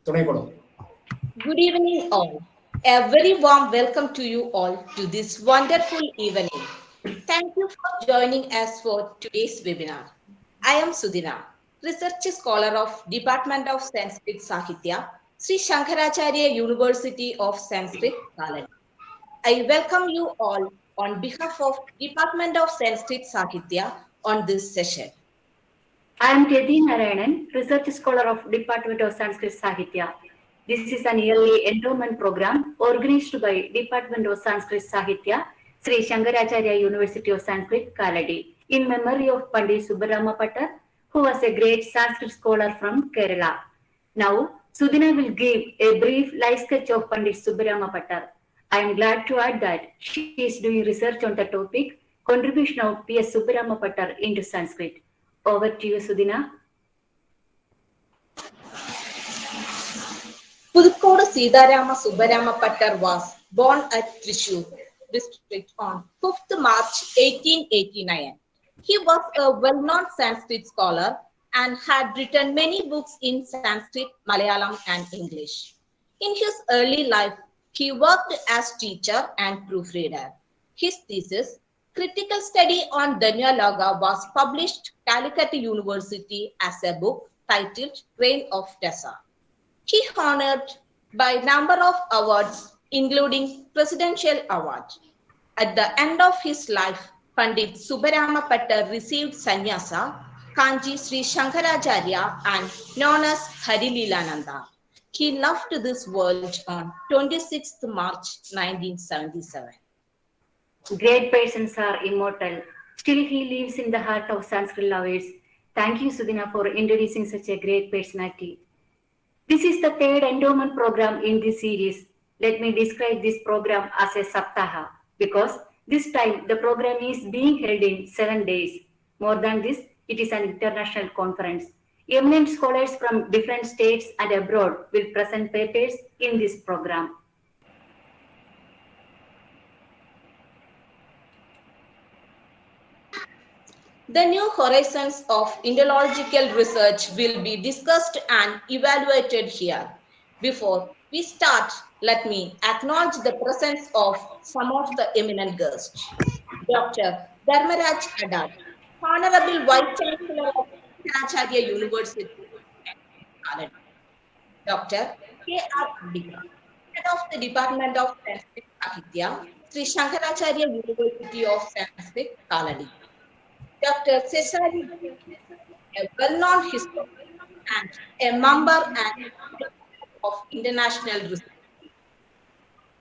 Good evening, all. A very warm welcome to you all to this wonderful evening. Thank you for joining us for today's webinar. I am Sudhina, research scholar of Department of Sanskrit Sahitya, Sri Sankaracharya University of Sanskrit, Kalady. I welcome you all on behalf of Department of Sanskrit Sahitya on this session. I am Yati Narayanan, research scholar of Department of Sanskrit Sahitya. This is an yearly endowment program organized by Department of Sanskrit Sahitya, Sri Sankaracharya University of Sanskrit, Kalady, in memory of Pandit Subramapata, who was a great Sanskrit scholar from Kerala. Now, Sudhina will give a brief life sketch of Pandit Subramapata. I am glad to add that she is doing research on the topic, Contribution of P.S. Subramapata into Sanskrit. Over to you, Sudhina. Pudukkodu Sitarama Subbaramapattar was born at Thrissur district on 5th March 1889. He was a well-known Sanskrit scholar and had written many books in Sanskrit, Malayalam, and English. In his early life, he worked as teacher and proofreader. His thesis, Critical Study on Danyaloga, was published Calicut University as a book titled Reign of Tessa. He honored by number of awards, including Presidential Award. At the end of his life, Pandit Subbaramapattar received sannyasa, Kanji Sri Sankaracharya, and known as Harililananda. He left this world on 26th March 1977. Great persons are immortal. Still, he lives in the heart of Sanskrit lovers. Thank you, Sudhina, for introducing such a great personality. This is the third endowment program in this series. Let me describe this program as a Saptaha because this time the program is being held in 7 days. More than this, it is an international conference. Eminent scholars from different states and abroad will present papers in this program. The new horizons of Indological research will be discussed and evaluated here. Before we start, let me acknowledge the presence of some of the eminent guests. Dr. Dharmaraj Adad, Honorable Vice Chancellor of Sankaracharya University, Dr. K.R. Pandit, Head of the Department of Sanskrit Sahitya, Sri Sankaracharya University of Sanskrit, Kalady. Dr. Cesari, a well-known historian and a member and of International Research,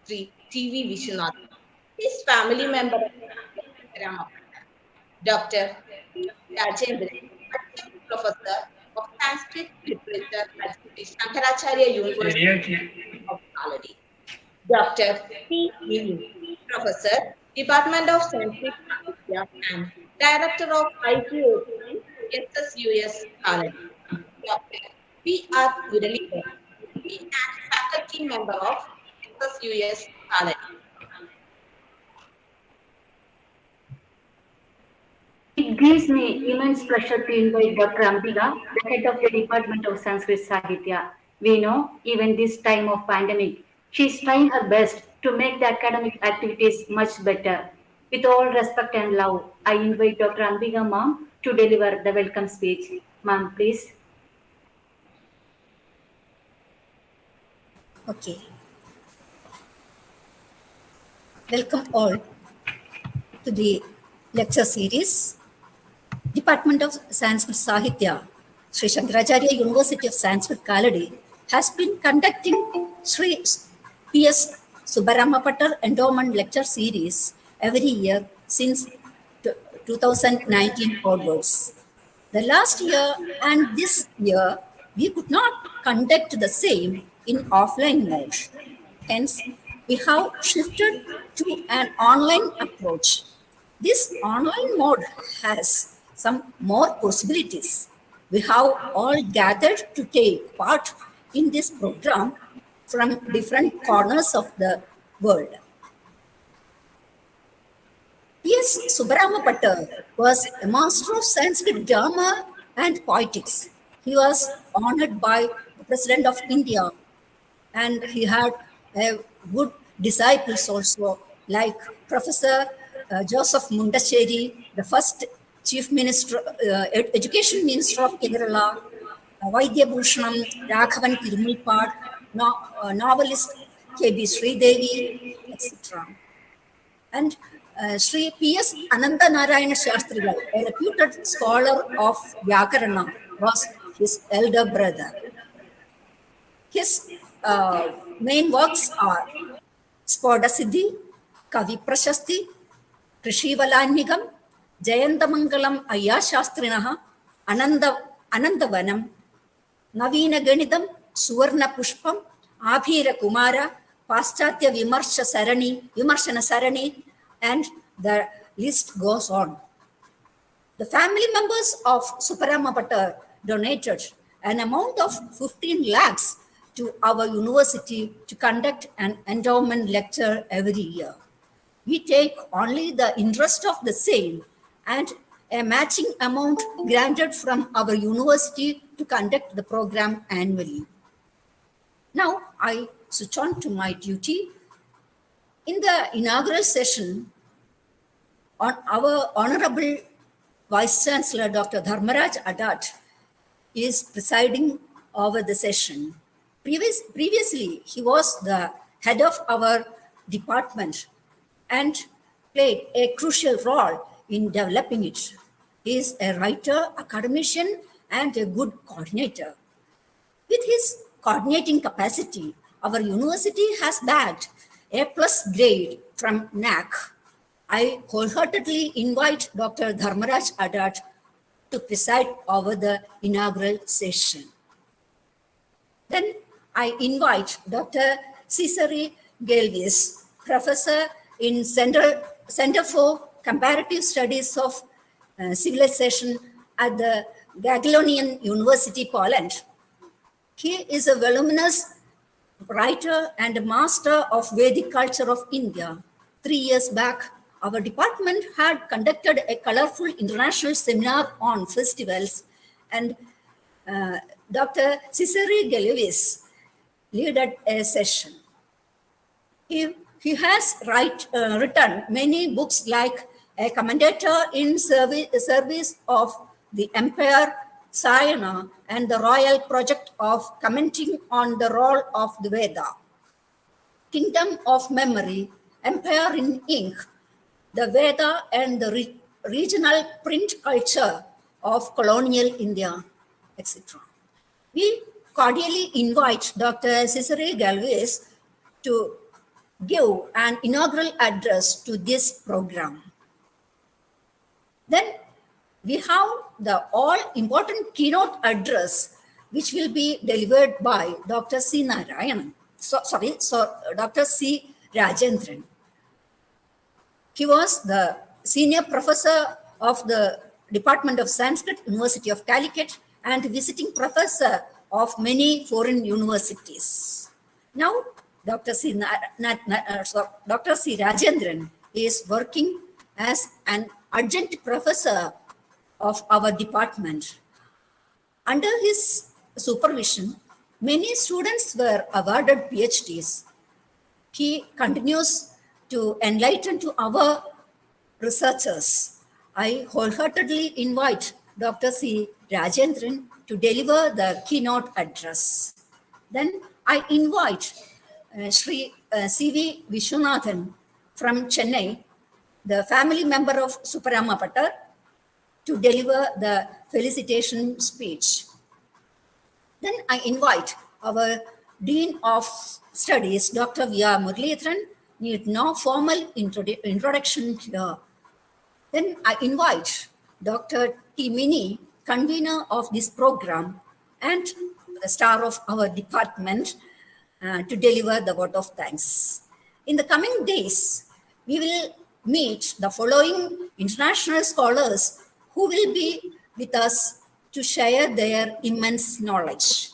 Sree T.V. Vishwanath, his family member, Dr. P. Rajendra, Professor of Sanskrit Literature at Sri Sankaracharya University of Kalady. Dr. P. Minu, Professor, Department of Sanskrit and Director of ITOT, SSUS Kalady. Dr. P. R. Muralidharan, and faculty member of SSUS Kalady. It gives me immense pleasure to invite Dr. Ambika, the head of the Department of Sanskrit Sahitya. We know, even this time of pandemic, she is trying her best to make the academic activities much better. With all respect and love, I invite Dr. Ambika ma'am to deliver the welcome speech. Ma'am, please. Okay. Welcome all to the lecture series. Department of Sanskrit Sahitya, Sri Sankaracharya University of Sanskrit Kalady has been conducting Sri P.S. Subbaramapattar Endowment Lecture Series every year since 2019 onwards. The last year and this year, we could not conduct the same in offline mode. Hence, we have shifted to an online approach. This online mode has some more possibilities. We have all gathered to take part in this program from different corners of the world. P.S. Subramapata was a master of Sanskrit grammar and poetics. He was honored by the President of India, and he had good disciples also, like Professor Joseph Mundacheri, the first Chief Minister, Education Minister of Kerala, Vaidya Bhushanam, Raghavan Tirumulpad, novelist K.B. Sree Devi, etc. And Sri P.S. Ananta Narayana Shastrigal, a reputed scholar of Vyakarana, was his elder brother. His main works are Spodasiddhi, Kavi Prashasti, Krishivalannigam, Jayantamangalam Ayya Shastrinaha, Anandavanam, Navina Ganidam, Suvarna Pushpam, Abhira Kumara, Paschatya Vimarshana Sarani, and the list goes on. The family members of Subramapata donated an amount of 15 lakhs to our university to conduct an endowment lecture every year. We take only the interest of the same and a matching amount granted from our university to conduct the program annually. Now I switch on to my duty. In the inaugural session, our Honorable Vice Chancellor Dr. Dharmaraj Adat is presiding over the session. Previously, he was the head of our department and played a crucial role in developing it. He is a writer, academician, and a good coordinator. With his coordinating capacity, our university has bagged A+ grade from NAC. I wholeheartedly invite Dr. Dharmaraj Adat to preside over the inaugural session. Then I invite Dr. Sree Galvis, Professor in Center for Comparative Studies of Civilization at the Jagiellonian University, Poland. He is a voluminous writer and master of Vedic culture of India. 3 years back, our department had conducted a colorful international seminar on festivals, and Dr. Sree Galvis led a session. He has written many books like A Commentator in Service of the Empire, Sayana, and the Royal Project of Commenting on the Role of the Veda, Kingdom of Memory, Empire in Ink, the Veda and the regional print culture of colonial India, etc. We cordially invite Dr. Sree Galvis to give an inaugural address to this program. Then we have the all-important keynote address, which will be delivered by Dr. C. Narayanan. Dr. C. Rajendran. He was the senior professor of the Department of Sanskrit, University of Calicut, and visiting professor of many foreign universities. Now, Dr. C. Rajendran is working as an adjunct professor of our department. Under his supervision, many students were awarded PhDs. He continues to enlighten to our researchers. I wholeheartedly invite Dr. C. Rajendran to deliver the keynote address. Then I invite Sri C.V. Vishwanathan from Chennai, the family member of Subramapata, to deliver the felicitation speech. Then I invite our Dean of Studies, Dr. V.R. Muralidharan, need no formal introduction here. Then I invite Dr. T. Mini, convener of this program and the star of our department, to deliver the vote of thanks. In the coming days, we will meet the following international scholars who will be with us to share their immense knowledge.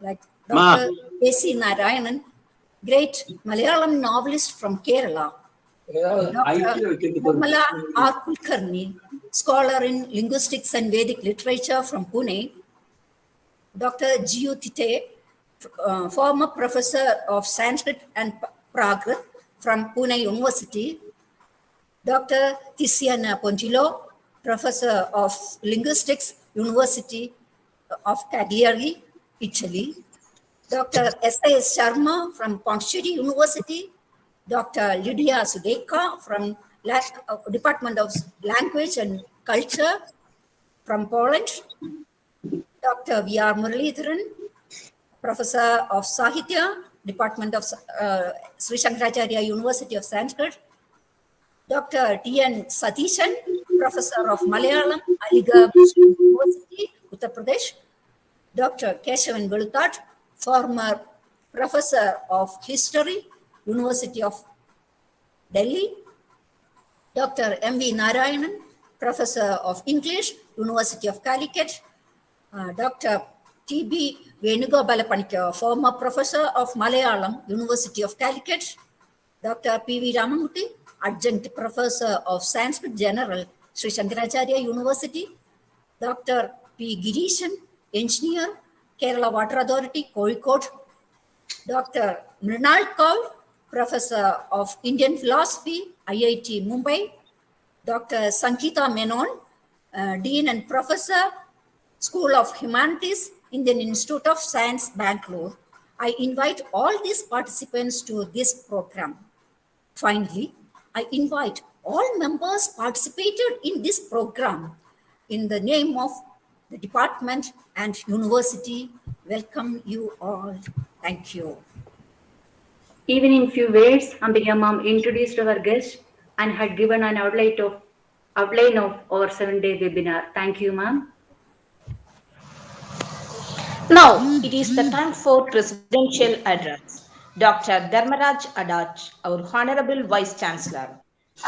Like Dr. A.C. Narayanan, great Malayalam novelist from Kerala. Dr. Nirmala R. Kulkarni, scholar in linguistics and Vedic literature from Pune. Dr. Jiu Tite, former professor of Sanskrit and Prakrit from Pune University, Dr. Tiziana Pontillo, professor of linguistics, University of Cagliari, Italy, Dr. S.A.S. Sharma from Pondicherry University, Dr. Lydia Sudeka from Department of Language and Culture from Poland, Dr. V.R. Muralidharan, Professor of Sahitya, Department of Sri Sankaracharya University of Sanskrit, Dr. T.N. Satishan, Professor of Malayalam, Aligarh Muslim University, Uttar Pradesh, Dr. Keshavan Velutat, former Professor of History, University of Delhi, Dr. M.V. Narayanan, Professor of English, University of Calicut, Dr. T.B. Venugopalapanikka, former Professor of Malayalam, University of Calicut, Dr. P.V. Ramamurthy, Adjunct Professor of Sanskrit General, Sri Sankaracharya University, Dr. P. Girishan, Engineer, Kerala Water Authority, Kozhikode, Dr. Mrinal Kaur, Professor of Indian Philosophy, IIT Mumbai, Dr. Sangeeta Menon, Dean and Professor, School of Humanities, Indian Institute of Science, Bangalore. I invite all these participants to this program. Finally, I invite all members participated in this program in the name of the department and university. Welcome you all. Thank you. Even in few words, Ambika ma'am introduced our guest and had given an outline of our 7-day webinar. Thank you, ma'am. Now it is the time for presidential address. Dr. Dharmaraj Adach, our Honorable Vice Chancellor.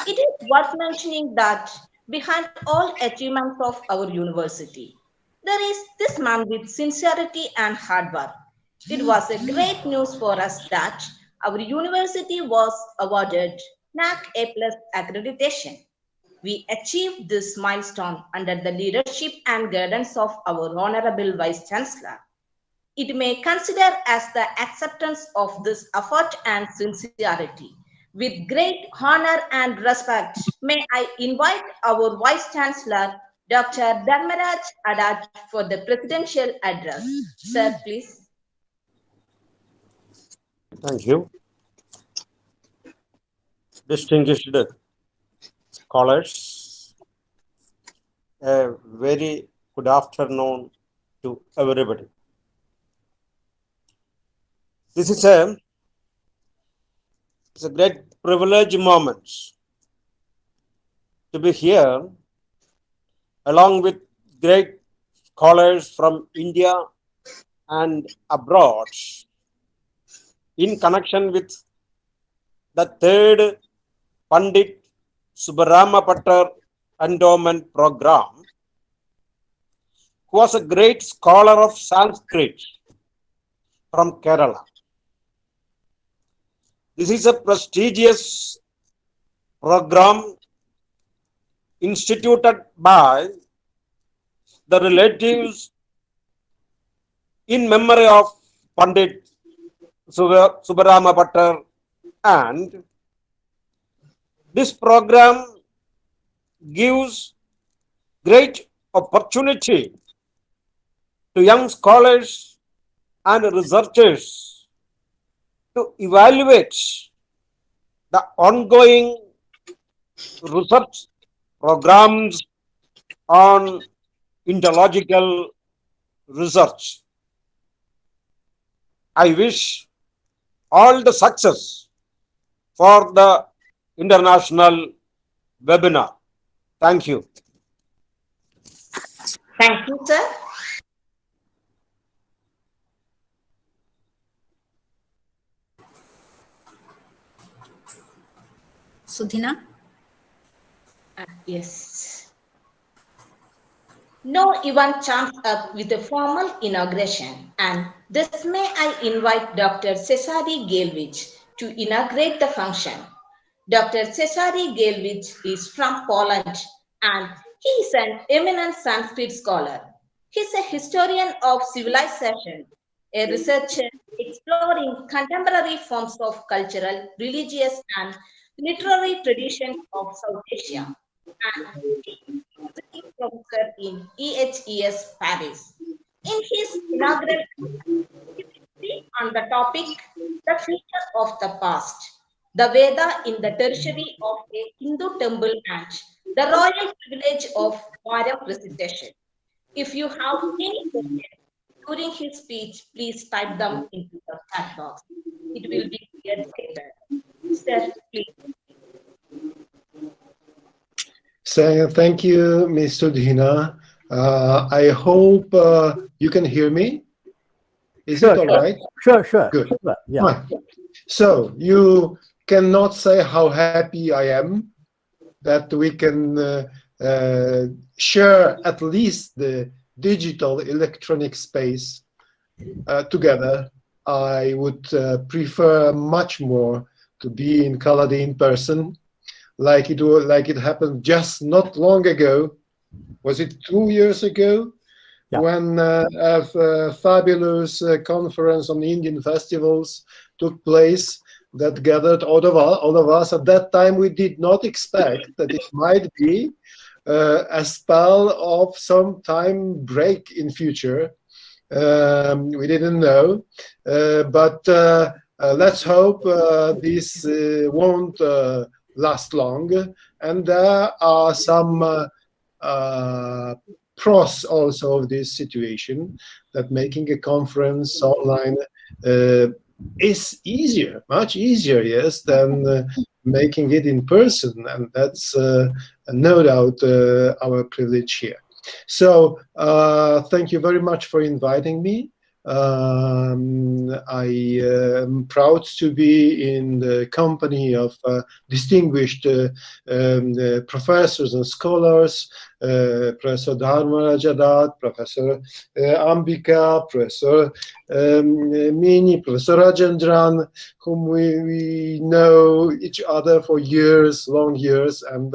It is worth mentioning that behind all achievements of our university, there is this man with sincerity and hard work. It was a great news for us that our university was awarded NAC A+ accreditation. We achieved this milestone under the leadership and guidance of our Honorable Vice Chancellor. It may consider as the acceptance of this effort and sincerity. With great honor and respect, may I invite our Vice Chancellor, Dr. Dharmaraj Adach, for the presidential address. Sir, please. Thank you. Distinguished scholars, a very good afternoon to everybody. This is a great privilege moment to be here along with great scholars from India and abroad in connection with the third Pandit Subramapata Endowment program, who was a great scholar of Sanskrit from Kerala. This is a prestigious program instituted by the relatives in memory of Pandit Subramapata, and this program gives great opportunity to young scholars and researchers to evaluate the ongoing research programs on Indological research. I wish all the success for the international webinar. Thank you. Thank you, sir. Sudhina? Yes. No event chants up with a formal inauguration, and thus may I invite Dr. Cesare Galevich to inaugurate the function. Dr. Cesare Galevich is from Poland, and he is an eminent Sanskrit scholar. He's a historian of civilization, a researcher exploring contemporary forms of cultural, religious, and literary traditions of South Asia, and he is a visiting professor in EHES Paris. In his inaugural he will speak on the topic The Future of the Past, the Veda in the tertiary of a Hindu temple and the royal privilege of Varam recitation. If you have any questions during his speech, please type them into the chat box. It will be cleared later. Sir, please. So, thank you, Mr. Dina. I hope you can hear me. Is it all right? Sure, sure. Good. Sure, yeah. Fine. So you cannot say how happy I am that we can share at least the digital electronic space together. I would prefer much more to be in Kalady in person, like it happened just not long ago. Was it 2 years ago? Yeah. When a fabulous conference on Indian festivals took place that gathered all of us. At that time, we did not expect that it might be a spell of some time break in future. We didn't know, but let's hope this won't last long. And there are some pros also of this situation, that making a conference online is easier, much easier, yes, than making it in person, and that's no doubt our privilege here. So thank you very much for inviting me. I am proud to be in the company of distinguished professors and scholars, Professor Dharmarajadath, Professor Ambika, Professor Mini, Professor Rajendran, whom we know each other for years, long years, and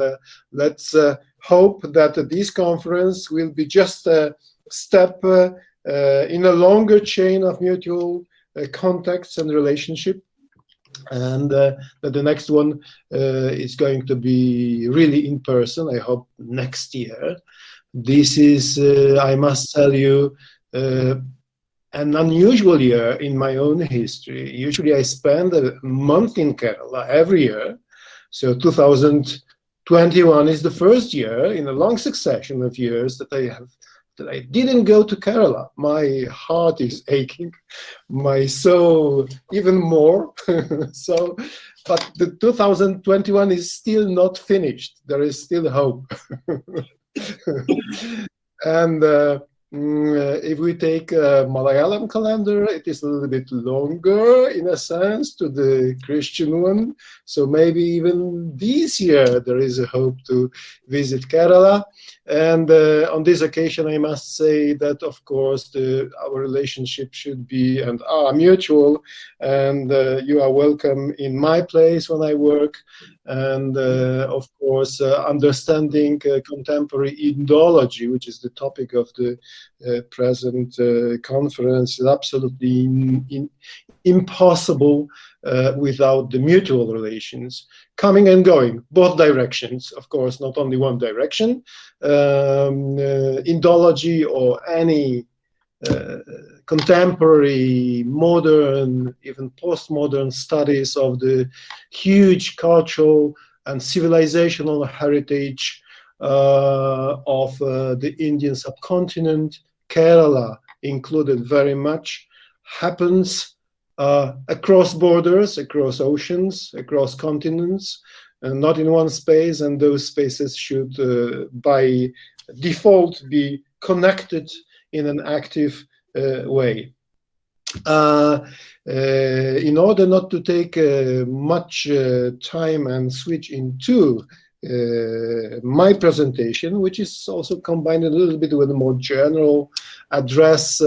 let's hope that this conference will be just a step in a longer chain of mutual contacts and relationship, and that the next one is going to be really in person, I hope next year. This is, I must tell you, an unusual year in my own history. Usually I spend a month in Kerala every year, so 2021 is the first year in a long succession of years that I didn't go to Kerala. My heart is aching, my soul even more. So, but the 2021 is still not finished. There is still hope. And if we take a Malayalam calendar, it is a little bit longer in a sense to the Christian one. So maybe even this year there is a hope to visit Kerala. And on this occasion, I must say that, of course, our relationship should be and are mutual. And you are welcome in my place when I work. And of course, understanding contemporary Indology, which is the topic of the present conference, is absolutely impossible without the mutual relations coming and going, both directions, of course, not only one direction. Indology or any contemporary, modern, even postmodern studies of the huge cultural and civilizational heritage of the Indian subcontinent, Kerala included very much, happens across borders, across oceans, across continents, and not in one space, and those spaces should by default be connected in an active way. In order not to take much time and switch into my presentation, which is also combined a little bit with a more general address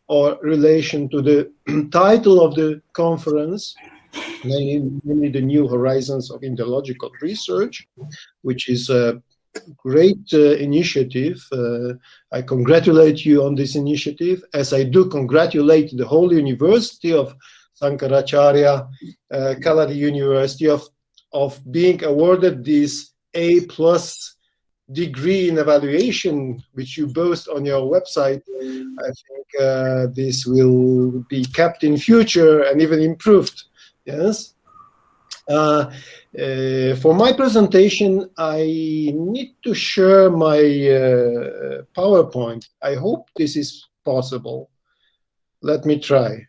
or relation to the title of the conference, namely the New Horizons of Indological Research, which is great initiative. I congratulate you on this initiative, as I do congratulate the whole University of Sankaracharya, Kalady University, of being awarded this A+ degree in evaluation, which you boast on your website. I think this will be kept in future and even improved. Yes. For my presentation, I need to share my PowerPoint. I hope this is possible. Let me try.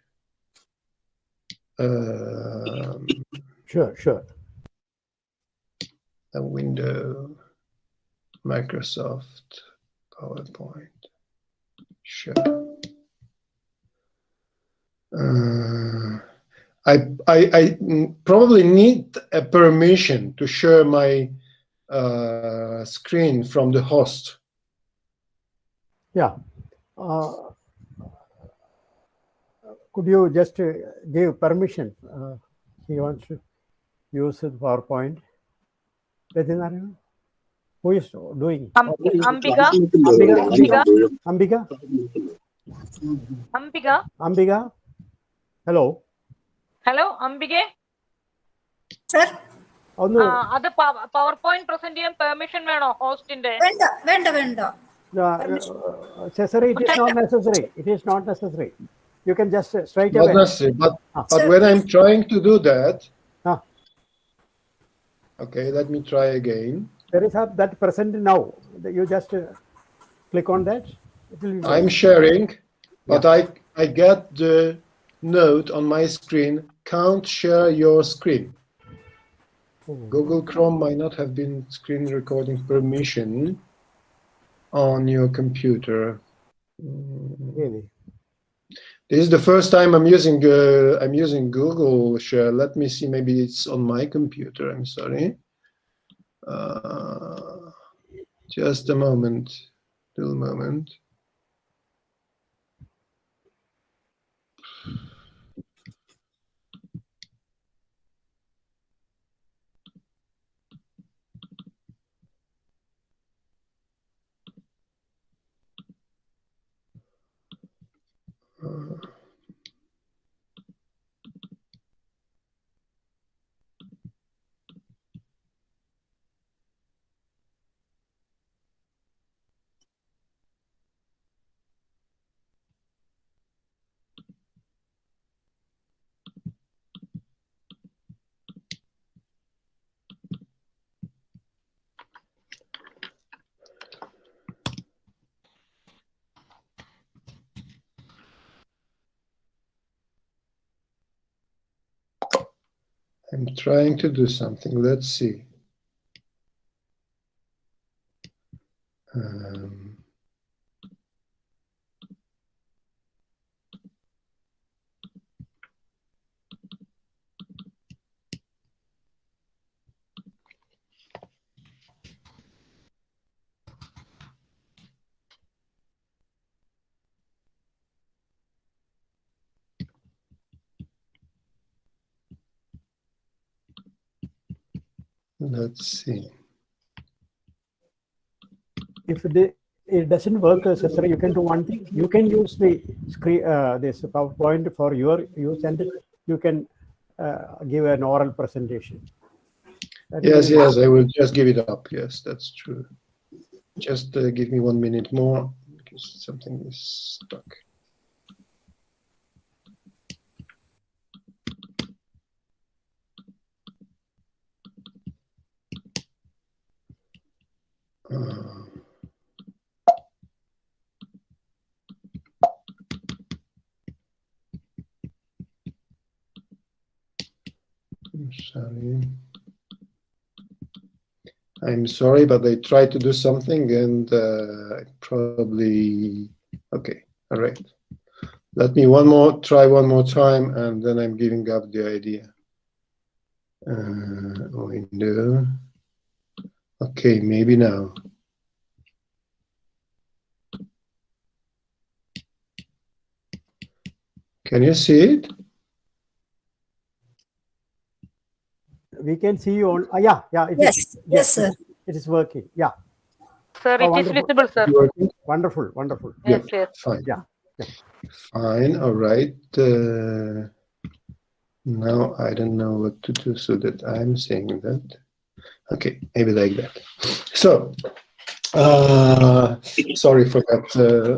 Sure. A window, Microsoft PowerPoint. Sure. I probably need a permission to share my screen from the host. Yeah. Could you just give permission? He wants to use the PowerPoint. Who is doing? Ambika. Hello. Hello, Ambike. Sir, Oh, no. അത് PowerPoint present ചെയ്യാൻ permission വേണോ ഹോസ്റ്റിന്റെ? വേണ്ട. Cesare, it is not necessary. It is not necessary. You can just straight Not away. necessary, but when I'm trying to do that, okay, let me try again. There is that present now. You just click on that. I'm sharing, but I get the note on my screen, can't share your screen. Google Chrome might not have been screen recording permission on your computer. Really? This is the first time I'm using Google Share. Let me see. Maybe it's on my computer. I'm sorry. Just a moment. Still a moment. I'm trying to do something. Let's see. Let's see. If it doesn't work, Cesare, you can do one thing. You can use the screen, this PowerPoint for your use, and you can give an oral presentation. Yes, I will just give it up. Yes, that's true. Just give me 1 minute more because something is stuck. I'm sorry, but I tried to do something and probably okay. All right. Let me try one more time, and then I'm giving up the idea. Window. Okay, maybe now. Can you see it? We can see you on. Yeah. Yes, sir. It is working. Yeah. sir. Oh, It is wonderful. visible, sir. Working? Wonderful, wonderful. Yes, Yeah, yes. fine. Yeah, yeah. Fine, all right. Now I don't know what to do so that I'm saying that. Okay, maybe like that. So, sorry for that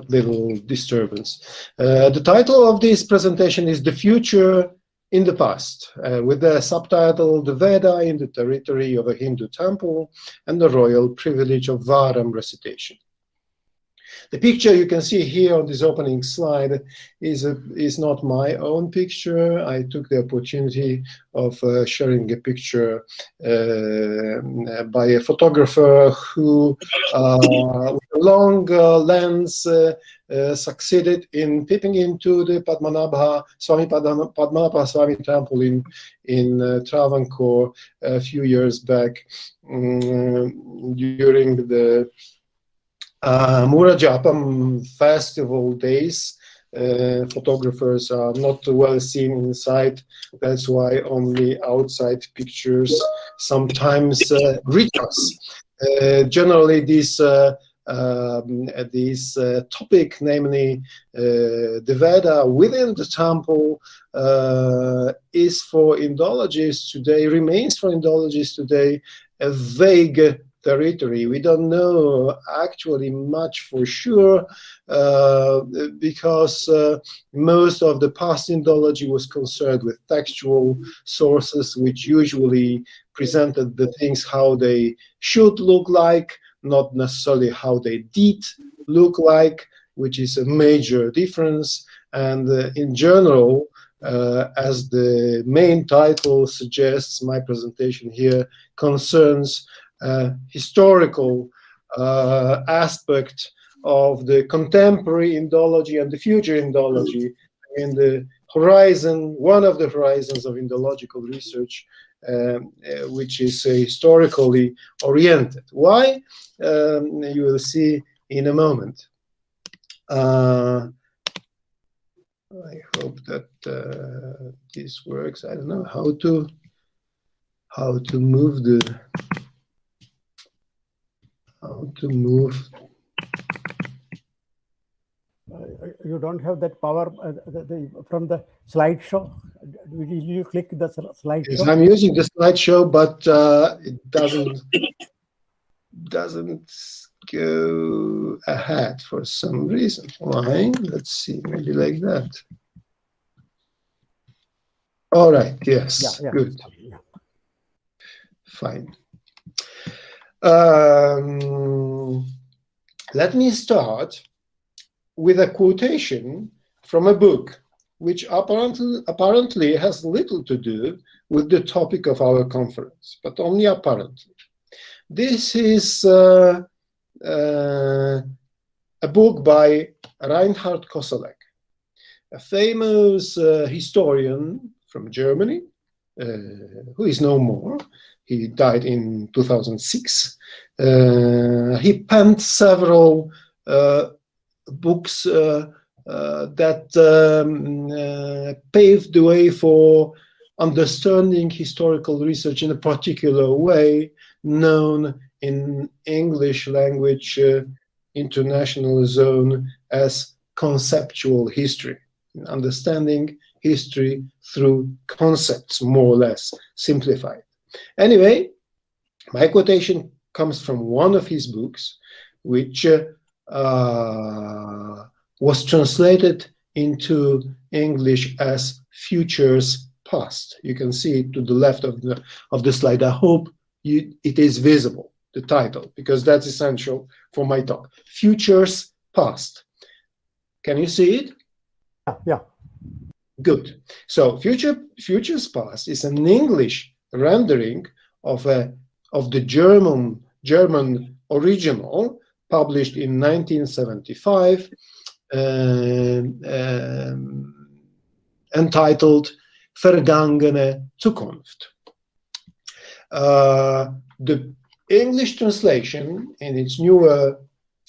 little disturbance. The title of this presentation is The Future in the Past, with the subtitle The Veda in the Territory of a Hindu Temple and the Royal Privilege of Varam Recitation. The picture you can see here on this opening slide is not my own picture. I took the opportunity of sharing a picture by a photographer who, with a long lens, succeeded in peeping into the Padmanabha Swami temple in Travancore a few years back during the Murajapam festival days. Photographers are not well seen inside. That's why only outside pictures sometimes reach us. Generally, this topic, namely the Veda within the temple, is for Indologists today, remains for Indologists today a vague territory. We don't know actually much for sure because most of the past Indology was concerned with textual sources, which usually presented the things how they should look like, not necessarily how they did look like, which is a major difference. And in general, as the main title suggests, my presentation here concerns historical aspect of the contemporary Indology and the future Indology, and the horizon, one of the horizons of Indological research, which is historically oriented. Why? You will see in a moment. I hope that this works. I don't know how to move the. How to move. You don't have that power from the slideshow. Will you click the slideshow? Yes, I'm using the slideshow, but it doesn't go ahead for some reason. Why? Let's see. Maybe like that. All right. Yes. Yeah, Good. Yeah. Fine. Let me start with a quotation from a book which apparently has little to do with the topic of our conference, but only apparently. This is a book by Reinhard Koselleck, a famous historian from Germany, who is no more. He died in 2006. He penned several books that paved the way for understanding historical research in a particular way, known in English language international zone as conceptual history, understanding history through concepts, more or less simplified. Anyway, my quotation comes from one of his books, which was translated into English as Futures Past. You can see it to the left of the slide. I hope it is visible, the title, because that's essential for my talk. Futures Past. Can you see it? Yeah. Good. So Futures Past is an English rendering of the German original, published in 1975, entitled Vergangene Zukunft. The English translation in its newer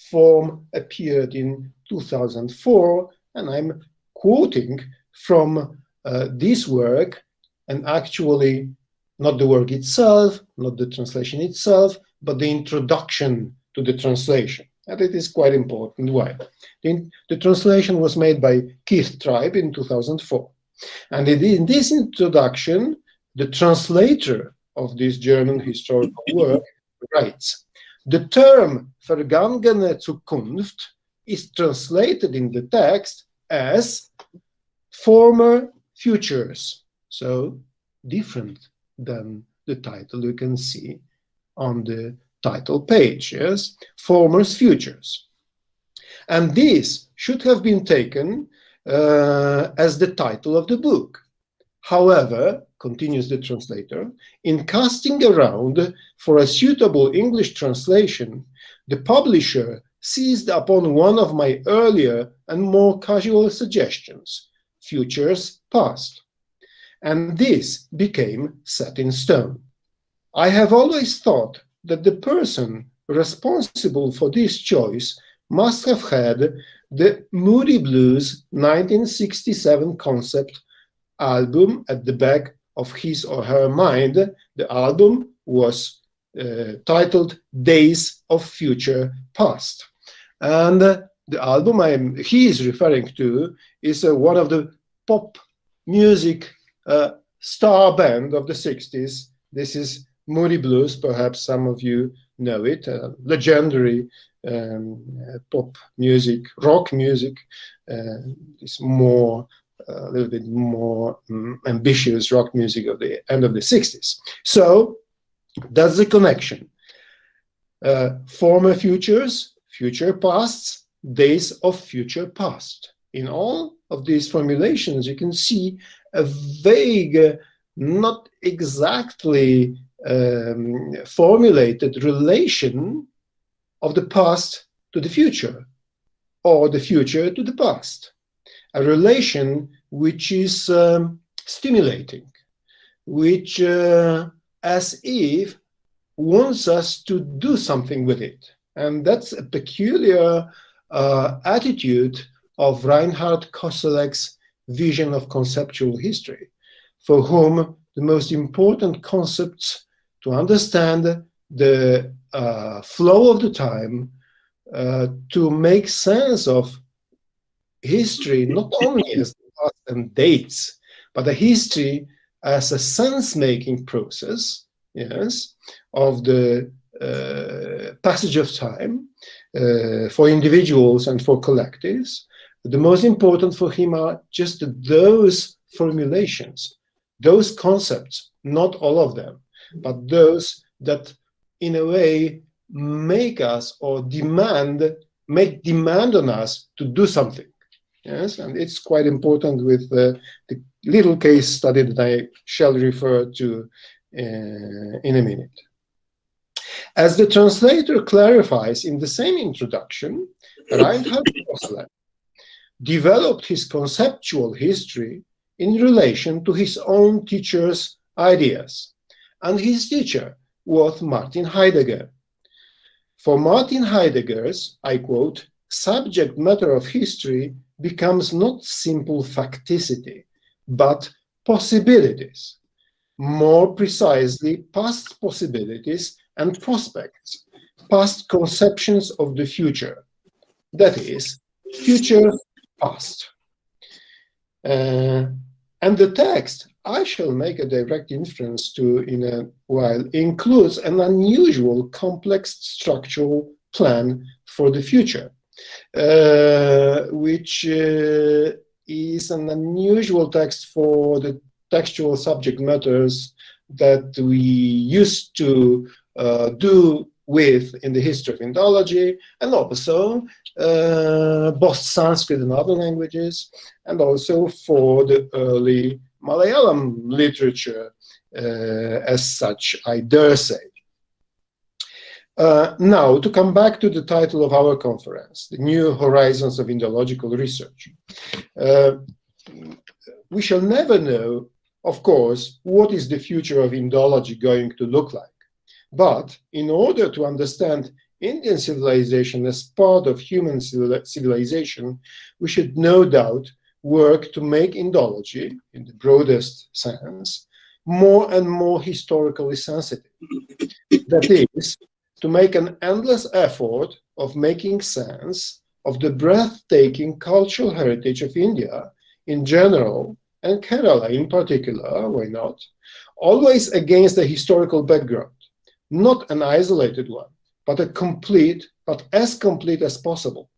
form appeared in 2004, and I'm quoting from this work, and actually not the work itself, not the translation itself, but the introduction to to the translation. And it is quite important. Why? The translation was made by Keith Tribe in 2004. And in this introduction, the translator of this German historical work writes, the term vergangene Zukunft is translated in the text as former futures. So different than the title you can see on the title page, yes? Former's futures. And this should have been taken as the title of the book. However, continues the translator, in casting around for a suitable English translation, the publisher seized upon one of my earlier and more casual suggestions, futures past. And this became set in stone. I have always thought that the person responsible for this choice must have had the Moody Blues 1967 concept album at the back of his or her mind. The album was titled Days of Future Past. And the album he is referring to is one of the pop music star band of the 60s. This is Moody Blues, perhaps some of you know it, legendary pop music, rock music. It's more a little bit more ambitious rock music of the end of the 60s. So that's the connection. Former futures, future pasts, days of future past. In all of these formulations, you can see a vague, not exactly formulated relation of the past to the future, or the future to the past. A relation which is stimulating, which as if wants us to do something with it. And that's a peculiar attitude of Reinhard Koselleck's vision of conceptual history, for whom the most important concepts to understand the flow of the time, to make sense of history, not only as past and dates, but a history as a sense-making process, yes, of the passage of time for individuals and for collectives. The most important for him are just those formulations, those concepts, not all of them, but those that in a way make us or make demand on us to do something. Yes, and it's quite important with the little case study that I shall refer to in a minute. As the translator clarifies in the same introduction, Reinhard Koselleck developed his conceptual history in relation to his own teacher's ideas, and his teacher was Martin Heidegger. For Martin Heidegger's, I quote, subject matter of history becomes not simple facticity, but possibilities, more precisely past possibilities and prospects, past conceptions of the future, that is, future past. And the text, I shall make a direct inference to in a while, includes an unusual complex structural plan for the future, which is an unusual text for the textual subject matters that we used to do with in the history of Indology, and also both Sanskrit and other languages, and also for the early Malayalam literature as such, I dare say. Now, to come back to the title of our conference, The New Horizons of Indological Research. We shall never know, of course, what is the future of Indology going to look like. But in order to understand Indian civilization as part of human civilization, we should no doubt work to make Indology, in the broadest sense, more and more historically sensitive. That is, to make an endless effort of making sense of the breathtaking cultural heritage of India in general, and Kerala in particular, why not, always against a historical background, not an isolated one, but as complete as possible,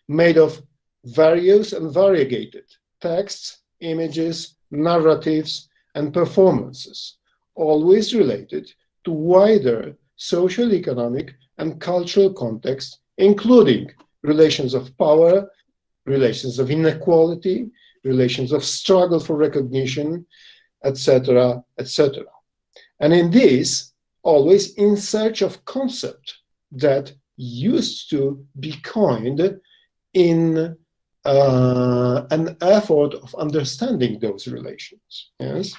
made of various and variegated texts, images, narratives, and performances, always related to wider social, economic, and cultural context, including relations of power, relations of inequality, relations of struggle for recognition, etc., etc. And in this, always in search of concept that used to be coined in an effort of understanding those relations. Yes,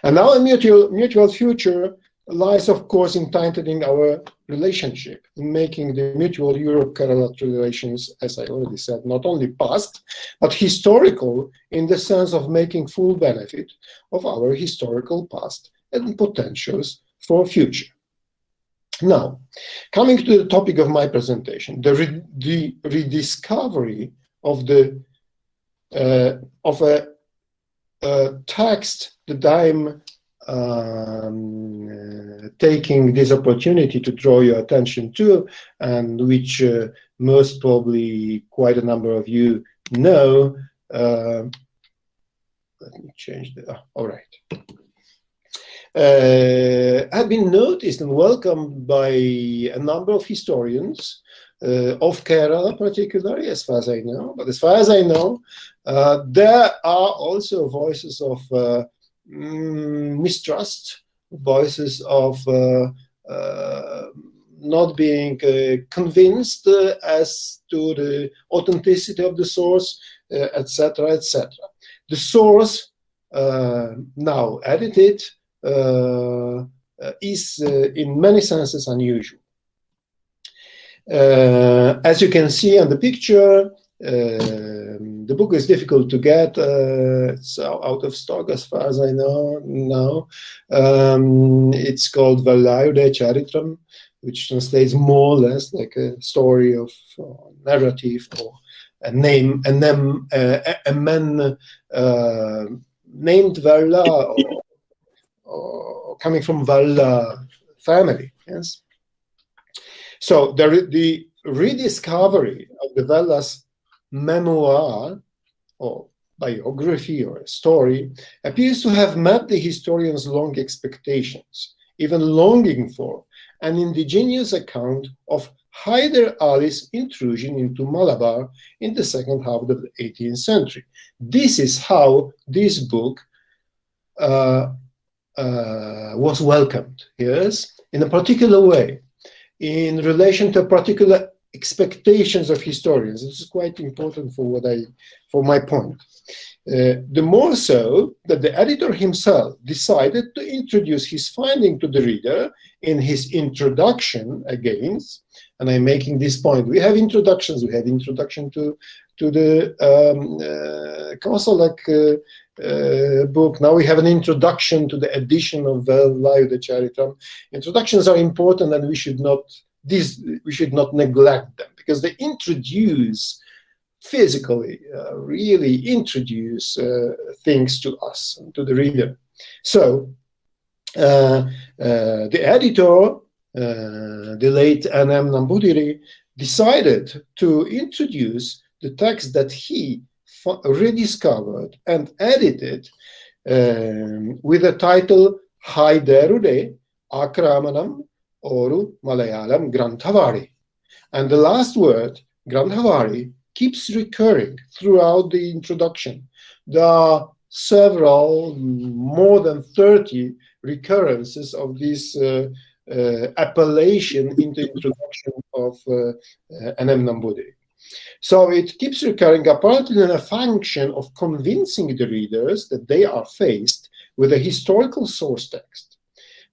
and our mutual future lies, of course, in tightening our relationship, in making the mutual Europe-Kerala relations, as I already said, not only past, but historical in the sense of making full benefit of our historical past and potentials for future. Now, coming to the topic of my presentation, the rediscovery of a text that I'm taking this opportunity to draw your attention to, and which most probably quite a number of you know. Let me change the. All right. Have been noticed and welcomed by a number of historians of Kerala, particularly, as far as I know. But as far as I know, there are also voices of mistrust, voices of not being convinced as to the authenticity of the source, etc., etc. The source, now edited, is in many senses unusual. As you can see on the picture, the book is difficult to get. It's out of stock as far as I know now. It's called Valayude Charitram, which translates more or less like a story of narrative or a man named Valla, or coming from Valla family. Yes. So the rediscovery of the Valla's memoir or biography or a story appears to have met the historian's long expectations, even longing for an indigenous account of Hyder Ali's intrusion into Malabar in the second half of the 18th century. This is how this book was welcomed, yes, in a particular way, in relation to particular expectations of historians. This is quite important for my point. The more so that the editor himself decided to introduce his finding to the reader in his introduction again, and I'm making this point. We have introductions. We have introduction to the Kamasalik book. Now we have an introduction to the edition of Valayude Charitram. Introductions are important, and we should not neglect them, because they introduce physically, really introduce things to us, to the reader. So the editor, the late N.M. Nambudiri, decided to introduce the text that he rediscovered and edited with the title Haiderude Akramanam Oru Malayalam Granthavari. And the last word, Granthavari, keeps recurring throughout the introduction. There are several, more than 30 recurrences of this appellation in the introduction of N.M. Nambudiri. So it keeps recurring, apparently in a function of convincing the readers that they are faced with a historical source text.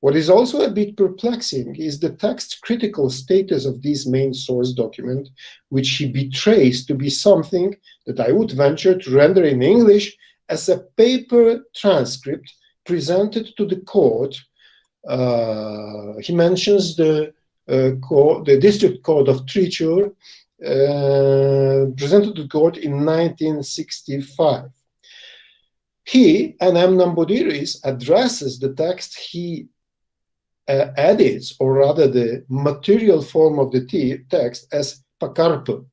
What is also a bit perplexing is the text critical status of this main source document, which he betrays to be something that I would venture to render in English as a paper transcript presented to the court. He mentions the the District Court of Trichur, presented to the court in 1965. He, N.M. Namboodiris, addresses the text he edits, or rather the material form of the text, as pakarpa,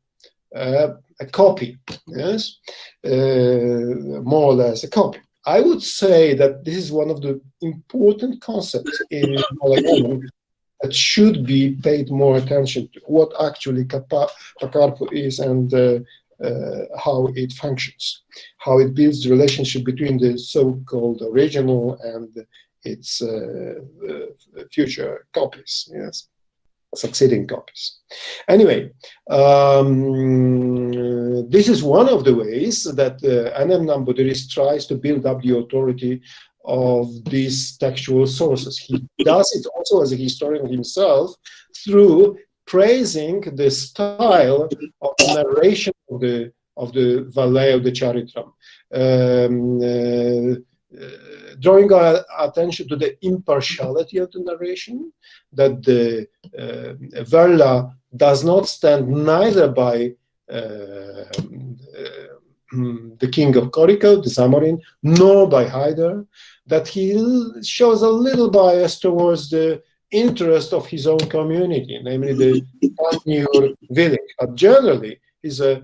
a copy, yes, more or less a copy. I would say that this is one of the important concepts in Malayalam that should be paid more attention to, what actually pakarpa is and how it functions, how it builds the relationship between the so-called original and its future copies, yes, succeeding copies. Anyway, this is one of the ways that N.M. Namboodiris tries to build up the authority of these textual sources. He does it also as a historian himself through praising the style of narration of the Valley of the Charitram, drawing our attention to the impartiality of the narration, that the Verla does not stand neither by the king of Koriko, the Zamorin, nor by Haidar, that he shows a little bias towards the interest of his own community, namely the Tanur village. But generally, the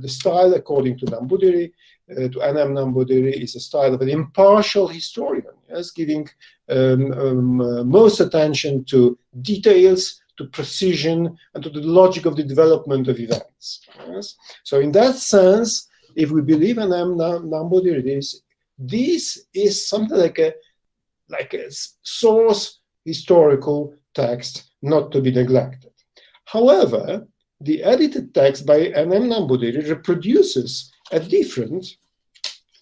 style, according to Namboodiri, to N.M. Namboodirri, is a style of an impartial historian, yes, giving most attention to details, to precision, and to the logic of the development of events. Yes? So in that sense, if we believe N.M. Namboodirri, this is something like a source historical text not to be neglected. However, the edited text by N.M. Namboodirri reproduces a different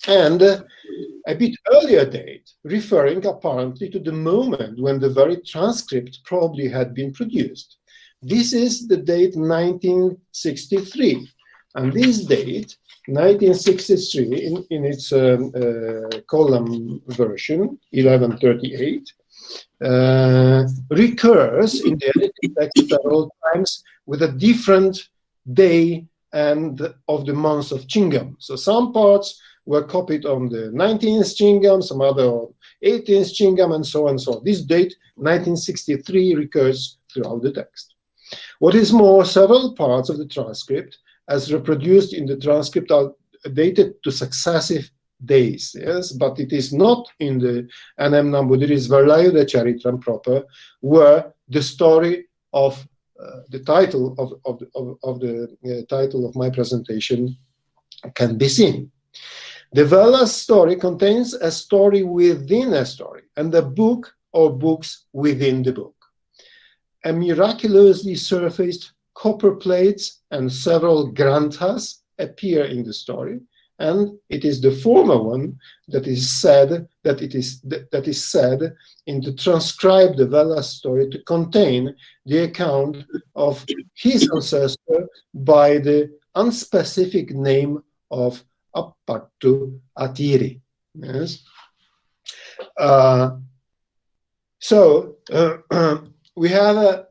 and a bit earlier date, referring apparently to the moment when the very transcript probably had been produced. This is the date 1963, and this date, 1963, in its column version, 1138, recurs in the edited text several times with a different day and of the month of Chingam. So some parts were copied on the 19th Chingam, some other on 18th Chingam, and so on and so on. This date, 1963, recurs throughout the text. What is more, several parts of the transcript, as reproduced in the transcript, are dated to successive days, yes, but it is not in the N.M. Namboodirri's Varlayuda Charitram proper, where the story of the title of the title of my presentation can be seen. The Vela story contains a story within a story, and a book or books within the book. A miraculously surfaced copper plates and several granthas appear in the story, and it is the former one that is said in the transcribed Vela story to contain the account of his ancestor by the unspecific name of Appattu Atiri. Yes. So we have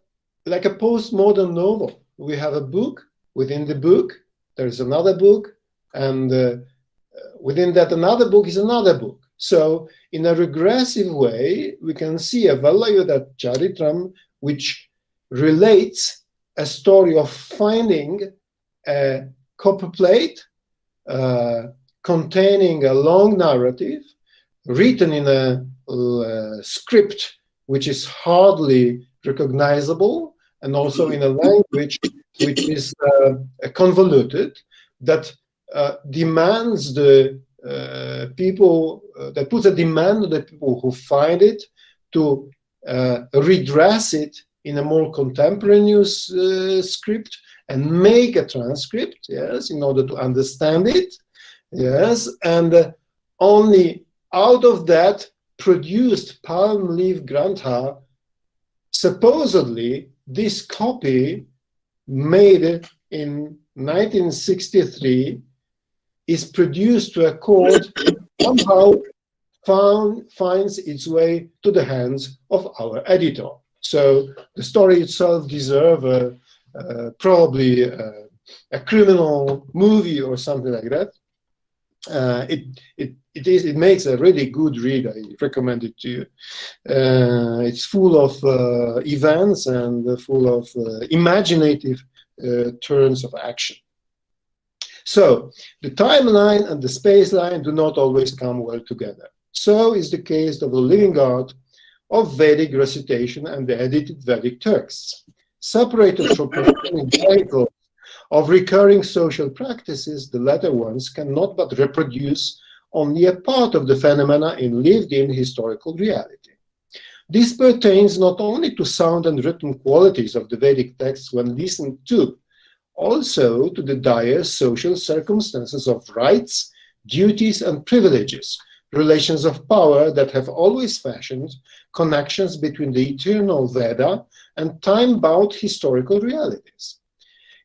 like a postmodern novel. We have a book. Within the book, there is another book, and within that another book is another book. So in a regressive way, we can see a Valayuda Charitram which relates a story of finding a copper plate containing a long narrative written in a script which is hardly recognizable, and also in a language which is convoluted, that demands the people, that puts a demand on the people who find it to redress it in a more contemporaneous script and make a transcript, yes, in order to understand it, yes, and only out of that produced palm leaf grantha. Supposedly, this copy made in 1963 is produced to a court, somehow finds its way to the hands of our editor. So the story itself deserves probably a criminal movie or something like that. It makes a really good read. I recommend it to you. It's full of events and full of imaginative turns of action. So the timeline and the space line do not always come well together. So is the case of the living art of Vedic recitation and the edited Vedic texts. Separated from performing cycles of recurring social practices, the latter ones cannot but reproduce only a part of the phenomena in lived-in historical reality. This pertains not only to sound and written qualities of the Vedic texts when listened to, also to the dire social circumstances of rights, duties, and privileges, relations of power that have always fashioned connections between the eternal Veda and time-bound historical realities.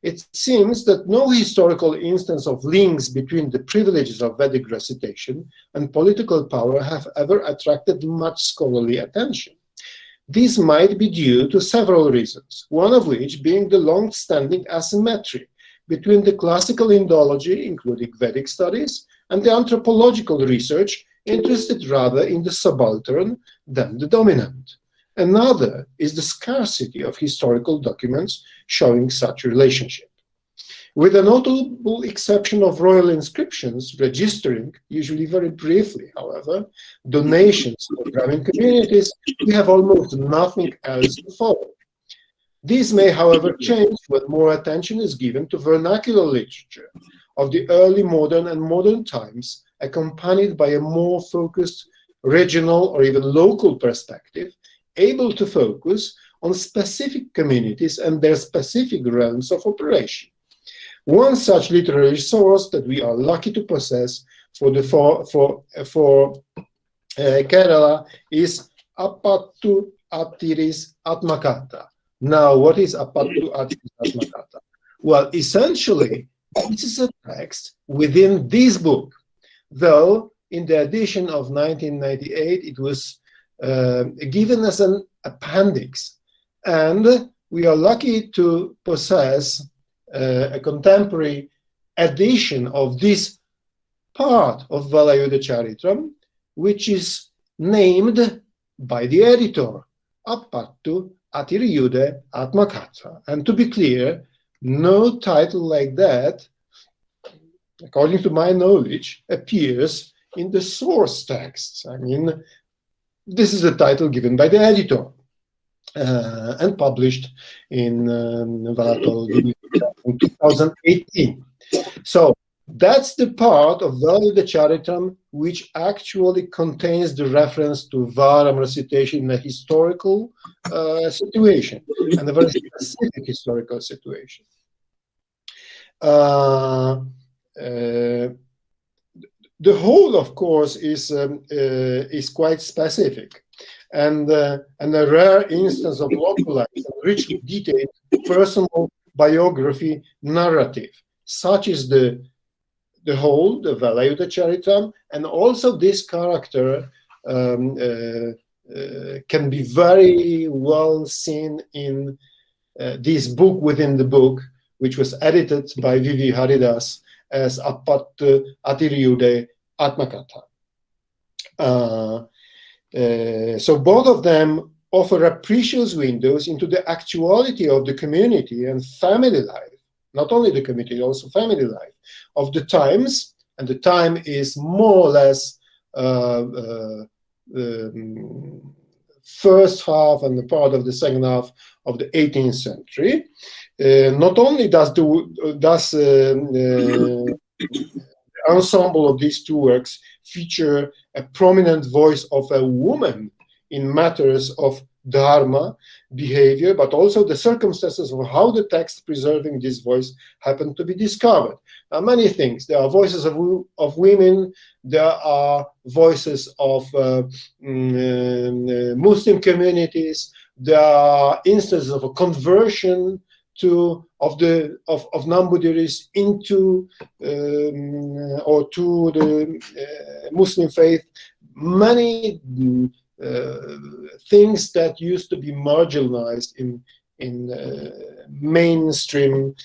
It seems that no historical instance of links between the privileges of Vedic recitation and political power have ever attracted much scholarly attention. This might be due to several reasons, one of which being the long-standing asymmetry between the classical Indology, including Vedic studies, and the anthropological research interested rather in the subaltern than the dominant. Another is the scarcity of historical documents showing such relationship. With a notable exception of royal inscriptions registering, usually very briefly, however, donations for Brahmin communities, we have almost nothing else to follow. This may, however, change when more attention is given to vernacular literature of the early modern and modern times, accompanied by a more focused regional or even local perspective, able to focus on specific communities and their specific realms of operation. One such literary source that we are lucky to possess for Kerala is Appattu Attiris Atmakatha. Now, what is Appattu Attiris Atmakatha? Well, essentially, this is a text within this book, though in the edition of 1998 it was given as an appendix, and we are lucky to possess a contemporary edition of this part of Valayuddha Charitram, which is named by the editor Appattu Attiriyude Atmakatha. And to be clear, no title like that, according to my knowledge, appears in the source texts. I mean, this is a title given by the editor and published in Valatol in 2018. So that's the part of Valayuddha Charitram which actually contains the reference to Varam recitation in a historical situation, and a very specific historical situation. The whole, of course, is quite specific, and a rare instance of localized and richly detailed personal biography narrative. Such is the whole, the Valayuddha Charitram, and also this character can be very well seen in this book within the book, which was edited by V.V. Haridas as Appattu Attiriyude Atmakatha. So both of them offer a precious windows into the actuality of the community and family life, not only the community, also family life of the times, and the time is more or less first half and the part of the second half of the 18th century. Not only does the ensemble of these two works feature a prominent voice of a woman in matters of dharma behavior, but also the circumstances of how the text preserving this voice happened to be discovered. Now, many things. There are voices of women, there are voices of Muslim communities, there are instances of a conversion of Nambudiris into or to the Muslim faith. Many things that used to be marginalized in mainstream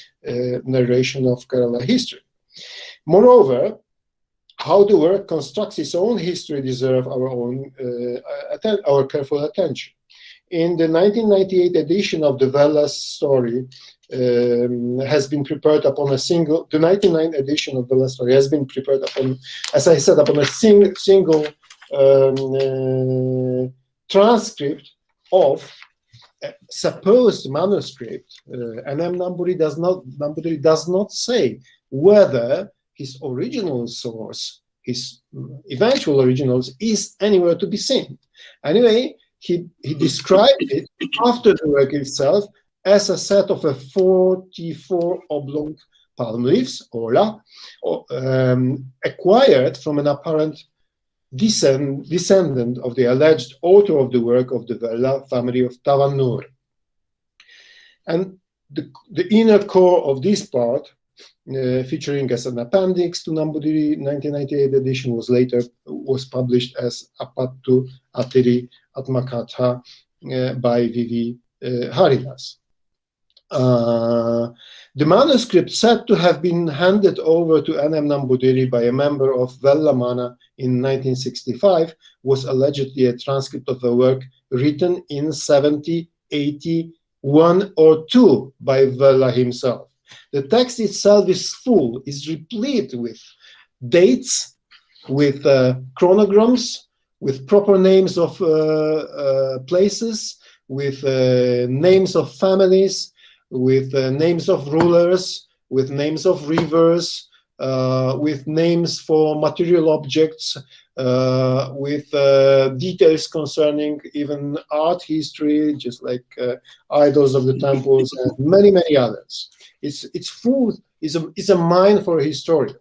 narration of Kerala history. Moreover, how the work constructs its own history deserves our careful attention. In the 1998 edition of the Vella's story has been prepared upon a single. The 1999 edition of Vella's story has been prepared upon, as I said, upon a single transcript of a supposed manuscript. N.M. Namburi does not say whether his original source, his eventual originals, is anywhere to be seen. Anyway, he described it after the work itself as a set of 44 oblong palm leaves, ola, acquired from an apparent descendant of the alleged author of the work of the Vella family of Tavanur. And the inner core of this part, featuring as an appendix to Nambudiri 1998 edition, was published as Apattu Atiri Atmakatha by V.V. Haridas. The manuscript said to have been handed over to N.M. Nambudiri by a member of Vellamana in 1965 was allegedly a transcript of a work written in 1781 or 2 by Vella himself. The text itself is replete with dates, with chronograms, with proper names of places, with names of families, with names of rulers, with names of rivers, with names for material objects, with details concerning even art history, just like idols of the temples and many, many others. It's full. It's a mine for a historian.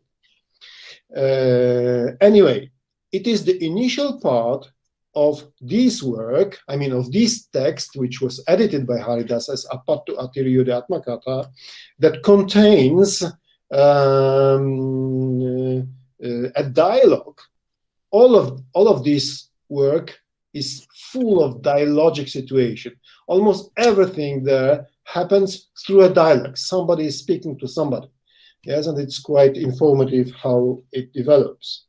Anyway, it is the initial part of this work, I mean of this text, which was edited by Haridas as Apattu Atiriyu de Atmakatha, that contains a dialogue. All of this work is full of dialogic situation. Almost everything there happens through a dialogue. Somebody is speaking to somebody. Yes, and it's quite informative how it develops.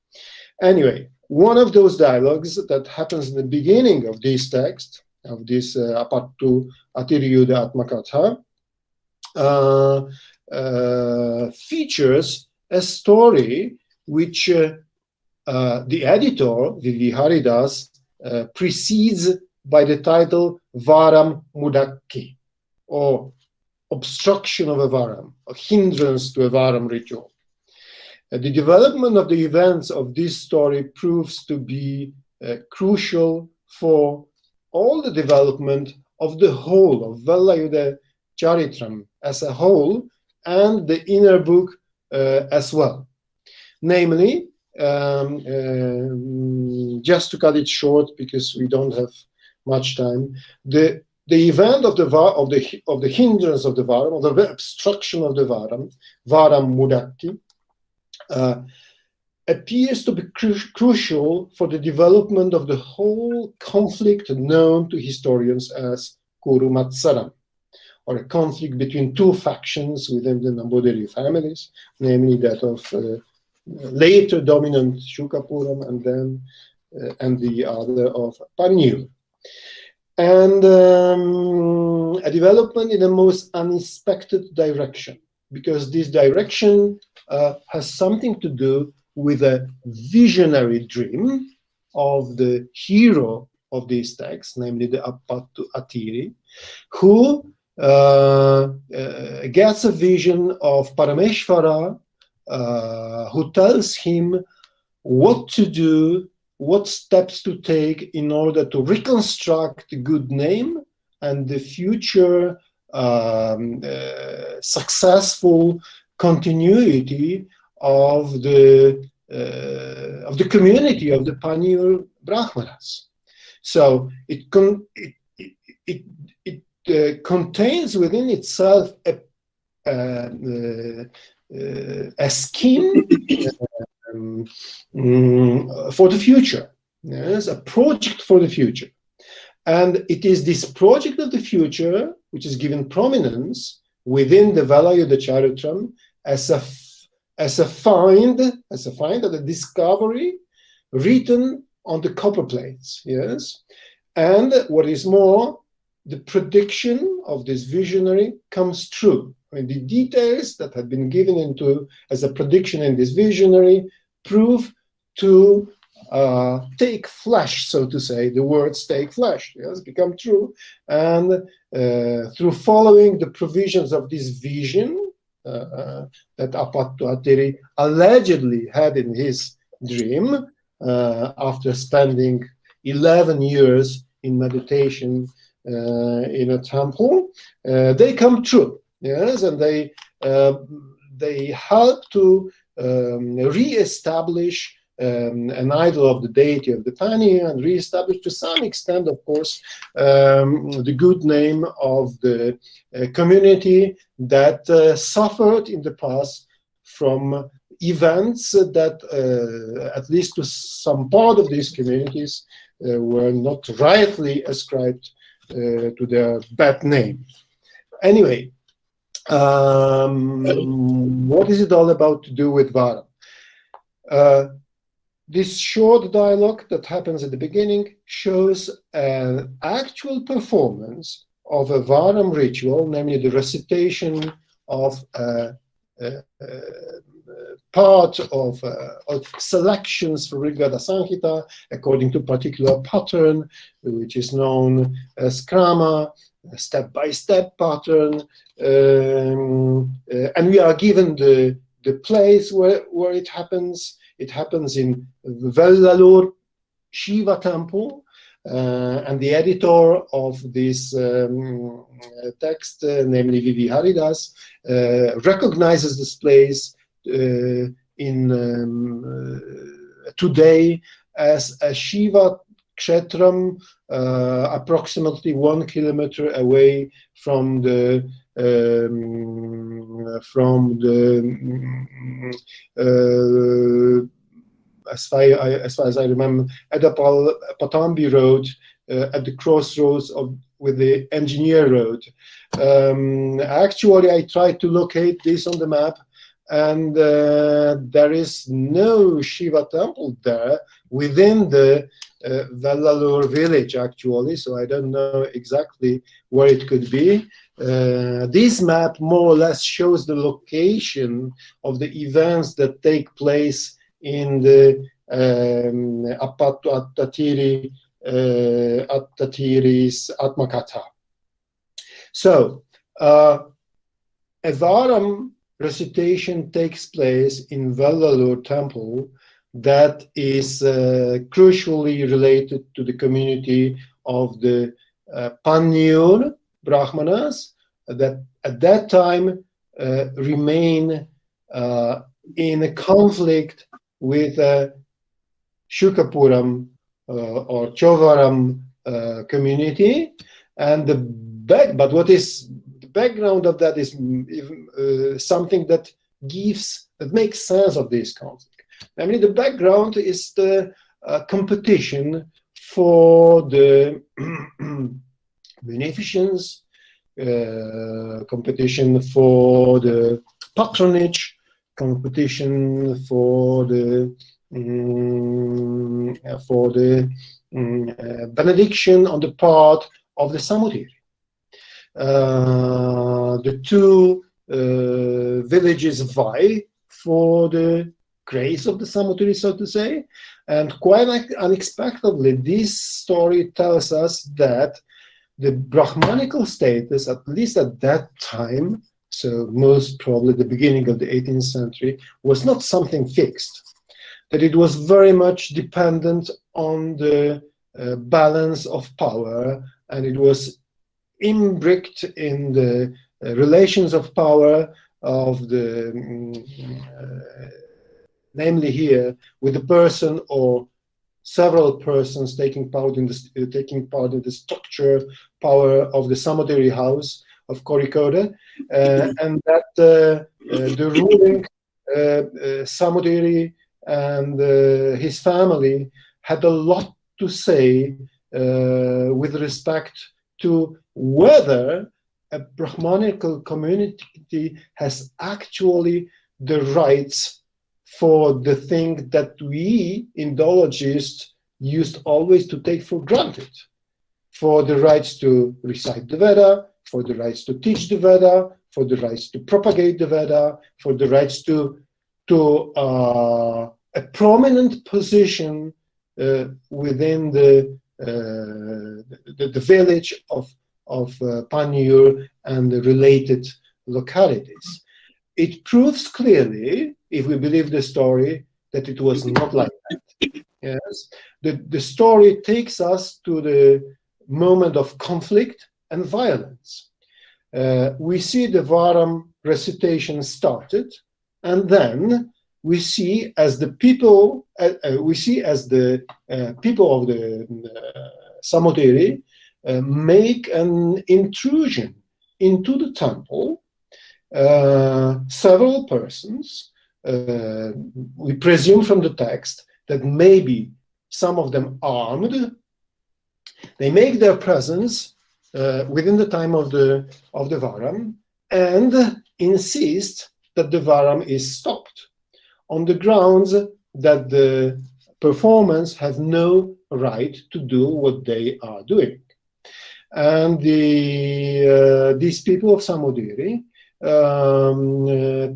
Anyway, one of those dialogues that happens in the beginning of this text, of this Apattu Atiriyu de Atmakatha, features a story which the editor, V.V. Haridas, precedes by the title Varam Mudakki, or obstruction of a Varam, a hindrance to a Varam ritual. The development of the events of this story proves to be crucial for all the development of the whole of Velayuda Charitram as a whole, and the inner book as well. Namely, just to cut it short because we don't have much time, the event of the hindrance of the Varam, of the obstruction of the Varam Mudakki, appears to be crucial for the development of the whole conflict known to historians as Kuru Matsaram, or a conflict between two factions within the Nambudiri families, namely that of later dominant Shukapuram and the other of Panur. And a development in a most unexpected direction, because this direction has something to do with a visionary dream of the hero of this text, namely the Apattu Atiri, who gets a vision of Parameshvara, who tells him what to do, what steps to take in order to reconstruct the good name and the future successful continuity of the community of the Panur Brahmanas. So it contains within itself a scheme for the future. Yes, a project for the future. And it is this project of the future which is given prominence within the Velayuddha Charitram as a find, a discovery written on the copper plates, yes? And what is more, the prediction of this visionary comes true. I mean, the details that had been given into as a prediction in this visionary prove to take flesh, so to say. The words take flesh, yes, become true. And through following the provisions of this vision that Apattu allegedly had in his dream after spending 11 years in meditation in a temple, they come true, yes, and they help to re-establish an idol of the deity of the Pani, and re-establish to some extent, of course, the good name of the community that suffered in the past from events that, at least to some part of these communities, were not rightly ascribed to their bad name. Anyway, what is it all about to do with Varam? This short dialogue that happens at the beginning shows an actual performance of a Varam ritual, namely the recitation of part of selections for Rigveda Samhita according to a particular pattern, which is known as Krama, a step-by-step pattern, and we are given the place where it happens. It happens in Vellalur Shiva temple, and the editor of this text, namely Vivi Haridas, recognizes this place today as a Shiva Kshetram, approximately 1 kilometer away from the as far as I remember, Edapal Patambi Road, at the crossroads with the Engineer Road. Actually, I tried to locate this on the map, and there is no Shiva temple there within the Vellalur village, actually, so I don't know exactly where it could be. This map more or less shows the location of the events that take place in the Apattu Attati's Atmakatha. So, a Varam recitation takes place in Vellalur temple that is crucially related to the community of the Panyur Brahmanas that at that time remain in a conflict with Shukapuram or Chovaram community, and but what is the background of that is something that makes sense of this conflict. I mean, the background is the competition for the beneficence, competition for the patronage, competition for the benediction on the part of the Samudiri. The two villages vie for the grace of the Samudiri, so to say, and quite unexpectedly, this story tells us that the Brahmanical status, at least at that time, so most probably the beginning of the 18th century, was not something fixed, that it was very much dependent on the balance of power, and it was imbricked in the relations of power of the, namely here, with the person or several persons taking part in the structure power of the Samudiri house of Kozhikode, and that the ruling Samudiri and his family had a lot to say with respect to whether a Brahmanical community has actually the rights for the thing that we Indologists used always to take for granted, for the rights to recite the Veda, for the rights to teach the Veda, for the rights to propagate the Veda, for the rights to a prominent position within the village of Panjur and the related localities. It proves clearly, if we believe the story, that it was not like that. Yes, the story takes us to the moment of conflict and violence. We see the Varam recitation started, and then we see as the people of the Samudiri make an intrusion into the temple. Several persons, we presume from the text that maybe some of them armed, they make their presence within the time of the Varam and insist that the Varam is stopped on the grounds that the performers have no right to do what they are doing. And these people of Samudiri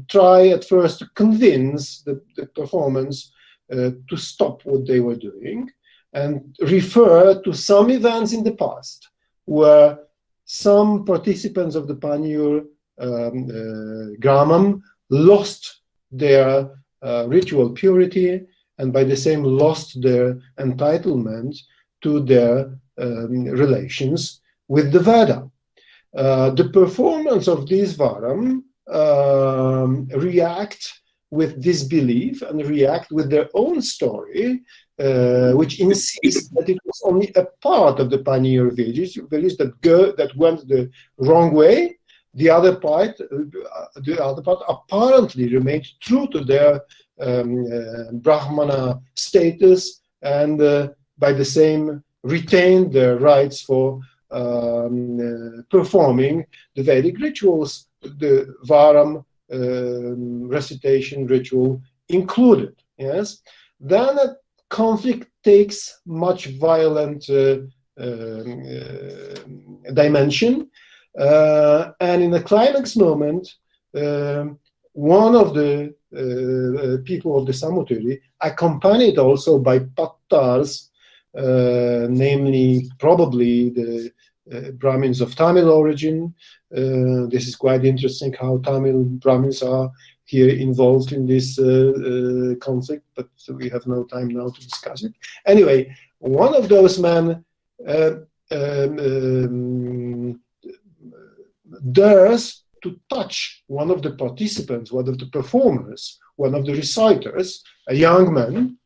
try at first to convince the performers to stop what they were doing and refer to some events in the past where some participants of the Panjur Gramam lost their ritual purity and by the same lost their entitlement to their relations with the Veda. The performance of this Varam react with disbelief and react with their own story, which insists that it was only a part of the Panjur village that went the wrong way. The other part apparently remained true to their Brahmana status and by the same retained their rights for performing the Vedic rituals, the Varam recitation ritual included. Yes, then a conflict takes much violent dimension, and in the climax moment, one of the people of the Samudiri, accompanied also by Pattars, namely probably the Brahmins of Tamil origin. This is quite interesting how Tamil Brahmins are here involved in this conflict, but we have no time now to discuss it. Anyway, one of those men dares to touch one of the participants, one of the performers, one of the reciters, a young man,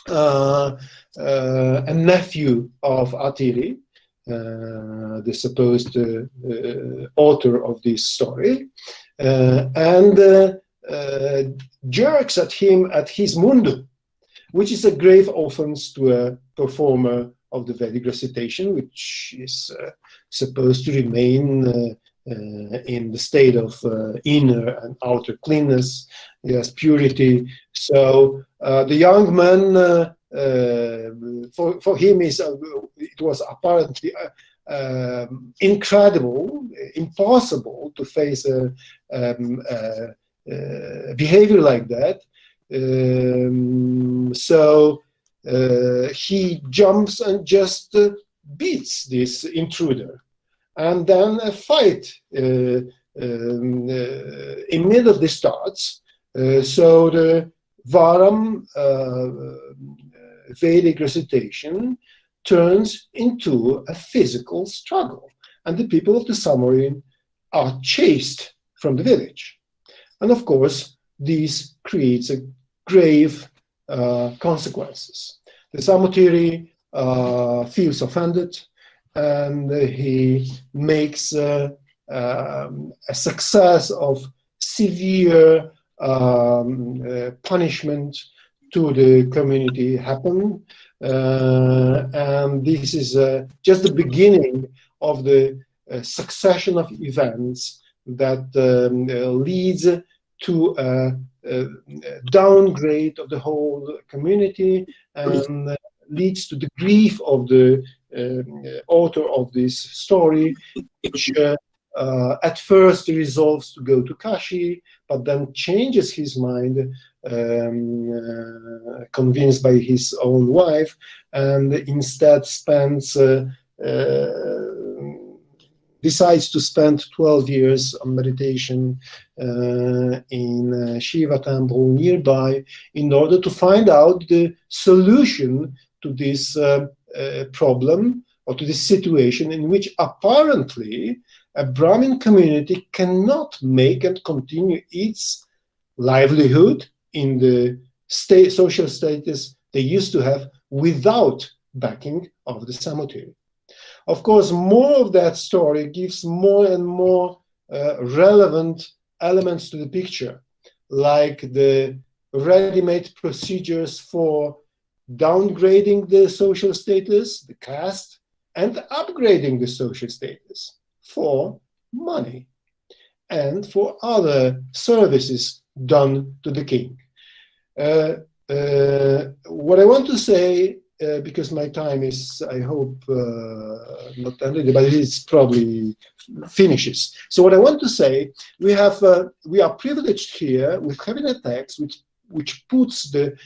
a nephew of Atili, the supposed author of this story, and jerks at him at his mundu, which is a grave offense to a performer of the Vedic recitation, which is supposed to remain in the state of inner and outer cleanness, yes, purity. So the young man, for him, it was apparently incredible, impossible to face a behavior like that. So he jumps and just beats this intruder. And then a fight immediately starts. So the Varam Vedic recitation turns into a physical struggle. And the people of the Samudiri are chased from the village. And of course, this creates a grave consequences. The Samudiri feels offended, and he makes a success of severe punishment to the community happen. And this is just the beginning of the succession of events that leads to a downgrade of the whole community and leads to the grief of the author of this story, which at first resolves to go to Kashi, but then changes his mind, convinced by his own wife, and instead decides to spend 12 years on meditation in Shiva temple nearby in order to find out the solution to this problem, or to this situation in which apparently a Brahmin community cannot make and continue its livelihood in the social status they used to have without backing of the cemetery. Of course, more of that story gives more and more relevant elements to the picture, like the ready-made procedures for downgrading the social status, the caste, and upgrading the social status for money and for other services done to the king. What I want to say, because my time is, I hope, not ended, but it's probably finishes. So what I want to say, we are privileged here with having a text which puts the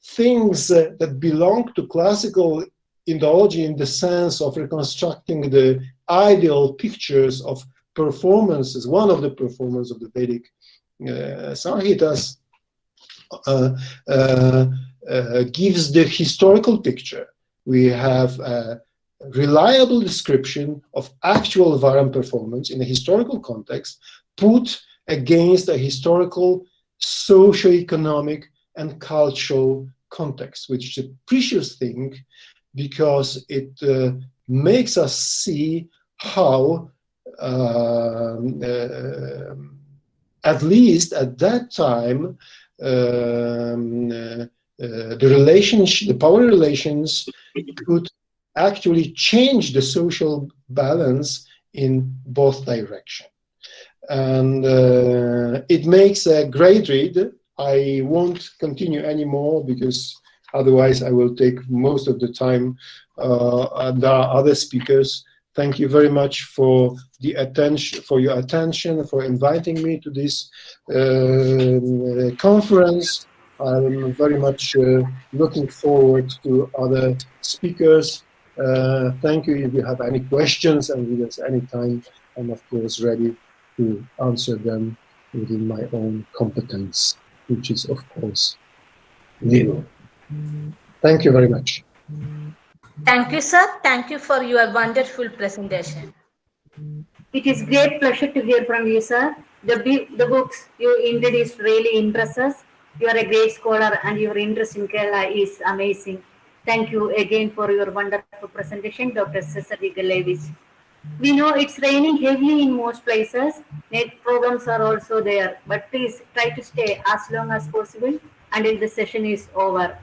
things that belong to classical Indology in the sense of reconstructing the ideal pictures of performances, one of the performances of the Vedic Samhitas, gives the historical picture. We have a reliable description of actual Varam performance in a historical context, put against a historical, socio-economic, and cultural context, which is a precious thing because it makes us see how, at least at that time, the power relations could actually change the social balance in both directions. And it makes a great read. I won't continue anymore because otherwise I will take most of the time. And there are other speakers. Thank you very much for the attention, for your attention, for inviting me to this conference. I'm very much looking forward to other speakers. Thank you. If you have any questions and if there's any time, I'm of course ready to answer them within my own competence, which is of course legal. Thank you very much. Thank you, sir. Thank you for your wonderful presentation. It is great pleasure to hear from you, sir. The books you introduced really interest us. You are a great scholar and your interest in Kerala is amazing. Thank you again for your wonderful presentation, Dr. Sree. We know it's raining heavily in most places. Net problems are also there, but please try to stay as long as possible until the session is over.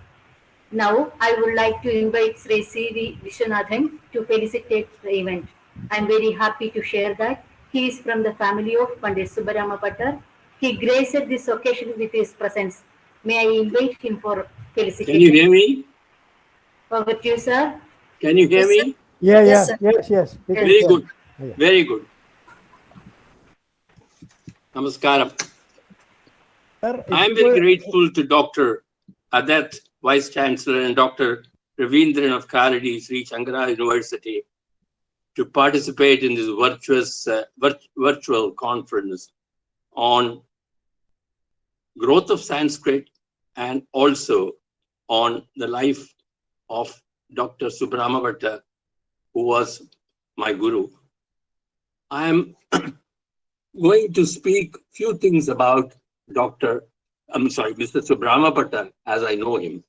Now, I would like to invite Sri C.V. Vishwanathan to felicitate the event. I am very happy to share that he is from the family of Pandit Subramapata. He graced this occasion with his presence. May I invite him for felicitation? Can you hear me? Over to you, sir. Can you hear me? Yeah, Yes, yes. Very good. Yeah. Very good. Namaskaram. Sir, I am very grateful to Dr. Adat, Vice Chancellor, and Dr. Ravindran of Kalady, Sree Sankaracharya University, to participate in this virtual conference on growth of Sanskrit and also on the life of Dr. Subramapata, who was my guru. I am going to speak few things about Mr. Subramapata as I know him.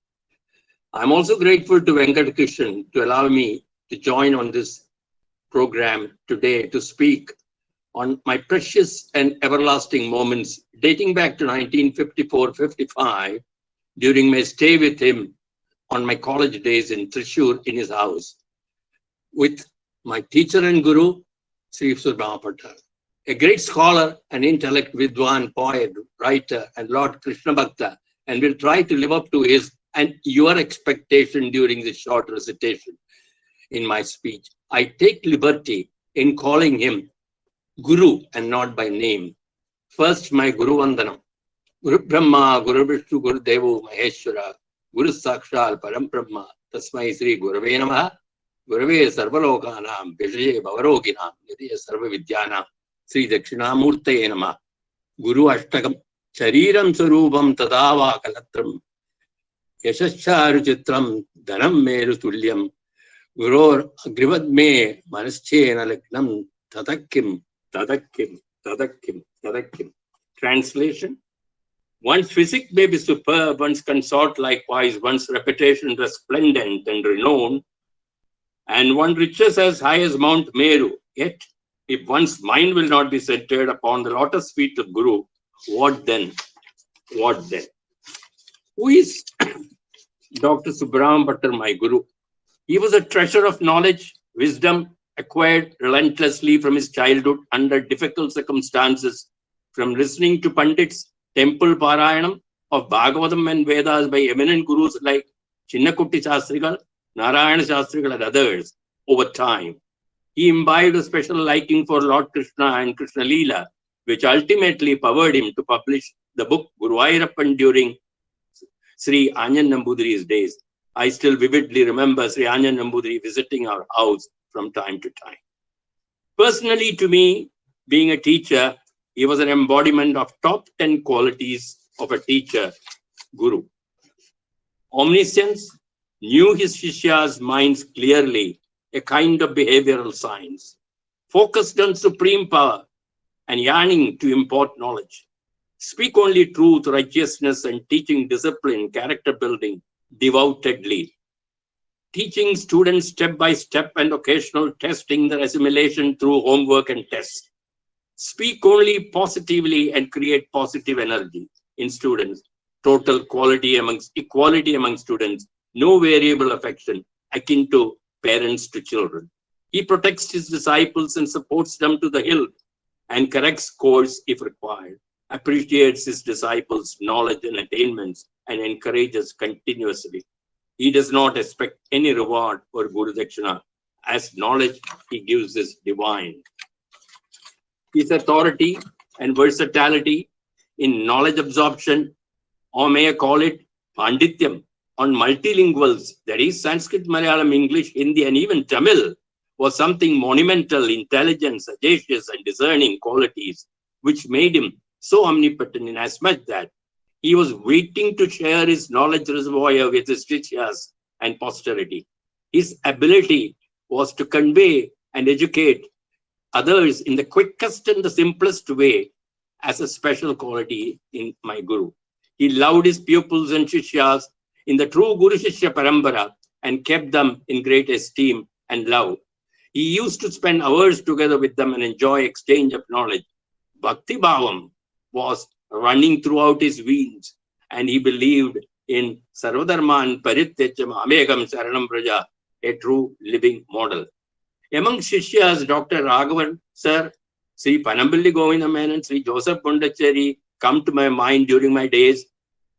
I'm also grateful to Venkatakrishnan to allow me to join on this program today to speak on my precious and everlasting moments dating back to 1954-55 during my stay with him on my college days in Thrissur in his house, with my teacher and guru, Sree Subramapata, a great scholar, an intellect, vidwan, poet, writer, and Lord Krishna Bhakta, and will try to live up to his and your expectation during this short recitation in my speech. I take liberty in calling him Guru and not by name. First, my Guru Vandanam. Guru Brahma, Guru Vishnu, Guru Devo, Maheshwara, Guru Sakshal, Param Brahma, Tasmai Sri Gurave Namaha, Gurave Sarvalokanam, Vishaye Bhavaroginam, Nidya Sarva Vidyana, Sri Dakshinamurtaye Namaha, Guru Ashtakam, Shariram Sarubam Tadava Kalatram, Yashascharu Chitram, Dhanam Meru Tulyam, Guror Agrivad Me, Manaschena Laknam, Tadakim, Tadakim, Tadakim, Tadakim. Translation: one's physique may be superb, one's consort likewise, one's reputation resplendent and renowned, and one riches as high as Mount Meru. Yet, if one's mind will not be centered upon the lotus feet of Guru, what then? What then? Who is Dr. Subramapata, my Guru? He was a treasure of knowledge, wisdom, acquired relentlessly from his childhood under difficult circumstances, from listening to Pandits, temple Parayanam of Bhagavatam and Vedas by eminent gurus like Chinnakutti Shastrigal, Narayana Shastrigal, and others. Over time, he imbibed a special liking for Lord Krishna and Krishna Leela, which ultimately powered him to publish the book Guruvayurappan during Sree Anjan Nambudiri's days. I still vividly remember Sree Anjan Nambudiri visiting our house from time to time. Personally, to me, being a teacher, he was an embodiment of top 10 qualities of a teacher, Guru. Omniscience, knew his Shishya's minds clearly, a kind of behavioral science, focused on supreme power and yearning to impart knowledge. Speak only truth, righteousness, and teaching discipline, character building, devoutedly. Teaching students step by step and occasional testing their assimilation through homework and tests. Speak only positively and create positive energy in students. Total equality among students. No variable affection akin to parents to children. He protects his disciples and supports them to the hilt and corrects course if required. Appreciates his disciples' knowledge and attainments and encourages continuously. He does not expect any reward for Guru Dakshina, as knowledge he gives is divine. His authority and versatility in knowledge absorption, or may I call it Pandityam, on multilinguals, that is Sanskrit, Malayalam, English, Hindi, and even Tamil, was something monumental, intelligent, sagacious, and discerning qualities, which made him so omnipotent inasmuch that he was waiting to share his knowledge reservoir with his Shishyas and posterity. His ability was to convey and educate others in the quickest and the simplest way as a special quality in my Guru. He loved his pupils and Shishyas in the true Guru Shishya Parambara and kept them in great esteem and love. He used to spend hours together with them and enjoy exchange of knowledge. Bhakti Bhavam was running throughout his veins, and he believed in Sarvadharman Parityajam Amegam Saranam Praja, a true living model. Among Shishyas, Dr. Raghavan Sir, Sri Panambilli Govinda Menon, Sri Joseph Pondacheri come to my mind during my days.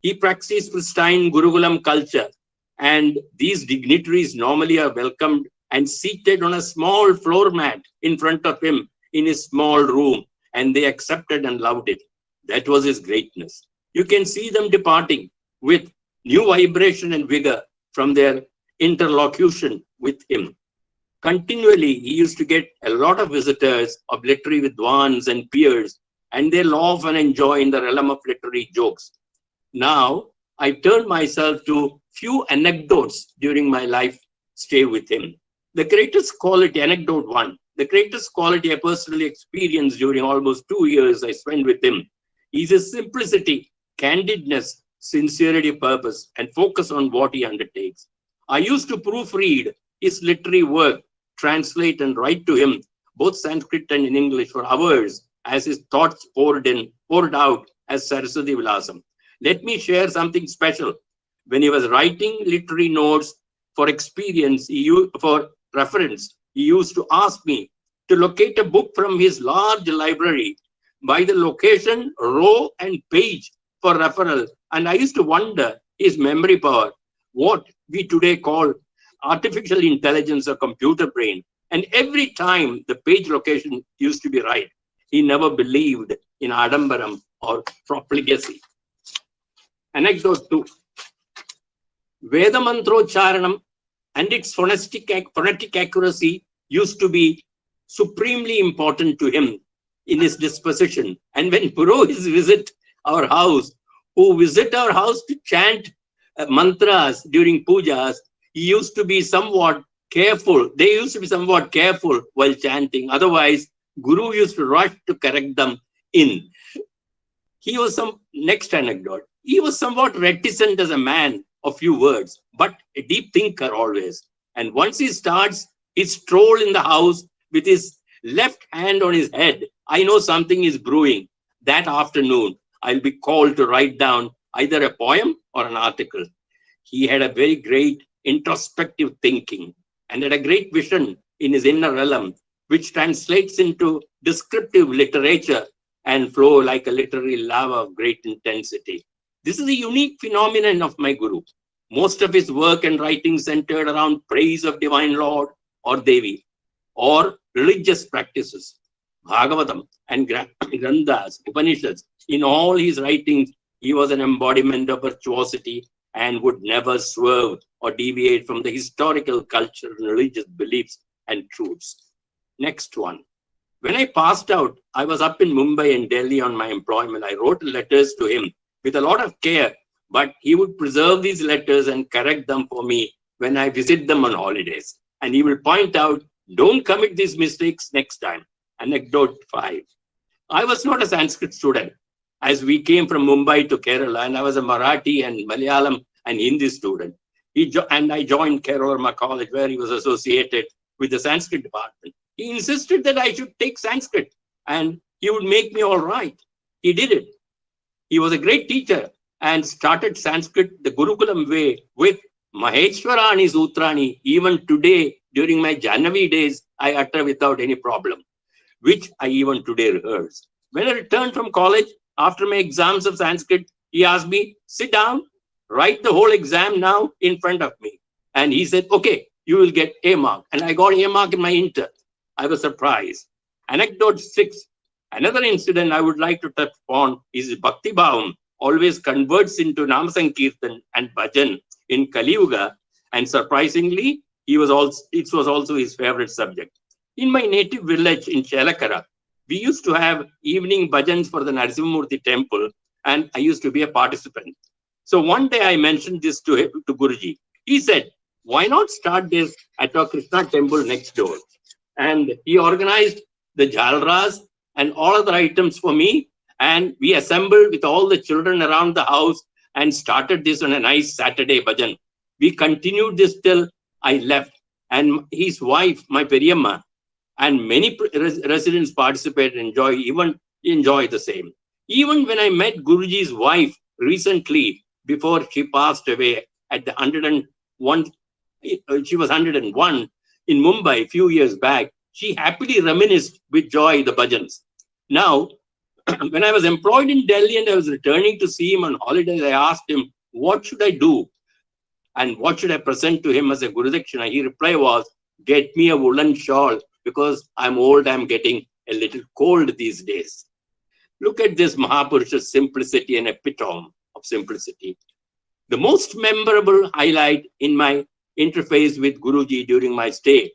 He practiced pristine Gurukulam culture, and these dignitaries normally are welcomed and seated on a small floor mat in front of him in his small room, and they accepted and loved it. That was his greatness. You can see them departing with new vibration and vigor from their interlocution with him. Continually, he used to get a lot of visitors of literary vidwans and peers, and they laugh and enjoy in the realm of literary jokes. Now, I turn myself to few anecdotes during my life stay with him. The greatest quality, anecdote one, the greatest quality I personally experienced during almost 2 years I spent with him is his simplicity, candidness, sincerity of purpose, and focus on what he undertakes. I used to proofread his literary work, translate and write to him, both Sanskrit and in English, for hours as his thoughts poured out as Saraswati Vilasam. Let me share something special When he was writing literary notes for experience, for reference, he used to ask me to locate a book from his large library by the location, row, and page for referral. And I used to wonder his memory power, what we today call artificial intelligence or computer brain. And every time the page location used to be right, he never believed in Adambaram or profligacy. Anecdote 2. Vedamantrocharanam and its phonetic accuracy used to be supremely important to him in his disposition. And when Purohits visit our house, who visit our house to chant mantras during pujas, he used to be somewhat careful. They used to be somewhat careful while chanting. Otherwise, Guru used to rush to correct them in. He was next anecdote. He was somewhat reticent as a man of few words, but a deep thinker always. And once he starts his stroll in the house with his left hand on his head, I know something is brewing. That afternoon, I'll be called to write down either a poem or an article. He had a very great introspective thinking and had a great vision in his inner realm, which translates into descriptive literature and flow like a literary lava of great intensity. This is a unique phenomenon of my Guru. Most of his work and writing centered around praise of Divine Lord or Devi, or religious practices, Bhagavatam and Granthas, Upanishads. In all his writings, he was an embodiment of virtuosity and would never swerve or deviate from the historical culture and religious beliefs and truths. Next one. When I passed out, I was up in Mumbai and Delhi on my employment. I wrote letters to him with a lot of care, but he would preserve these letters and correct them for me when I visit them on holidays. And he will point out, don't commit these mistakes next time. Anecdote 5. I was not a Sanskrit student, as we came from Mumbai to Kerala, and I was a Marathi and Malayalam and Hindi student. And I joined Kerala College, where he was associated with the Sanskrit department. He insisted that I should take Sanskrit, and he would make me all right. He did it. He was a great teacher and started Sanskrit the Gurukulam way with Maheshwarani Sutrani. Even today, during my Jahnavi days, I utter without any problem, which I even today rehearse. When I returned from college, after my exams of Sanskrit, he asked me, sit down, write the whole exam now in front of me. And he said, okay, you will get A mark. And I got A mark in my inter. I was surprised. Anecdote 6. Another incident I would like to touch upon is Bhakti Bhavam always converts into Nam Sankirtan and Bhajan in Kali Yuga. And surprisingly, it was also his favorite subject. In my native village in Chelakara, we used to have evening bhajans for the Narasimhamurthy temple, and I used to be a participant. So one day I mentioned this to Guruji. He said, why not start this at our Krishna temple next door? And he organized the jalras and all other items for me. And we assembled with all the children around the house and started this on a nice Saturday bhajan. We continued this till I left. And his wife, my Periyamma, and many residents participated and enjoy the same. Even when I met Guruji's wife recently, before she passed away at the 101, she was 101 in Mumbai a few years back, she happily reminisced with joy the bhajans. Now, when I was employed in Delhi and I was returning to see him on holidays, I asked him, what should I do? And what should I present to him as a Guru Dakshina? His reply was, get me a woolen shawl, because I'm old, I'm getting a little cold these days. Look at this Mahapurusha's simplicity and epitome of simplicity. The most memorable highlight in my interface with Guruji during my stay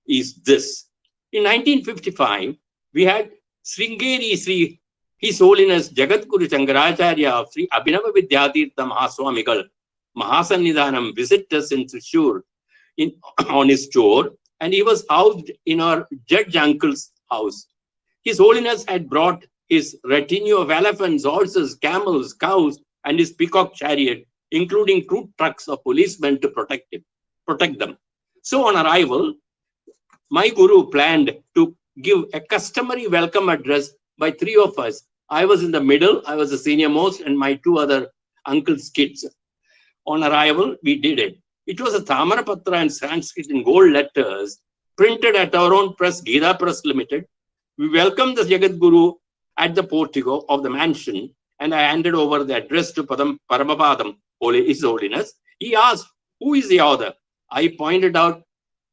is this. In 1955, we had Sringeri Sree, His Holiness Jagadguru Sankaracharya of Sri Abhinava Vidyatirtha Mahaswamigal Mahasannidhanam visit us in Thrissur on his tour, and he was housed in our judge uncle's house. His Holiness had brought his retinue of elephants, horses, camels, cows, and his peacock chariot, including 2 trucks of policemen to protect them. So on arrival, my Guru planned to give a customary welcome address by 3 of us. I was in the middle, I was the senior most, and my 2 other uncle's kids. On arrival, we did it. It was a Thamarapatra and Sanskrit in gold letters, printed at our own press, Gita Press Limited. We welcomed the Jagat Guru at the portico of the mansion, and I handed over the address to Paramapadam, His Holiness. He asked, "Who is the author?" I pointed out,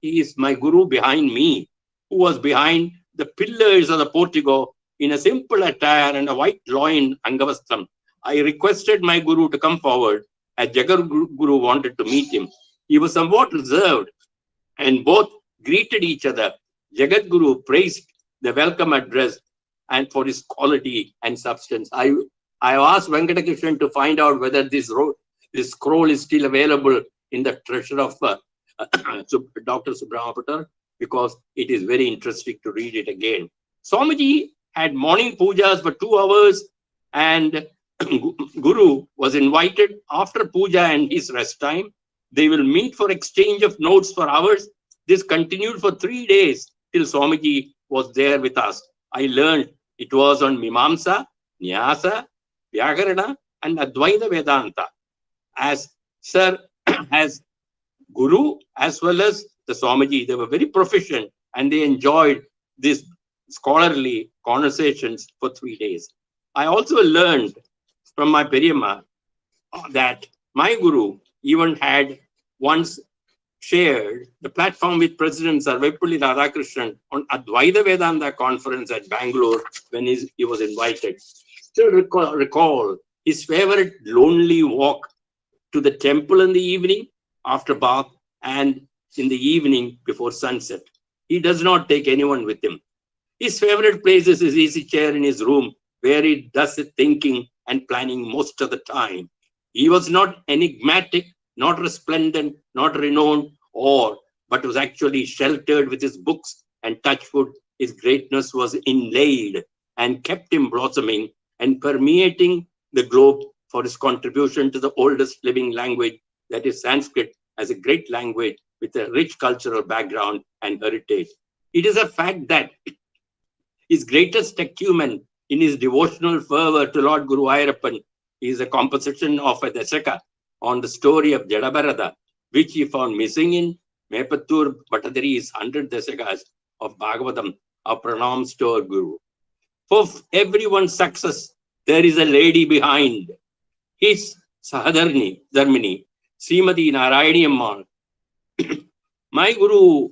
"He is my Guru behind me," who was behind the pillars of the portico in a simple attire and a white loin Angavastram. I requested my Guru to come forward, as Jagat Guru wanted to meet him. He was somewhat reserved, and both greeted each other. Jagat Guru praised the welcome address and for his quality and substance. I asked Venkatakrishnan to find out whether this scroll is still available in the treasure of Dr. Subramapata, because it is very interesting to read it again. Swamiji had morning pujas for 2 hours, and Guru was invited after puja and his rest time. They will meet for exchange of notes for hours. This continued for 3 days till Swamiji was there with us. I learned it was on Mimamsa, Nyasa, Vyakarana, and Advaita Vedanta. As Guru as well as the Swamiji, they were very proficient, and they enjoyed these scholarly conversations for 3 days. I also learned from my Periyamma that my Guru even had once shared the platform with President Sarvepalli Radhakrishnan on Advaita Vedanta conference at Bangalore when he was invited. Still recall his favorite lonely walk to the temple in the evening after bath and in the evening before sunset. He does not take anyone with him. His favorite place is his easy chair in his room, where he does his thinking and planning most of the time. He was not enigmatic, not resplendent, not renowned, but was actually sheltered with his books and touch wood. His greatness was inlaid and kept him blossoming and permeating the globe for his contribution to the oldest living language, that is Sanskrit, as a great language with a rich cultural background and heritage. It is a fact that his greatest acumen in his devotional fervor to Lord Guru Ayappan is a composition of a Dashaka on the story of Jadabarada, which he found missing in Mepattur Bhattadari's 100 Dashakas of Bhagavatam, of pronounced to our Guru. For everyone's success, there is a lady behind. His Sahadharmini, Srimati Narayani Ammal, my Guru's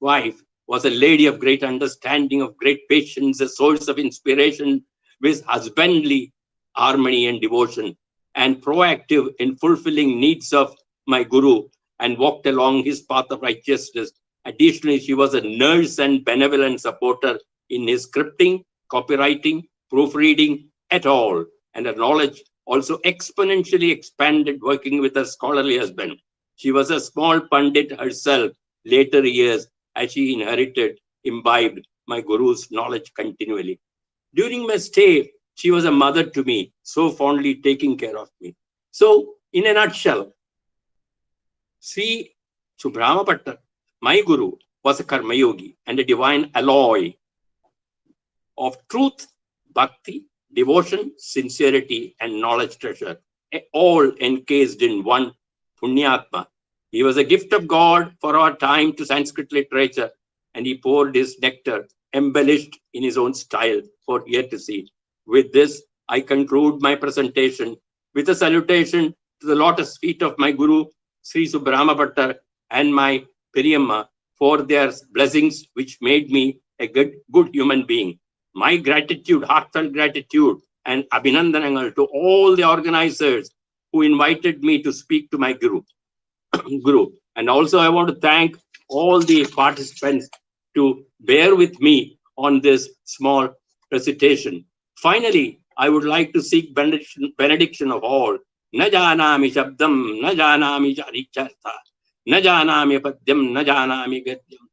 wife, was a lady of great understanding, of great patience, a source of inspiration with husbandly harmony and devotion, and proactive in fulfilling needs of my Guru, and walked along his path of righteousness. Additionally, she was a nurse and benevolent supporter in his scripting, copywriting, proofreading, et al. And her knowledge also exponentially expanded working with her scholarly husband. She was a small Pandit herself later years, as she imbibed my Guru's knowledge continually. During my stay, she was a mother to me, so fondly taking care of me. So, in a nutshell, Sree Subramapata, my Guru, was a Karma Yogi and a divine alloy of truth, bhakti, devotion, sincerity, and knowledge treasure, all encased in one Punyatma. He was a gift of God for our time to Sanskrit literature, and he poured his nectar, embellished in his own style, for ear to see. With this, I conclude my presentation with a salutation to the lotus feet of my Guru, Sree Subramapattar, and my Periyamma for their blessings, which made me a good human being. My gratitude, heartfelt gratitude, and abhinandanangal to all the organizers who invited me to speak to my Guru. And also I want to thank all the participants to bear with me on this small recitation. Finally, I would like to seek benediction of all. Na janami shabdam, na janami charichartha, na janami padyam, na janami gadyam.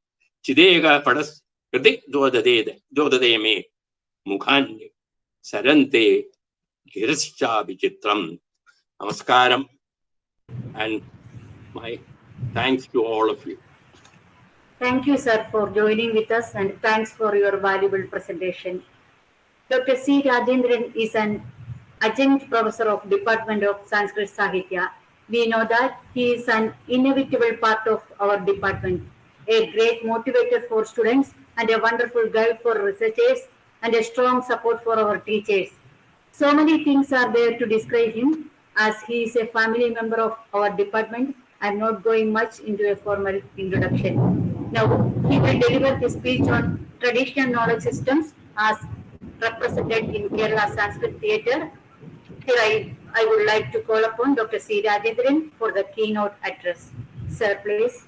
Chidega padas kritik dodade me mukhanya sarante girascha vichitram. Namaskaram, and my thanks to all of you. Thank you, sir, for joining with us, and thanks for your valuable presentation. Dr. C. Rajendran is an adjunct professor of Department of Sanskrit Sahitya. We know that he is an inevitable part of our department, a great motivator for students and a wonderful guide for researchers and a strong support for our teachers. So many things are there to describe him as he is a family member of our department. I am not going much into a formal introduction. Now he will deliver his speech on traditional knowledge systems as represented in Kerala Sanskrit Theatre. Here I would like to call upon Dr. C. Rajendran for the keynote address. Sir, please.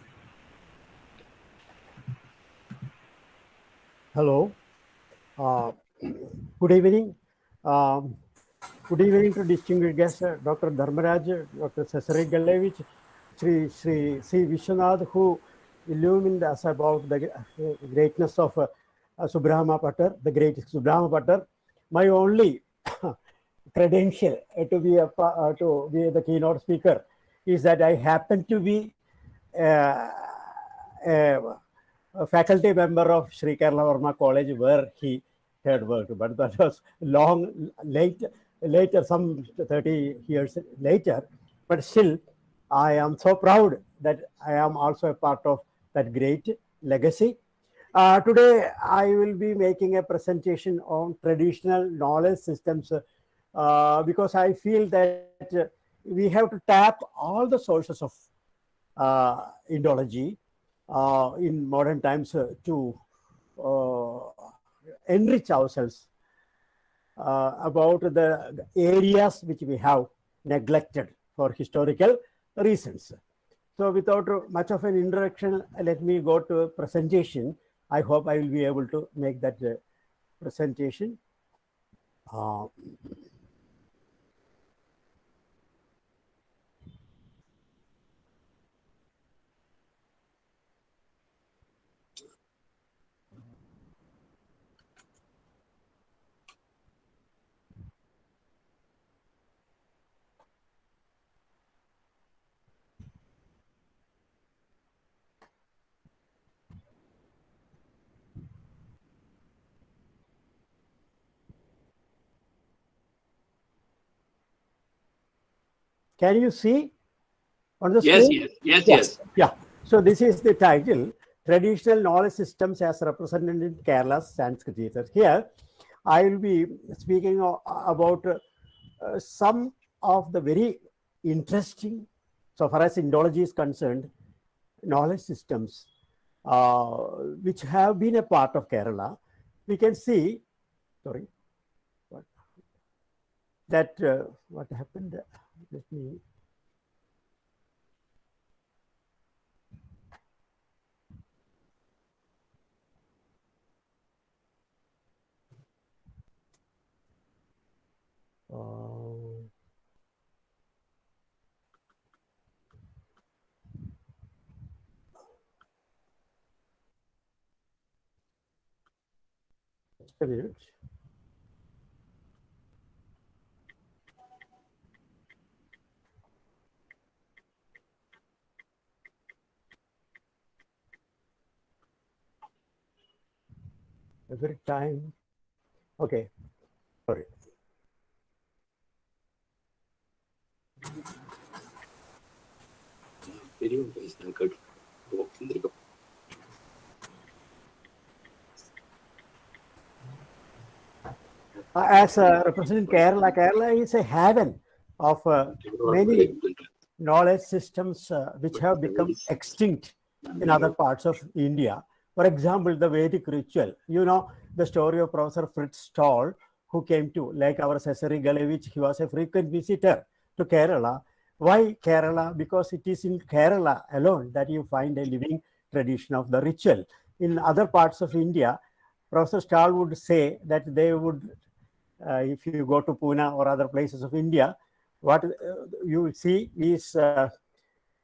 Hello. Good evening. Good evening to distinguished guests, Dr. Dharmaraj, Dr. Sree Galevich, Sri Vishwanath, who illumined us about the greatness of Subramapata, the great Subramapata. My only credential to be the keynote speaker is that I happen to be a faculty member of Sri Kerala Varma College, where he had worked, but that was later, some 30 years later. But still, I am so proud that I am also a part of that great legacy. Today, I will be making a presentation on traditional knowledge systems because I feel that we have to tap all the sources of Indology in modern times to enrich ourselves about the areas which we have neglected for historical reasons. So without much of an introduction, let me go to presentation. I hope I will be able to make that presentation. Can you see on the screen? Yes. Yeah. So this is the title, Traditional Knowledge Systems as Represented in Kerala's Sanskrit Theatre. Here, I will be speaking about some of the very interesting, so far as Indology is concerned, knowledge systems which have been a part of Kerala. We can see, sorry, that what happened. Let me. Just a minute. Every time. Okay. Sorry. As representing Kerala, Kerala is a haven of many knowledge systems which have become extinct in other parts of India. For example, the Vedic ritual. You know the story of Professor Fritz Stahl, who came to, like our Sree Galevich, he was a frequent visitor to Kerala. Why Kerala? Because it is in Kerala alone that you find a living tradition of the ritual. In other parts of India, Professor Stahl would say that they would, if you go to Pune or other places of India, what you will see is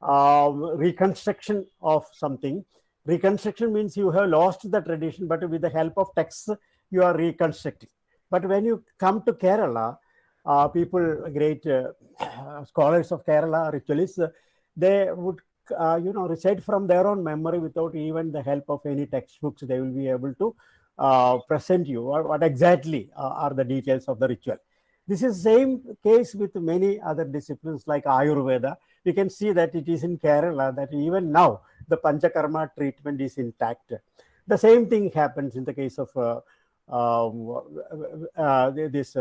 reconstruction of something. Reconstruction means you have lost the tradition, but with the help of texts, you are reconstructing. But when you come to Kerala, people, great scholars of Kerala, ritualists, they would, recite from their own memory without even the help of any textbooks. They will be able to present you what exactly are the details of the ritual. This is same case with many other disciplines like Ayurveda. You can see that it is in Kerala that even now the Panchakarma treatment is intact. The same thing happens in the case of these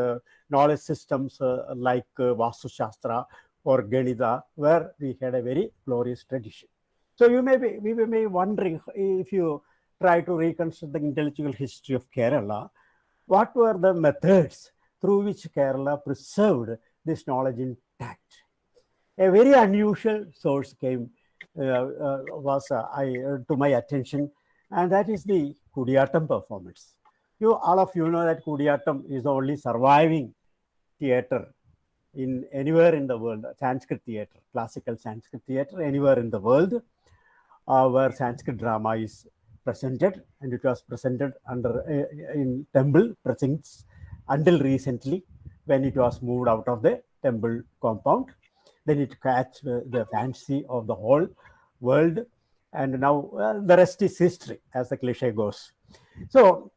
knowledge systems like Vastu Shastra or Ganita, where we had a very glorious tradition. So we may be wondering, if you try to reconstruct the intellectual history of Kerala, what were the methods through which Kerala preserved this knowledge intact? A very unusual source came to my attention, and that is the Kudiyattam performance. All of you know that Kudiyattam is the only surviving theater in anywhere in the world, Sanskrit theater, classical Sanskrit theater, anywhere in the world, where Sanskrit drama is presented, and it was presented in temple precincts until recently, when it was moved out of the temple compound. Then it catch the fancy of the whole world, and now the rest is history, as the cliche goes. So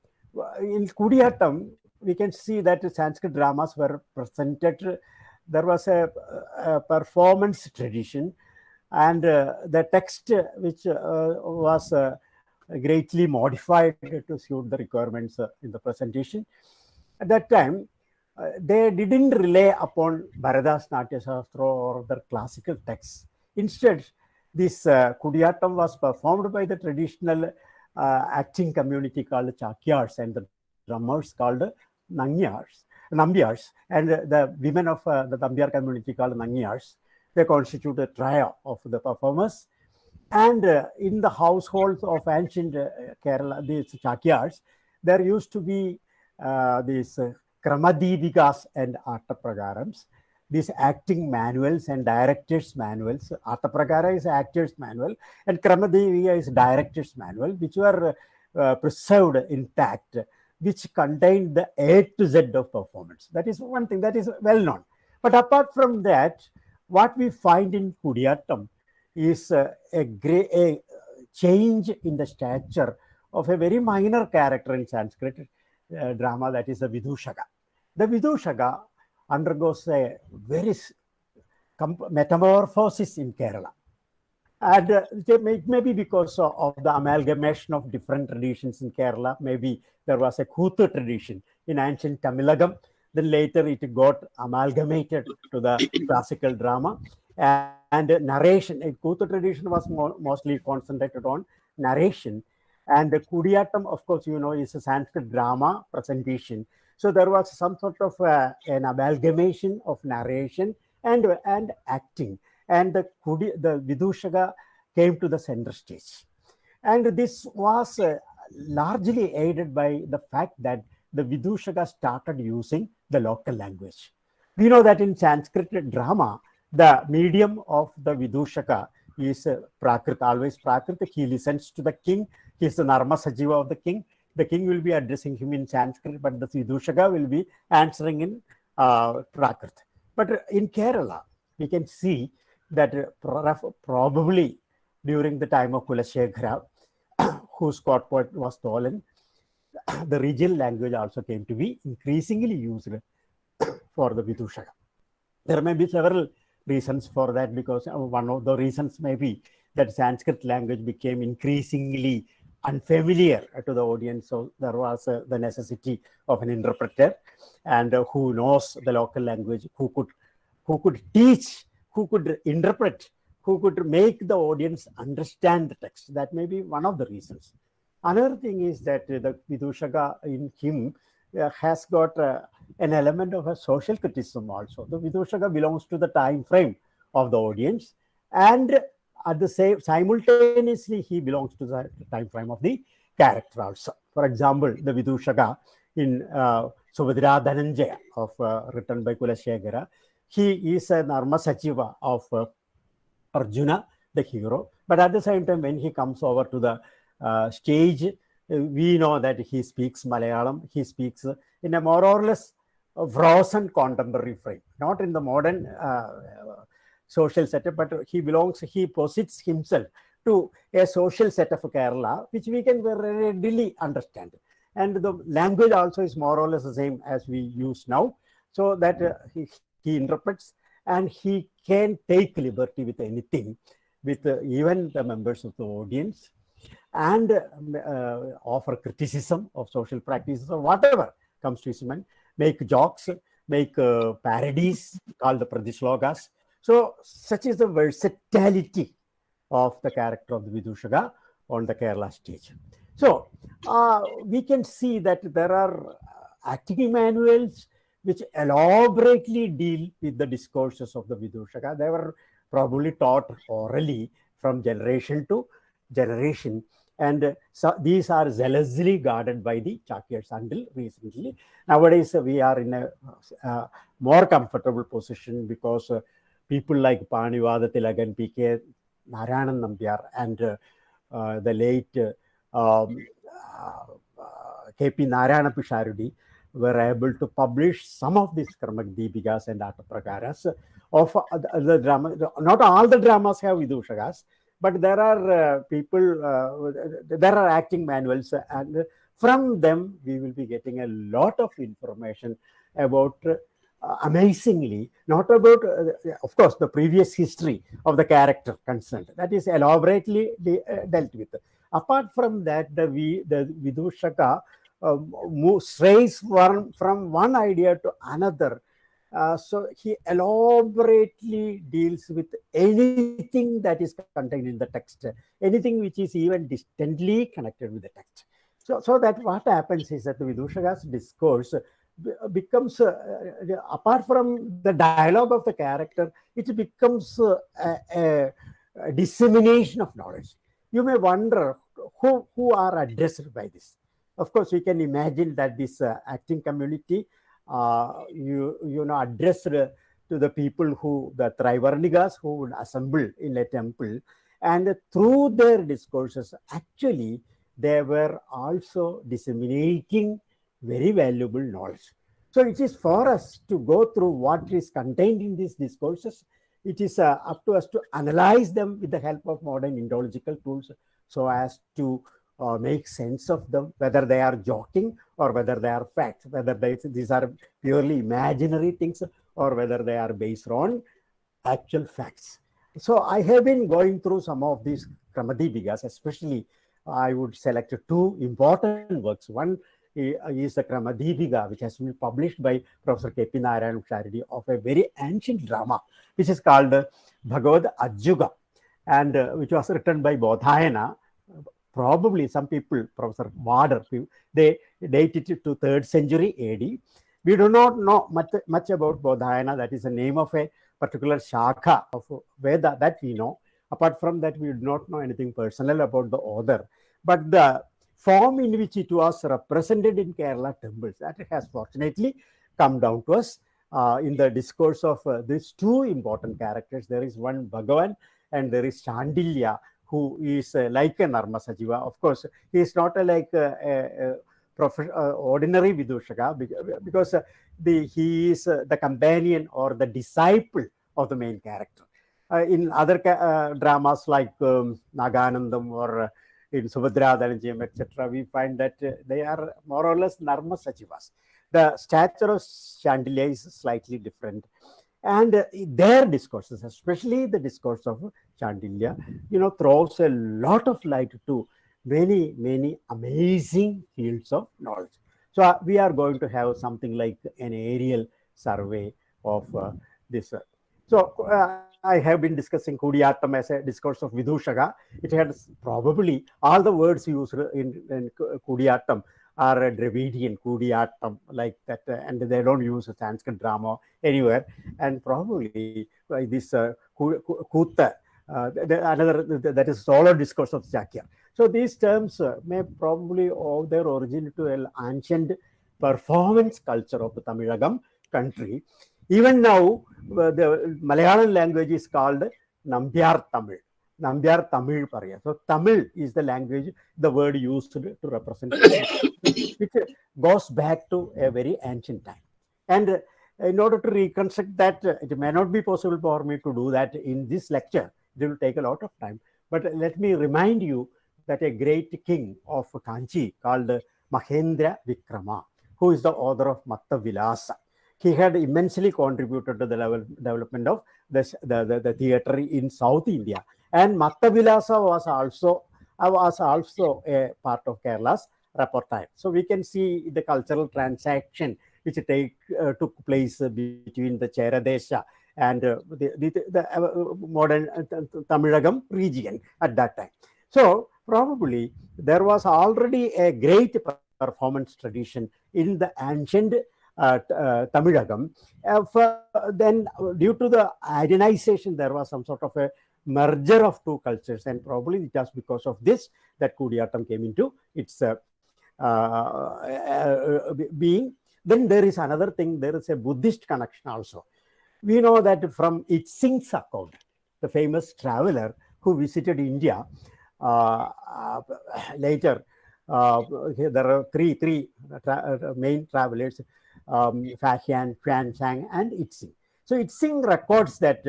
in Kudiyattam, we can see that Sanskrit dramas were presented. There was a performance tradition, and the text which was greatly modified to suit the requirements in the presentation. At that time, they didn't rely upon Bharata's Natya Shastra or the classical texts. Instead, this Kudiyattam was performed by the traditional acting community called Chakyars, and the drummers called Nambyars, and the women of the Nambyar community called Nangyars. They constitute a trio of the performers. And in the households of ancient Kerala, these Chakyars, there used to be these Kramadīvikas and Artapragarams, these acting manuals and directors' manuals. Artapragara is actor's manual, and Kramadīvika is director's manual, which were preserved intact, which contained the A to Z of performance. That is one thing that is well known. But apart from that, what we find in Kudiyattam is a change in the stature of a very minor character in Sanskrit drama, that is the Vidushaka. The Vidushaka undergoes a very metamorphosis in Kerala. And it may be because of the amalgamation of different traditions in Kerala. Maybe there was a Kuthu tradition in ancient Tamilagam. Then later it got amalgamated to the classical drama. And narration, a Kuthu tradition was mostly concentrated on narration. And the Kudiyattam, of course, you know, is a Sanskrit drama presentation. So there was some sort of an amalgamation of narration and acting. And the Vidushaka came to the center stage. And this was largely aided by the fact that the Vidushaka started using the local language. We know that in Sanskrit drama, the medium of the Vidushaka is Prakrit, always Prakrit. He listens to the king. He is the Narma Sajiva of the king. The king will be addressing him in Sanskrit, but the Vidushaka will be answering in Prakrit. But in Kerala, we can see that probably during the time of Kulasekhara, whose court poet was stolen, the regional language also came to be increasingly used for the Vidushaka. There may be several reasons for that, because one of the reasons may be that Sanskrit language became increasingly unfamiliar to the audience. So there was the necessity of an interpreter, and who knows the local language, who could teach, who could interpret, who could make the audience understand the text. That may be one of the reasons. Another thing is that the Vidushaka in him has got an element of a social criticism also. The Vidushaka belongs to the time frame of the audience, and at the same simultaneously he belongs to the time frame of the character also. For example, the Vidushaka in Subhadra Dhananjaya written by Kulasekhara, he is a Narma Sachiva of Arjuna, the hero. But at the same time, when he comes over to the stage, we know that he speaks Malayalam. He speaks in a more or less frozen contemporary frame, not in the modern social setup, but he posits himself to a social set of Kerala, which we can readily understand. And the language also is more or less the same as we use now. so that he interprets and he can take liberty with anything, with even the members of the audience, and offer criticism of social practices or whatever comes to his mind, make jokes, make parodies called the pradishlokas. So such is the versatility of the character of the Vidushaka on the Kerala stage. So we can see that there are acting manuals which elaborately deal with the discourses of the Vidushaka. They were probably taught orally from generation to generation, and so these are zealously guarded by the Chakyars until recently. Nowadays we are in a more comfortable position because people like Panivada Tilagan, P.K. Narayanan Nambyar, and the late K.P. Narayana Pisharudi were able to publish some of these Karmak Deepikas and Ataprakaras of the drama. Not all the dramas have Vidushakas, but there are there are acting manuals, and from them we will be getting a lot of information about amazingly, not about of course the previous history of the character concerned, that is elaborately dealt with. Apart from that, the Vidushaka strays from one idea to another. So he elaborately deals with anything that is contained in the text, anything which is even distantly connected with the text. So that what happens is that the Vidushaka's discourse becomes, apart from the dialogue of the character, it becomes a dissemination of knowledge. You may wonder who are addressed by this. Of course, we can imagine that this acting community, addressed to the people who, the Trivarnikas, who would assemble in a temple, and through their discourses, actually, they were also disseminating very valuable knowledge. So it is for us to go through what is contained in these discourses. It is up to us to analyze them with the help of modern Indological tools, so as to make sense of them, whether they are joking or whether they are facts, whether these are purely imaginary things or whether they are based on actual facts. So I have been going through some of these Kramadipika's, especially I would select two important works. One is the Kramadipika, which has been published by Professor K.P. Narayan Pisharudi, of a very ancient drama, which is called Bhagavad Ajjuga, and which was written by Bodhayana. Probably some people, Professor Wader, they date it to 3rd century AD. We do not know much about Bodhayana. That is the name of a particular shakha of Veda that we know. Apart from that, we do not know anything personal about the author. But the form in which it was represented in Kerala temples, that has fortunately come down to us in the discourse of these two important characters. There is one Bhagavan and there is Chandilya, who is like a Narma Sajiva. Of course, he is not like ordinary Vidushaka, because he is the companion or the disciple of the main character. In other dramas like Naganandam or in Subhadra Dhananjayam, etc., we find that they are more or less Narma Sajivas. The stature of Chandilya is slightly different. And their discourses, especially the discourse of Chandilya, throws a lot of light to many, many amazing fields of knowledge. So we are going to have something like an aerial survey of this. So I have been discussing Kudiyattam as a discourse of Vidushaka. It had probably all the words used in Kudiyattam are a Dravidian Kudiyattam, like that, and they don't use a Sanskrit drama anywhere. And probably this Kutta, another, that is solo discourse of Shakya. So these terms may probably owe their origin to an ancient performance culture of the Tamilagam country. Even now, the Malayalam language is called Nambyar Tamil. Nambyar Tamil Parya. So Tamil is the language, the word used to represent, which goes back to a very ancient time. And in order to reconstruct that, it may not be possible for me to do that in this lecture. It will take a lot of time. But let me remind you that a great king of Kanchi called Mahendra Vikrama, who is the author of Matta Vilasa, he had immensely contributed to the development of the theatre in South India. And Mattavilasa was also a part of Kerala's repertoire. So we can see the cultural transaction which took place between the Cheradesha and the modern Tamilagam region at that time. So probably there was already a great performance tradition in the ancient Tamilagam. Then due to the Aryanization, there was some sort of a merger of two cultures, and probably just because of this that Kudiyattam came into its being. Then there is another thing, there is a Buddhist connection also. We know that from Itzing's account, the famous traveler who visited India later, there are three main travelers, Faxian, Xuanzang, and Itzing. So Itzing records that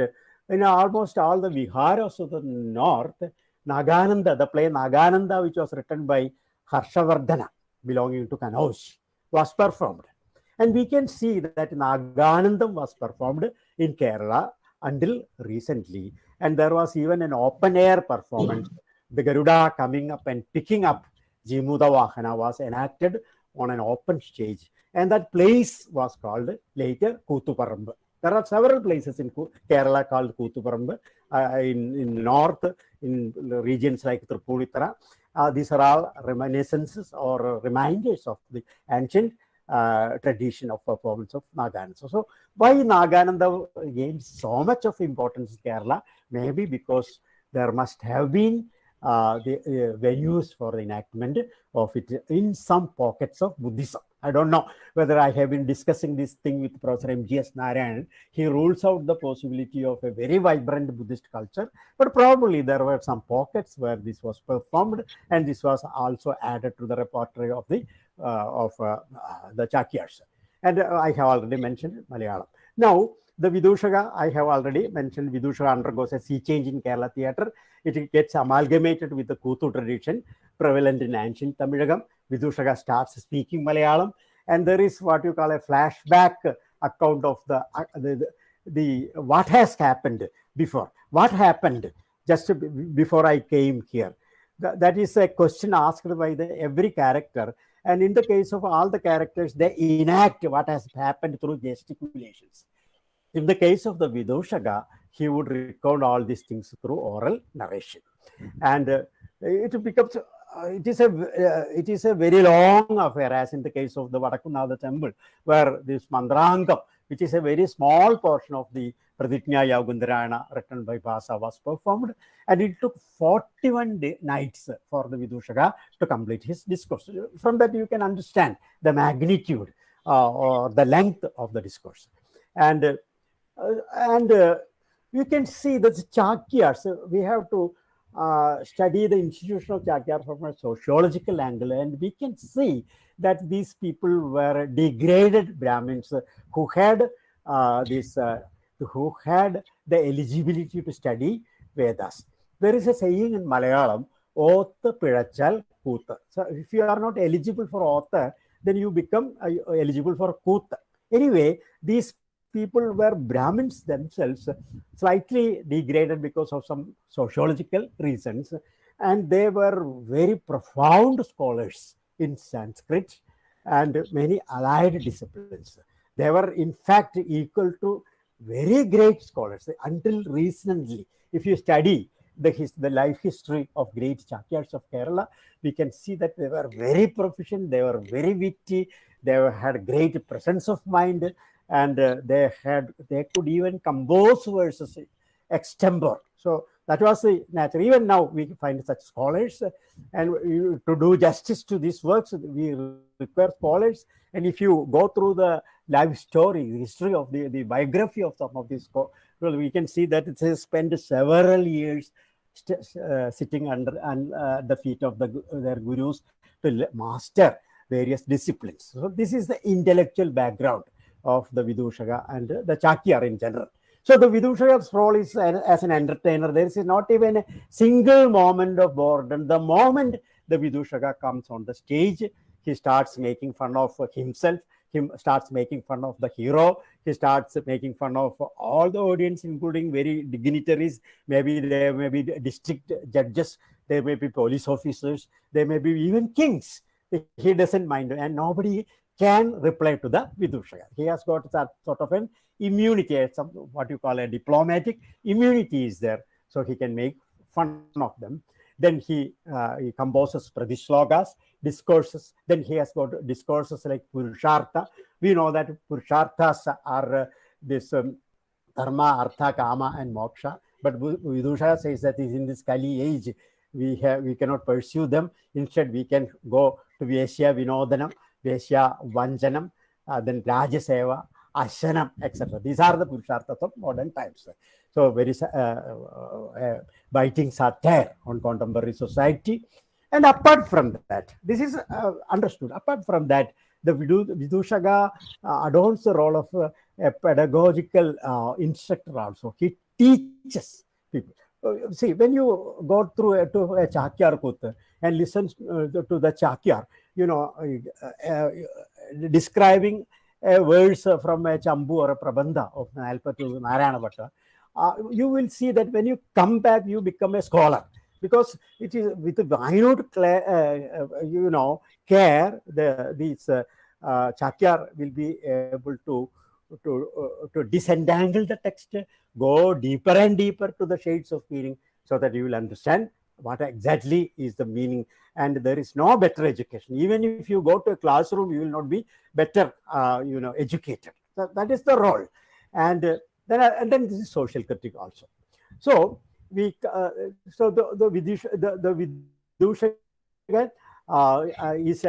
in almost all the viharas of the north, Nagananda, the play Nagananda, which was written by Harshavardhana, belonging to Kanauj, was performed. And we can see that Naganandam was performed in Kerala until recently. And there was even an open air performance. The Garuda coming up and picking up Jimuda Vahana was enacted on an open stage. And that place was called later Kuthuparamba. There are several places in Kerala called Kuthuparamba. In north, in regions like Tripurithara. These are all reminiscences or reminders of the ancient tradition of performance of Nagananda. So why Nagananda gained so much of importance in Kerala? Maybe because there must have been the venues for the enactment of it in some pockets of Buddhism. I don't know whether I have been discussing this thing with Professor M.G.S. Narayan. He rules out the possibility of a very vibrant Buddhist culture, but probably there were some pockets where this was performed, and this was also added to the repertoire of the Chakyars. And I have already mentioned Malayalam. Now, the Vidushaka, I have already mentioned, Vidushaka undergoes a sea change in Kerala theatre. It gets amalgamated with the Kuthu tradition prevalent in ancient Tamilagam. Vidushaka starts speaking Malayalam, and there is what you call a flashback account of the what has happened before. What happened just before I came here? That is a question asked by every character. And in the case of all the characters, they enact what has happened through gesticulations. In the case of the Vidushaka, he would recount all these things through oral narration. And it becomes, it is a very long affair, as in the case of the Vadakunatha temple, where this Mandrangam, which is a very small portion of the Pradipnya Yagundarayana written by Bhasa, was performed. And it took 41 nights for the Vidushaka to complete his discourse. From that, you can understand the magnitude or the length of the discourse. And you can see that the Chakyars, we have to study the institution of Chakyar from a sociological angle, and we can see that these people were degraded Brahmins who had who had the eligibility to study Vedas. There is a saying in Malayalam, Oth Pidachal Kutha. So if you are not eligible for Oth, then you become eligible for Kutha. Anyway, these people were Brahmins themselves, slightly degraded because of some sociological reasons, and they were very profound scholars in Sanskrit and many allied disciplines. They were in fact equal to very great scholars until recently. If you study the life history of great Chakyars of Kerala, we can see that they were very proficient, they were very witty, they had great presence of mind, and they could even compose verses extempore. So that was the nature. Even now we find such scholars, and to do justice to these works, we require scholars. And if you go through the life story, the history of the biography of some of these scholars, well, we can see that it has spent several years sitting under the feet of their gurus to master various disciplines. So this is the intellectual background of the Vidushaka and the Chakyar in general. So the Vidushaka's role is as an entertainer. There is not even a single moment of boredom. The moment the Vidushaka comes on the stage, he starts making fun of himself, he starts making fun of the hero. He starts making fun of all the audience, including very dignitaries. Maybe there may be district judges, there may be police officers, there may be even kings. He doesn't mind, and nobody can reply to the Vidushaka. He has got that sort of an immunity, some what you call a diplomatic immunity is there, so he can make fun of them. Then he composes pradishlokas, discourses. Then he has got discourses like Purushartha. We know that Purusharthas are this dharma, artha, kama, and moksha. But Vidusha says that is in this Kali age, we cannot pursue them. Instead, we can go to Vyesya Vinodanam, Vyesya Vanjanam, then Rajaseva, Ashanam, etc. These are the Purusharthas of modern times. So very biting satire on contemporary society. And apart from that, this is understood. Apart from that, the Vidushaka adorns the role of a pedagogical instructor also. He teaches people. See, when you go through to a Chakyar Kut and listen to the Chakyar, you know, describing a verse from a Chambu or a Prabandha of Nalpatu Narayana Bhatta, you will see that when you come back, you become a scholar, because it is with a minute, care, these Chakyar will be able to disentangle the text, go deeper and deeper to the shades of meaning, so that you will understand what exactly is the meaning. And there is no better education. Even if you go to a classroom, you will not be better, educated. So that is the role. And then this is social critique also. So the Vidusha is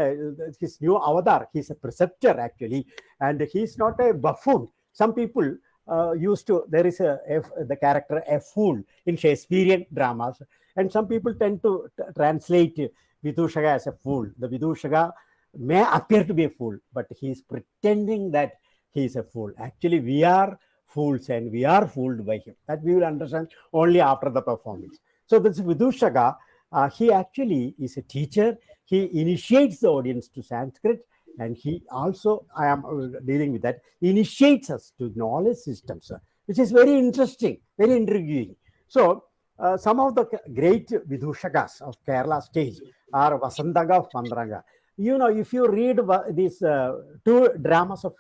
his new avatar. He's a preceptor actually, and he's not a buffoon. Some people there is the character a fool in Shakespearean dramas, and some people tend to translate Vidushaka as a fool. The Vidushaka may appear to be a fool, but he is pretending that he is a fool. Actually, we are fools and we are fooled by him. That we will understand only after the performance. So this Vidushaka, he actually is a teacher. He initiates the audience to Sanskrit, and he also, I am dealing with that, initiates us to knowledge systems, which is very interesting, very intriguing. So some of the great Vidushakas of Kerala stage are Vasantaga of Mandaranga. You know, if you read these two dramas of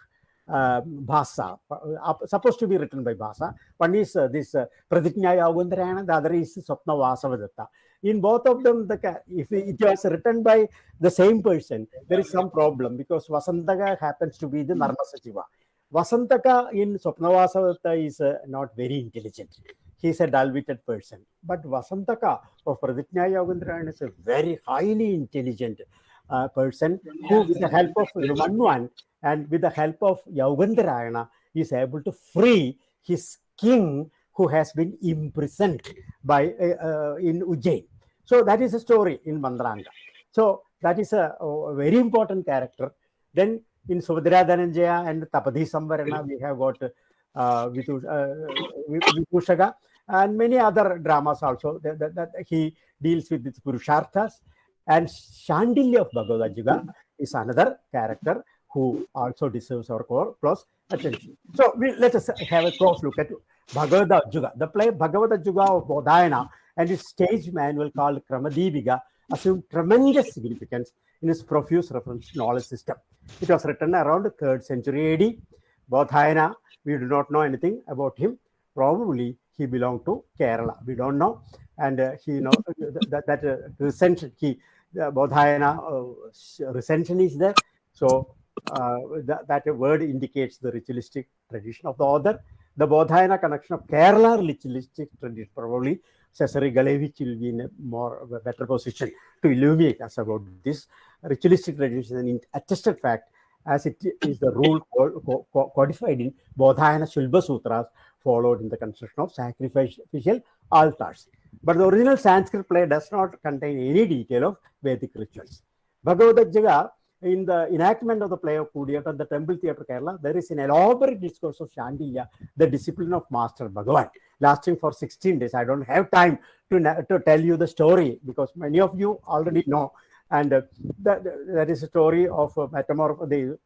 Bhasa, supposed to be written by Bhasa. One is this Praditnya Yagundarayana, the other is Swapna Vasavadatta. In both of them, if it was written by the same person, there is some problem, because Vasantaka happens to be the Narmasachiva. Vasantaka in Swapna Vasavadatta is not very intelligent. He is a dull-witted person. But Vasantaka of Praditnya Yagundarayana is a very highly intelligent person who, with the help of Manwan and with the help of Yagundarayana, is able to free his king who has been imprisoned by in Ujjain. So that is a story in Mandaranga. So that is a very important character. Then in Subhadra Dhananjaya and Tapadi Samvarana, we have got Vidushaka and many other dramas also that he deals with its Purusharthas. And Shandilya of Bhagavad Gita is another character who also deserves our close attention. So let us have a close look at Bhagavad Gita. The play Bhagavad Gita of Bodhayana and his stage manual called Kramadipika assumed tremendous significance in his profuse reference to knowledge system. It was written around the 3rd century AD. Bodhayana, we do not know anything about him. Probably he belonged to Kerala. We don't know. And that recension, Bodhayana recension is there. So that word indicates the ritualistic tradition of the author. The Bodhayana connection of Kerala ritualistic tradition, probably Cesare Galevich will be in a better position to illuminate us about this ritualistic tradition, an attested fact, as it is the rule codified in Bodhayana Shulba Sutras, followed in the construction of sacrificial altars. But the original Sanskrit play does not contain any detail of Vedic rituals. Bhagavad Gita, in the enactment of the play of Kudiyat at the Temple Theatre Kerala, there is an elaborate discourse of Shandilya, the discipline of Master Bhagavan, lasting for 16 days. I don't have time to tell you the story, because many of you already know. And that is a story of metamorphosis,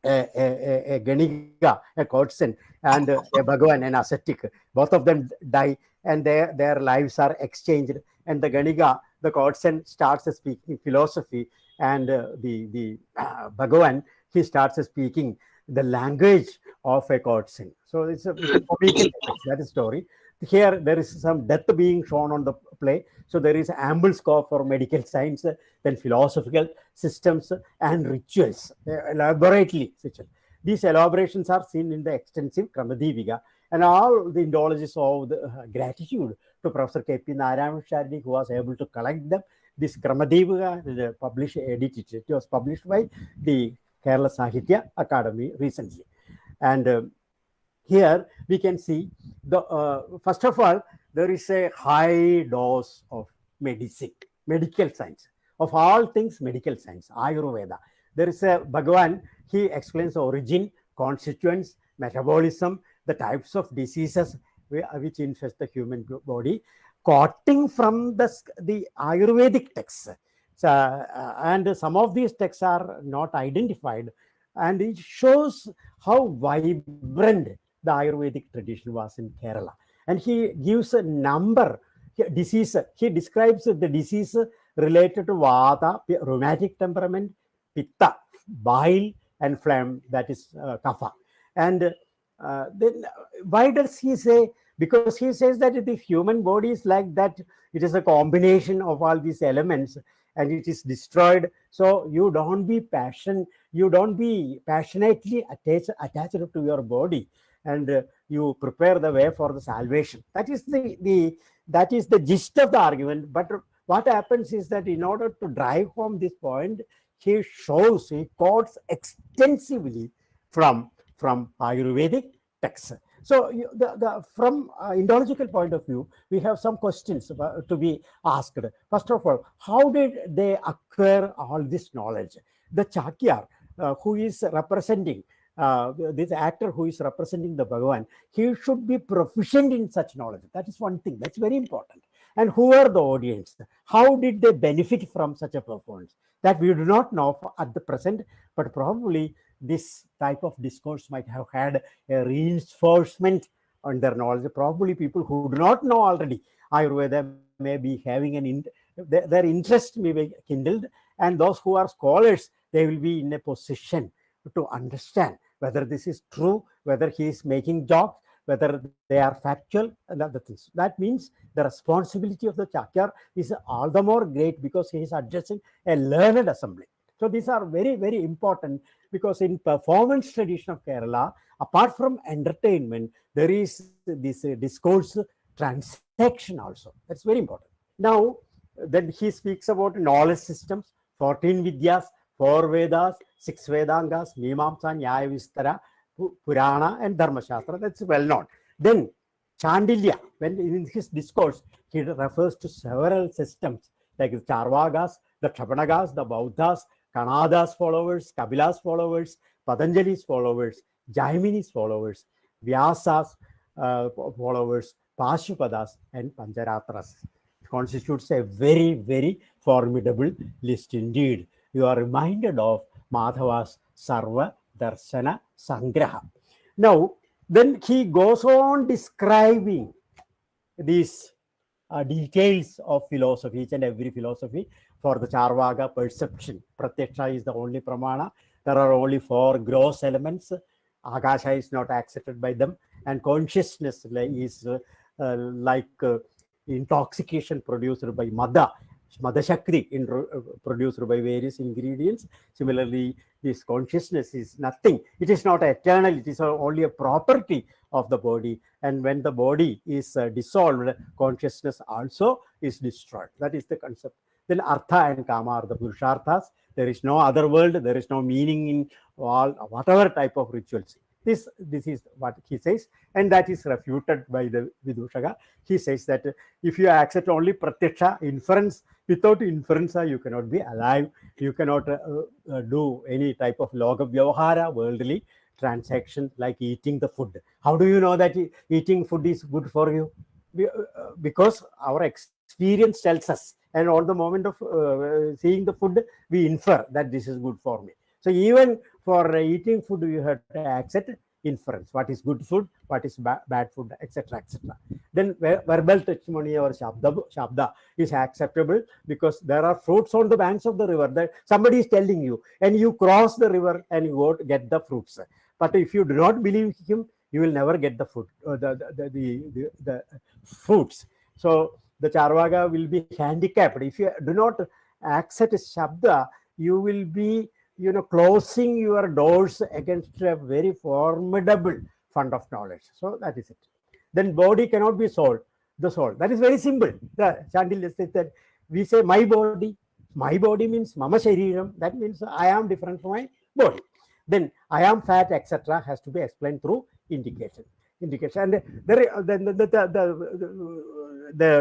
a Ganika, a courtesan, and a Bhagavan, an ascetic. Both of them die, and their lives are exchanged. And the Ganika, the courtesan, starts speaking philosophy, and the Bhagavan, he starts speaking the language of a courtesan. So it's a comical text, that is story. Here there is some death being shown on the play, so there is ample scope for medical science, then philosophical systems and rituals elaborately. These elaborations are seen in the extensive Kramadevika, and all the Indologists owe the gratitude to Professor K.P. Narayanasharya, who was able to collect them. This Kramadevika edited. It was published by the Kerala Sahitya Academy recently. And here we can see first of all, there is a high dose of medicine, medical science. Of all things, medical science, Ayurveda. There is a Bhagavan, he explains origin, constituents, metabolism, the types of diseases which infest the human body, quoting from the Ayurvedic texts. And some of these texts are not identified, and it shows how vibrant the Ayurvedic tradition was in Kerala. And he gives a number disease. He describes the disease related to Vata, rheumatic temperament, Pitta, bile, and phlegm, that is Kapha. And then why does he say? Because he says that the human body is like that. It is a combination of all these elements, and it is destroyed. So you don't be passionately attached to your body, and you prepare the way for the salvation. That is the gist of the argument. But what happens is that in order to drive home this point, he quotes extensively from Ayurvedic texts. So from Indological point of view, we have some questions to be asked. First of all, how did they acquire all this knowledge? The Chakyar, who is representing this actor who is representing the Bhagavan, he should be proficient in such knowledge. That is one thing. That's very important. And who are the audience? How did they benefit from such a performance? That we do not know at the present, but probably this type of discourse might have had a reinforcement on their knowledge. Probably people who do not know already Ayurveda may be having their interest may be kindled, and those who are scholars, they will be in a position to understand whether this is true, whether he is making jokes, whether they are factual, and other things. That means the responsibility of the Chakyar is all the more great because he is addressing a learned assembly. So these are very, very important, because in performance tradition of Kerala, apart from entertainment, there is this discourse transaction also. That's very important. Now, then he speaks about knowledge systems, 14 Vidyas, 4 Vedas, 6 Vedangas, Mimamsa, Nyaya Vistara, Purana, and Dharmashastra. That's well known. Then Chandilya, when in his discourse, he refers to several systems like the Charvagas, the Trapanagas, the Bauddhas, Kanada's followers, Kapila's followers, Patanjali's followers, Jaimini's followers, Vyasa's followers, Pashupadas, and Pancharatras. It constitutes a very, very formidable list indeed. You are reminded of Madhava's Sarva Darshana Sangraha. Now, then he goes on describing these details of philosophy, each and every philosophy. For the Charvaka perception, Pratyaksha is the only pramana. There are only 4 gross elements. Akasha is not accepted by them, and consciousness is like intoxication produced by Mada Shakti, produced by various ingredients. Similarly, this consciousness is nothing. It is not eternal. It is only a property of the body. And when the body is dissolved, consciousness also is destroyed. That is the concept. Then Artha and Kama are the Purusharthas. There is no other world. There is no meaning in all whatever type of rituals. This is what he says, and that is refuted by the Vidushaka. He says that if you accept only Pratyaksha, inference, without inference you cannot be alive. You cannot do any type of loga vyavahara, worldly transaction like eating the food. How do you know that eating food is good for you? Because our experience tells us, and on the moment of seeing the food, we infer that this is good for me. So even For eating food, you have to accept inference. What is good food, what is bad food, etc., etc. Then verbal testimony or shabda is acceptable because there are fruits on the banks of the river that somebody is telling you, and you cross the river and you go to get the fruits. But if you do not believe him, you will never get the food, the fruits. So the Charvaka will be handicapped. If you do not accept Shabda, you will be, closing your doors against a very formidable fund of knowledge. So that is it. Then body cannot be soul. The soul. That is very simple. The Chandilya says that we say my body. My body means Mama Shariram. That means I am different from my body. Then I am fat, etc. has to be explained through indication. And the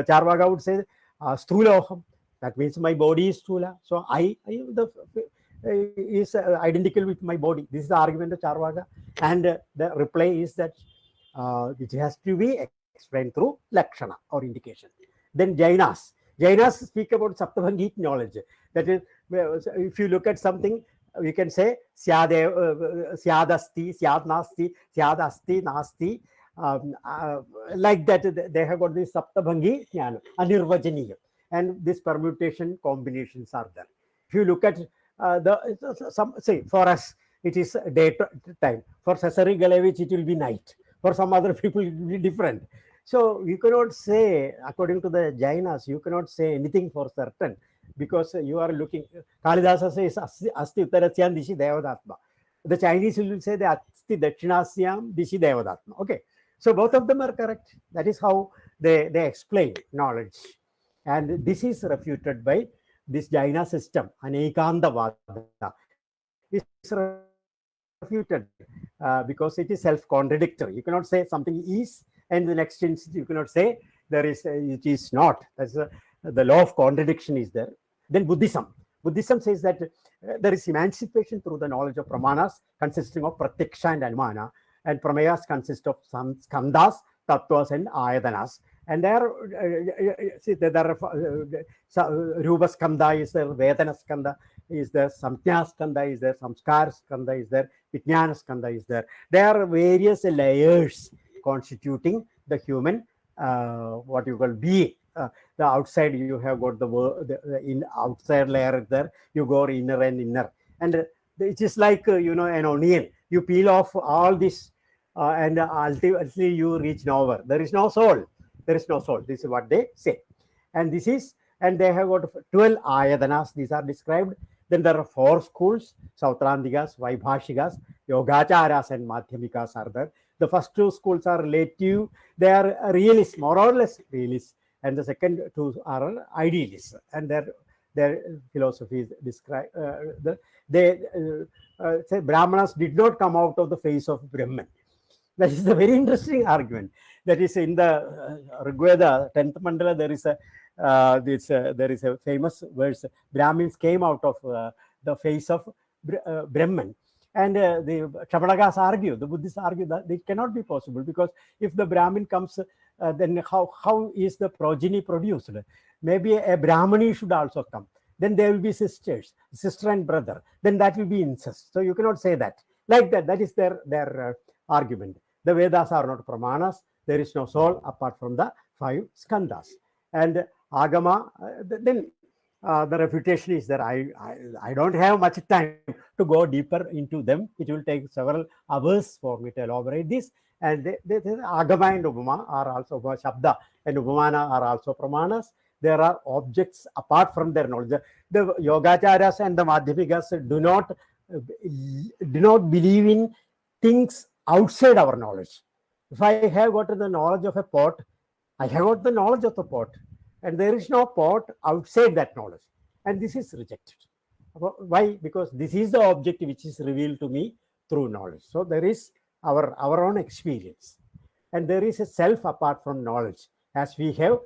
Charvaka would say Sthuloham. That means my body is Sthula. So is identical with my body. This is the argument of Charvaka. And the reply is that it has to be explained through Lakshana or indication. Then Jainas. Jainas speak about Saptabhangi knowledge. That is, if you look at something, we can say syadasti, syadnasti, syadasti, nasti. Like that, they have got this Saptabhangi jnana, anirvajaniya. And this permutation combinations are there. If you look at say for us, it is daytime. For Cesare Galevich, it will be night. For some other people, it will be different. So you cannot say, according to the Jainas, you cannot say anything for certain because you are looking. Kalidasa says Asti Uttarasyam Dishi Devadatma. The Chinese will say the Asti Dakshinasyam Dishi Devadatma. Okay. So both of them are correct. That is how they explain knowledge. And this is refuted by this Jaina system, Anekandavada, is refuted because it is self-contradictory. You cannot say something is, and the next instance you cannot say there is it is not. That's the law of contradiction is there. Then Buddhism. Buddhism says that there is emancipation through the knowledge of pramanas consisting of pratyaksha and anumana, and pramayas consist of some skandhas, tattvas, and ayadanas. And there Rupa Skandha is there, Vedana Skandha is there, Samjna Skandha is there, Samskar Skandha is there, Vijnana Skandha is there. There are various layers constituting the human, what you call being. The outside you have got the outside layer there, you go inner and inner. And it is like, an onion. You peel off all this and ultimately you reach nowhere. There is no soul. There is no soul. This is what they say. And this is, and they have got 12 ayadanas. These are described. Then there are 4 schools, Sautrantikas, Vaibhashikas, Yogacharas, and Madhyamikas are there. The first 2 schools are relative. They are realists, more or less realists. And the second 2 are idealists. And their philosophy is described. They say Brahmanas did not come out of the face of Brahman. That is a very interesting argument. That is in the Rigveda 10th mandala. There is a famous verse. Brahmins came out of the face of Brahman, and the Shavanagas argue. The Buddhists argue that it cannot be possible because if the Brahmin comes, then how is the progeny produced? Maybe a Brahmani should also come. Then there will be sisters, sister and brother. Then that will be incest. So you cannot say that like that. That is their argument. The Vedas are not pramanas. There is no soul apart from the 5 skandhas. And Agama, then the refutation is there. I don't have much time to go deeper into them. It will take several hours for me to elaborate this. And Agama and Upama are also, Shabda and Upamana are also pramanas. There are objects apart from their knowledge. The Yogacharyas and the Madhyamikas do not believe in things outside our knowledge. If I have got the knowledge of a pot, I have got the knowledge of the pot, and there is no pot outside that knowledge, and this is rejected. Why? Because this is the object which is revealed to me through knowledge. So there is our own experience, and there is a self apart from knowledge. As we have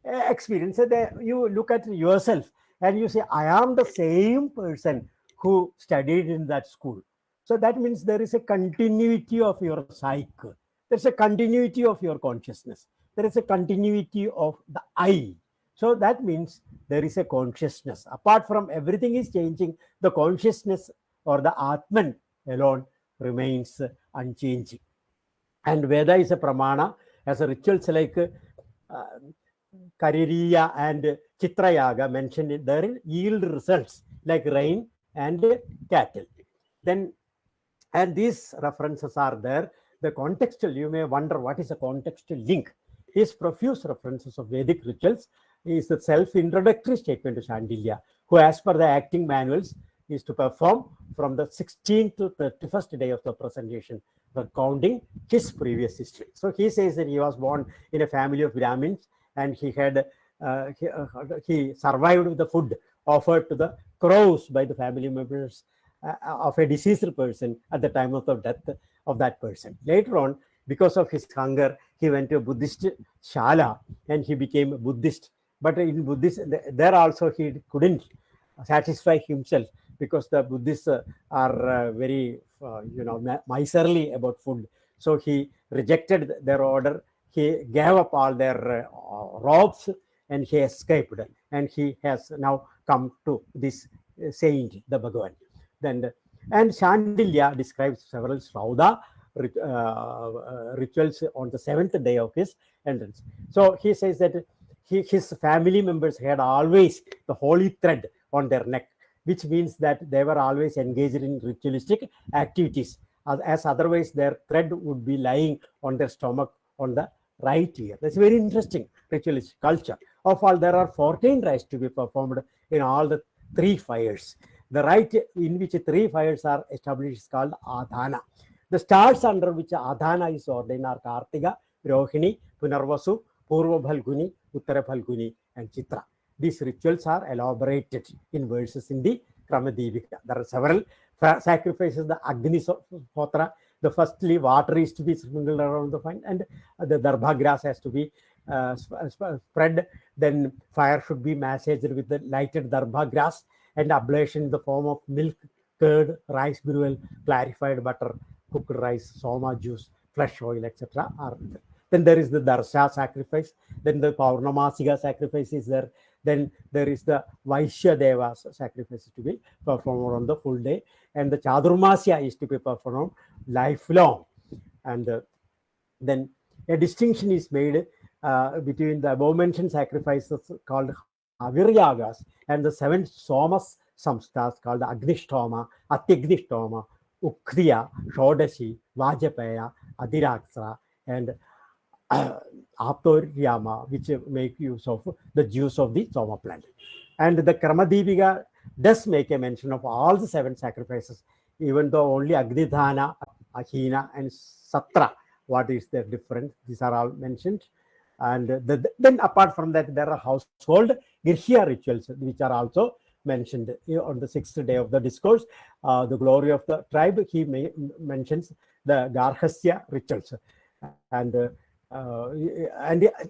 experience, you look at yourself and you say, I am the same person who studied in that school. So that means there is a continuity of your psyche. There's a continuity of your consciousness. There is a continuity of the I. So that means there is a consciousness. Apart from everything is changing, the consciousness or the Atman alone remains unchanging. And Veda is a pramana as a rituals like Kaririya and Chitrayaga mentioned therein yield results like rain and cattle. Then, and these references are there. The contextual, you may wonder what is a contextual link. His profuse references of Vedic rituals is the self-introductory statement to Shandilya, who as per the acting manuals is to perform from the 16th to 31st day of the presentation, recounting his previous history. So he says that he was born in a family of Brahmins, and he had he survived with the food offered to the crows by the family members of a deceased person at the time of the death of that person. Later on, because of his hunger, he went to a Buddhist shala and he became a Buddhist. But in Buddhist, there also he couldn't satisfy himself because the Buddhists are very, miserly about food. So he rejected their order. He gave up all their robes and he escaped. And he has now come to this saint, the Bhagavan. Then, and Shandilya describes several Srauda rituals on the 7th day of his entrance. So he says that his family members had always the holy thread on their neck, which means that they were always engaged in ritualistic activities, as otherwise their thread would be lying on their stomach on the right ear. That's very interesting ritualistic culture. Of all, there are 14 rites to be performed in all the 3 fires. The rite in which 3 fires are established is called Adhana. The stars under which Adhana is ordained are Kartika, Rohini, Punarvasu, Purva Bhalguni, Uttara Bhalguni, and Chitra. These rituals are elaborated in verses in the Kramadevika. There are several sacrifices, the Agni Hotra. The firstly, water is to be sprinkled around the fire, and the Darbha grass has to be spread. Then fire should be massaged with the lighted Darbha grass, and ablation in the form of milk, curd, rice gruel, clarified butter, cooked rice, soma juice, flesh oil, etc. Then there is the Darsha sacrifice. Then the Paurnamasika sacrifice is there. Then there is the Vaishya Deva sacrifice to be performed on the full day. And the Chadurmasya is to be performed lifelong. And then a distinction is made between the above mentioned sacrifices called Aviryagas and the 7 Somas Samstas called Agnishtoma, Atyagnishtoma, Ukriya, Shodashi, Vajapaya, Adiraksara, and Aptoryama, which make use of the juice of the Soma plant. And the Kramadevika does make a mention of all the 7 sacrifices, even though only Agnidhana, Ahina, and Satra, what is their difference? These are all mentioned. And then apart from that, there are household Girhya rituals, which are also mentioned on the 6th day of the discourse. The glory of the tribe, he mentions the Garhasya rituals. And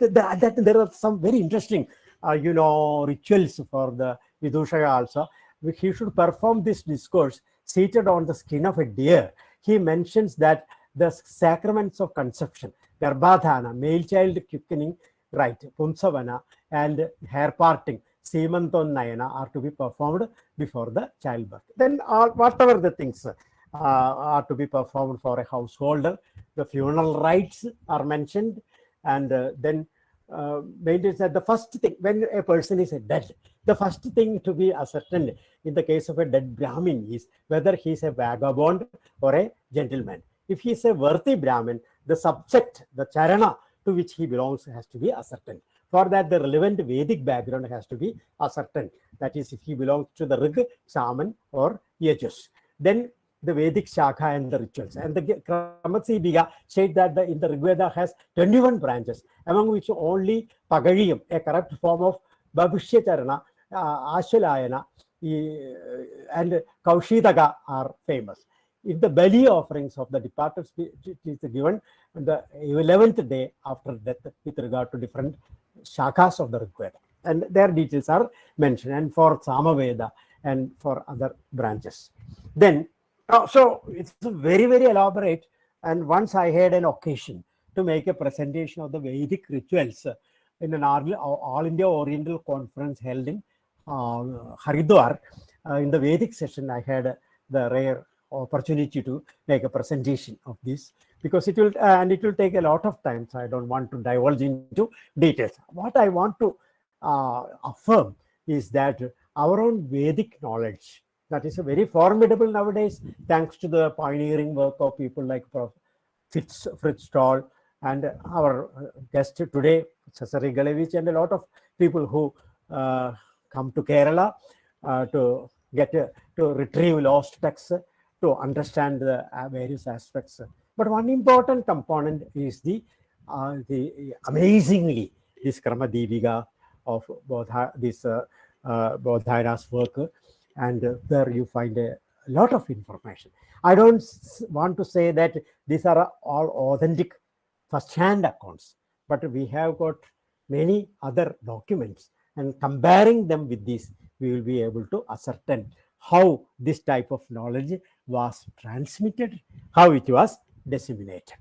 there are some very interesting, rituals for the Vidushaya also. He should perform this discourse seated on the skin of a deer. He mentions that the sacraments of conception, Garbhadhana, male child quickening rite, Pumsavana, and hair parting, Semanton Nayana, are to be performed before the childbirth. Then whatever the things are to be performed for a householder, the funeral rites are mentioned, and then maintains that the first thing, when a person is dead, the first thing to be ascertained in the case of a dead Brahmin is whether he is a vagabond or a gentleman. If he is a worthy Brahmin, the subject, the charana to which he belongs has to be ascertained. For that, the relevant Vedic background has to be ascertained. That is, if he belongs to the Rig, Saman, or Yajus. Then the Vedic Shakha and the rituals. And the Kramadevika state that in the Rigveda has 21 branches, among which only Pagariyam, a corrupt form of Bhavishya-charana, Ashalayana, and Kaushidaka are famous. If the bali offerings of the departed spirit is given on the 11th day after death with regard to different shakas of the Rigveda, and their details are mentioned, and for Samaveda and for other branches. Then, so it's very, very elaborate. And once I had an occasion to make a presentation of the Vedic rituals in an All India Oriental Conference held in Haridwar. In the Vedic session, I had the rare opportunity to make a presentation of this, because it will take a lot of time, so I don't want to divulge into details. What I want to affirm is that our own Vedic knowledge, that is a very formidable nowadays, thanks to the pioneering work of people like Fritz Stahl and our guest today, Cesare Galevich, and a lot of people who come to Kerala to get to retrieve lost texts, to understand the various aspects. But one important component is the amazingly this Krama Deepika of Bodhayana's work, and there you find a lot of information. I don't want to say that these are all authentic first-hand accounts, but we have got many other documents, and comparing them with this, we will be able to ascertain how this type of knowledge was transmitted, how it was disseminated.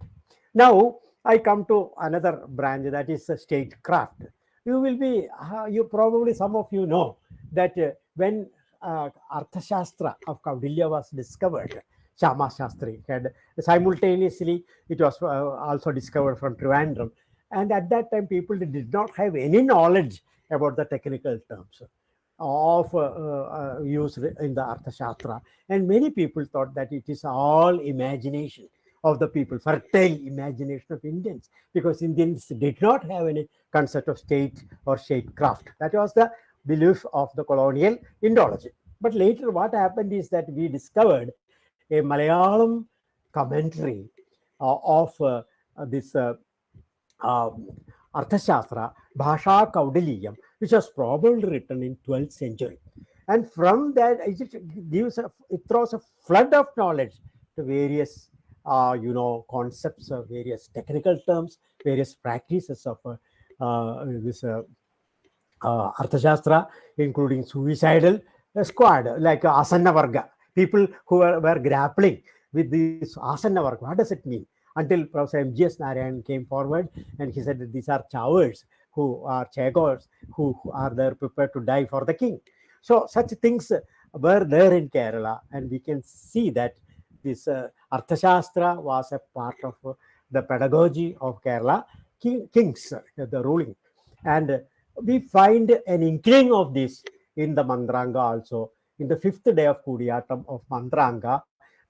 Now, I come to another branch, that is statecraft. You probably, some of you know that when Arthashastra of Kaudilya was discovered, Shama Shastri had simultaneously, it was also discovered from Trivandrum, and at that time people did not have any knowledge about the technical terms of used in the Arthashastra, and many people thought that it is all imagination of the people, fertile imagination of Indians, because Indians did not have any concept of state or statecraft. That was the belief of the colonial Indology. But later what happened is that we discovered a Malayalam commentary of this Arthashastra, Bhasha Kaudiliyam, which was probably written in 12th century. And from that, it throws a flood of knowledge to various concepts, various technical terms, various practices of this Arthashastra, including suicidal squad, like Asanna Varga, people who were grappling with this Asanna Varga. What does it mean? Until Professor M.G.S. Narayan came forward and he said that these are cowards, who are chagors, who are there prepared to die for the king. So such things were there in Kerala, and we can see that this Arthashastra was a part of the pedagogy of Kerala kings, the ruling. And we find an inkling of this in the Mandranga also. In the 5th day of Kudiyatam of Mandranga,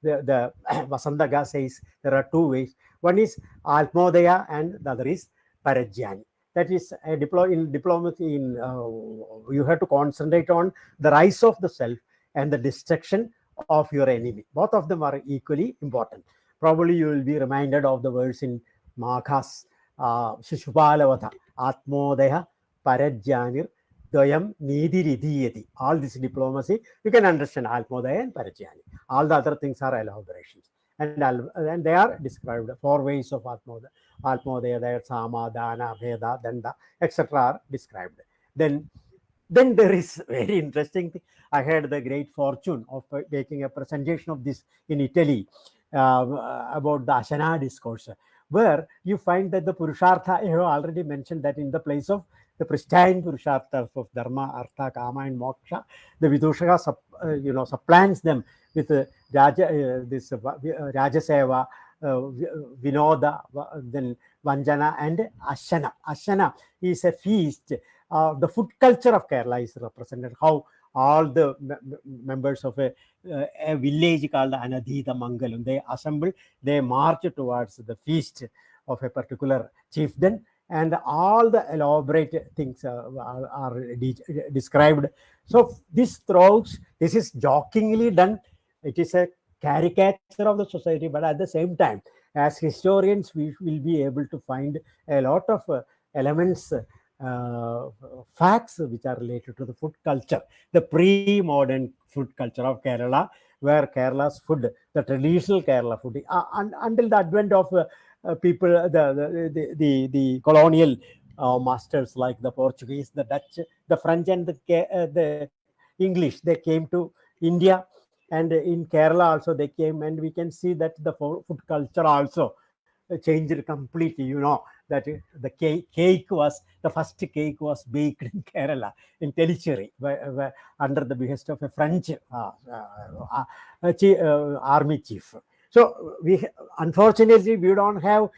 the Vasandaga says there are two ways. One is Almodaya and the other is Parajyani. That is in diplomacy, you have to concentrate on the rise of the self and the destruction of your enemy. Both of them are equally important. Probably you will be reminded of the words in Magha's Shishupalavatha, Atmodaya, Parajyanir, Dayam, Nidiridiyati. All this diplomacy, you can understand Atmodaya and Parajyani. All the other things are elaborations. And they are described, 4 ways of Atmodaya, there Sama, Dana, Veda, Danda, etc. are described. Then there is very interesting thing. I had the great fortune of making a presentation of this in Italy about the Ashana discourse, where you find that the Purushartha, I have already mentioned that in the place of the pristine Purusharthas of Dharma, Artha, Kama, and Moksha, the Vidushaka supplants them with Rajaseva, Vinoda, then Vanjana, and Ashana. Ashana is a feast. The food culture of Kerala is represented, how all the members of a village called Anadhita Mangalam, they assemble, they march towards the feast of a particular chieftain, and all the elaborate things are described. So this is jokingly done. It is a caricature of the society, but at the same time, as historians, we will be able to find a lot of elements, facts which are related to the food culture, the pre-modern food culture of Kerala, where Kerala's food, the traditional Kerala food, until the advent of people, the colonial masters like the Portuguese, the Dutch, the French, and the English, they came to India, and in Kerala also they came, and we can see that the food culture also changed completely. that the cake was, the first cake was baked in Kerala, in Tellicherry, under the behest of a French army chief. So unfortunately, we don't have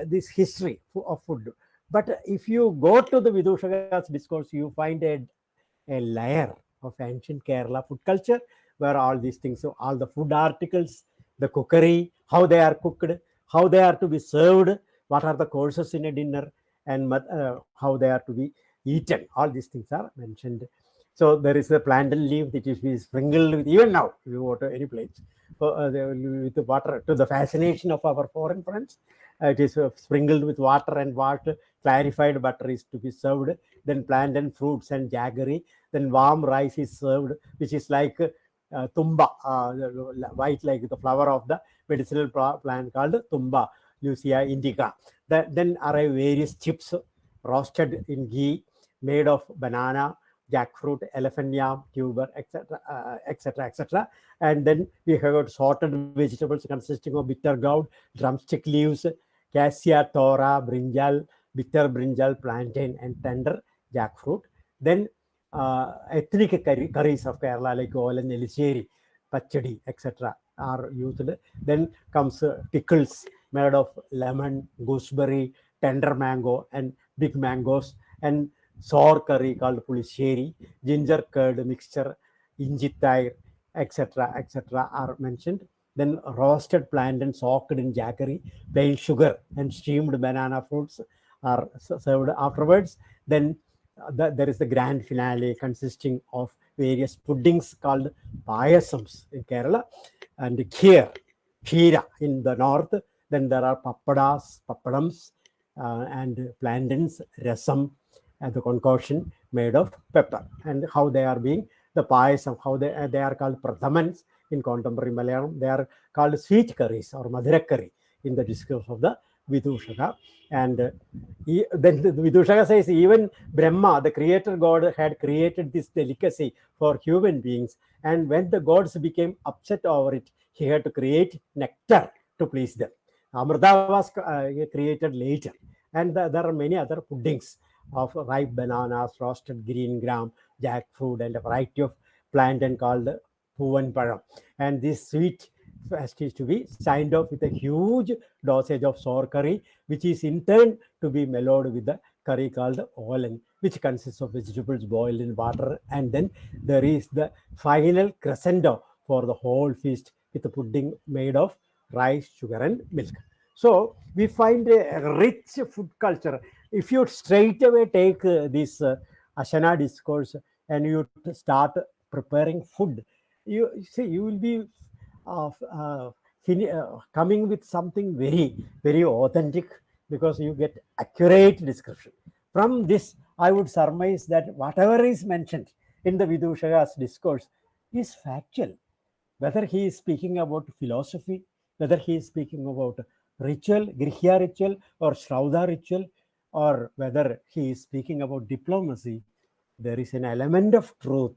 this history of food. But if you go to the Vidushaka's discourse, you find a layer of ancient Kerala food culture, where all these things, so all the food articles, the cookery, how they are cooked, how they are to be served, what are the courses in a dinner, and how they are to be eaten. All these things are mentioned. So there is a plantain leaf that is sprinkled with, even now, if you go to any place, with the water, to the fascination of our foreign friends, it is sprinkled with water and water. Clarified butter is to be served. Then plantain fruits and jaggery. Then warm rice is served, which is like tumba, white like the flower of the medicinal plant called tumba, Lucia indica. Then arrive various chips roasted in ghee, made of banana, jackfruit, elephant yam, tuber, etc., etc., etc. And then we have got sorted vegetables consisting of bitter gourd, drumstick leaves, cassia, tora, brinjal, bitter brinjal, plantain, and tender jackfruit. Then ethnic curries of Kerala like Olan, Eliseri, Pachadi, etc. are used. Then comes pickles made of lemon, gooseberry, tender mango, and big mangoes, and sour curry called pulisheri, ginger curd mixture, injithair, etc., etc. are mentioned. Then roasted plantain soaked in jaggery, plain sugar, and steamed banana fruits are served afterwards. Then there is the grand finale consisting of various puddings called payasams in Kerala, and khira in the north. Then there are pappadams, and plantains, rasam, and the concoction made of pepper. And how they are being, the payasam, how they are called prathamans in contemporary Malayalam. They are called sweet curries or madhura curry in the discourse of the Vidushaka. And then the Vidushaka says even Brahma, the creator god, had created this delicacy for human beings. And when the gods became upset over it, he had to create nectar to please them. Amrita was created later. And there are many other puddings of ripe bananas, roasted green gram, jackfruit, and a variety of plantain called Puvan Param. And this sweet fast is to be signed off with a huge dosage of sour curry, which is in turn to be mellowed with the curry called Olan, which consists of vegetables boiled in water. And then there is the final crescendo for the whole feast with a pudding made of rice, sugar, and milk. So we find a rich food culture. If you straight away take this Ashana discourse and you start preparing food, you see you will be coming with something very, very authentic, because you get accurate description. From this, I would surmise that whatever is mentioned in the Vidushaka's discourse is factual. Whether he is speaking about philosophy, whether he is speaking about ritual, Grihya ritual, or Shrauda ritual, or whether he is speaking about diplomacy, there is an element of truth.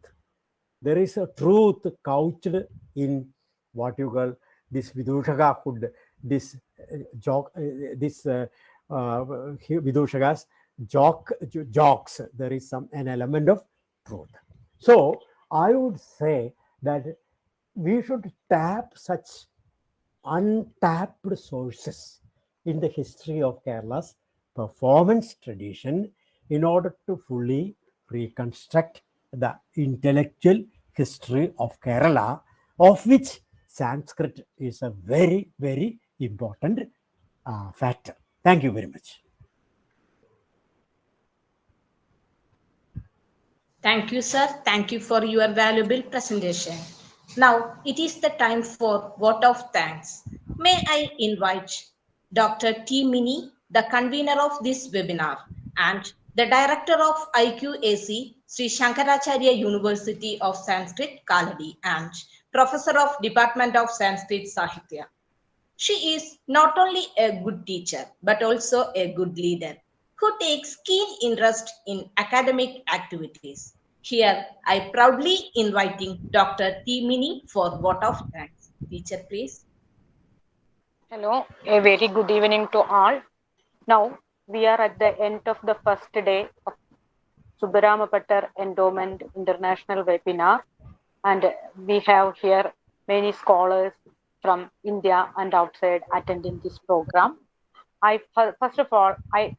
There is a truth couched in what you call this Vidushaka food, this Vidushaka's jokes. There is an element of truth. So I would say that we should tap such untapped sources in the history of Kerala's performance tradition in order to fully reconstruct the intellectual history of Kerala, of which Sanskrit is a very, very important factor. Thank you very much. Thank you, sir. Thank you for your valuable presentation. Now it is the time for vote of thanks. May I invite Dr. T. Mini, the convener of this webinar, and the director of IQAC, Sri Sankaracharya University of Sanskrit, Kalady, and professor of Department of Sanskrit Sahitya. She is not only a good teacher, but also a good leader who takes keen interest in academic activities. Here, I proudly inviting Dr. T. Mini for vote of thanks. Teacher, please. Hello, a very good evening to all. Now, We are at the end of the first day of Subramapattar Endowment International Webinar, and we have here many scholars from India and outside attending this program. First of all, I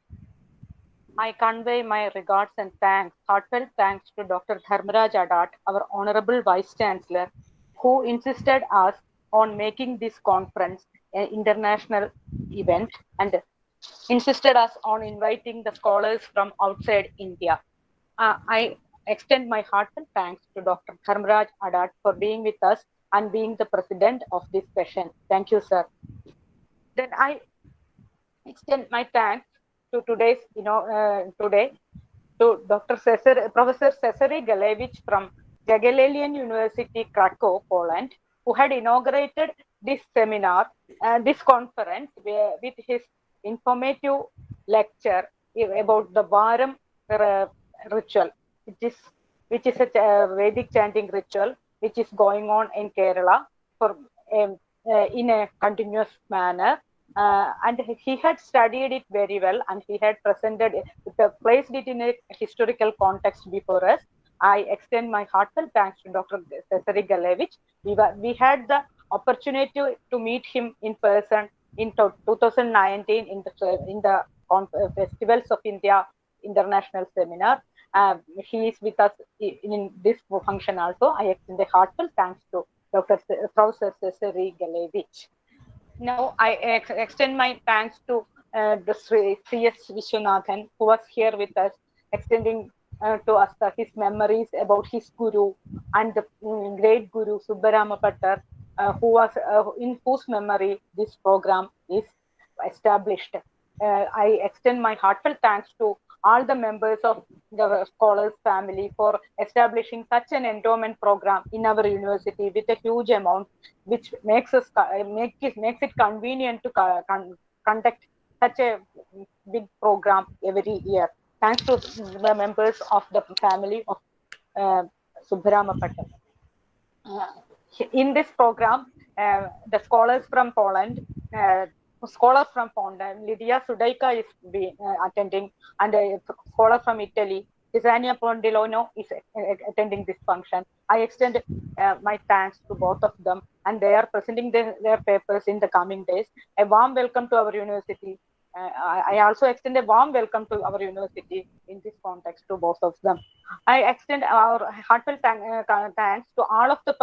convey my regards and thanks, heartfelt thanks to Dr. Dharmaraj Adat, our Honorable Vice Chancellor, who insisted us on making this conference an international event and insisted us on inviting the scholars from outside India. I extend my heartfelt thanks to Dr. Dharmaraj Adat for being with us and being the president of this session. Thank you, sir. Then I extend my thanks to today to Professor Cesare Galevich from Jagiellonian University, Krakow, Poland, who had inaugurated this seminar, this conference with his informative lecture about the Varam ritual, which is a Vedic chanting ritual which is going on in Kerala in a continuous manner. And he had studied it very well, and he had placed it in a historical context before us. I extend my heartfelt thanks to Dr. Cesare Galevich. We had the opportunity to meet him in person in 2019 in the Festivals of India International Seminar. He is with us in this function also. I extend a heartfelt thanks to Professor Cesare Galevich. Now I extend my thanks to the Sree C.S. Vishwanathan, who was here with us, extending to us his memories about his guru and the great guru Subbaramapattar, who was in whose memory this program is established. I extend my heartfelt thanks to all the members of the scholars family for establishing such an endowment program in our university with a huge amount, which makes it convenient to conduct such a big program every year. Thanks to the members of the family of Subramapata. In this program, the scholars from Poland, Lydia Sudaika is attending, and a scholar from Italy, Tisania Pondilano, is attending this function. I extend my thanks to both of them, and they are presenting their papers in the coming days. A warm welcome to our university. I also extend a warm welcome to our university in this context to both of them. I extend our heartfelt thanks to all of the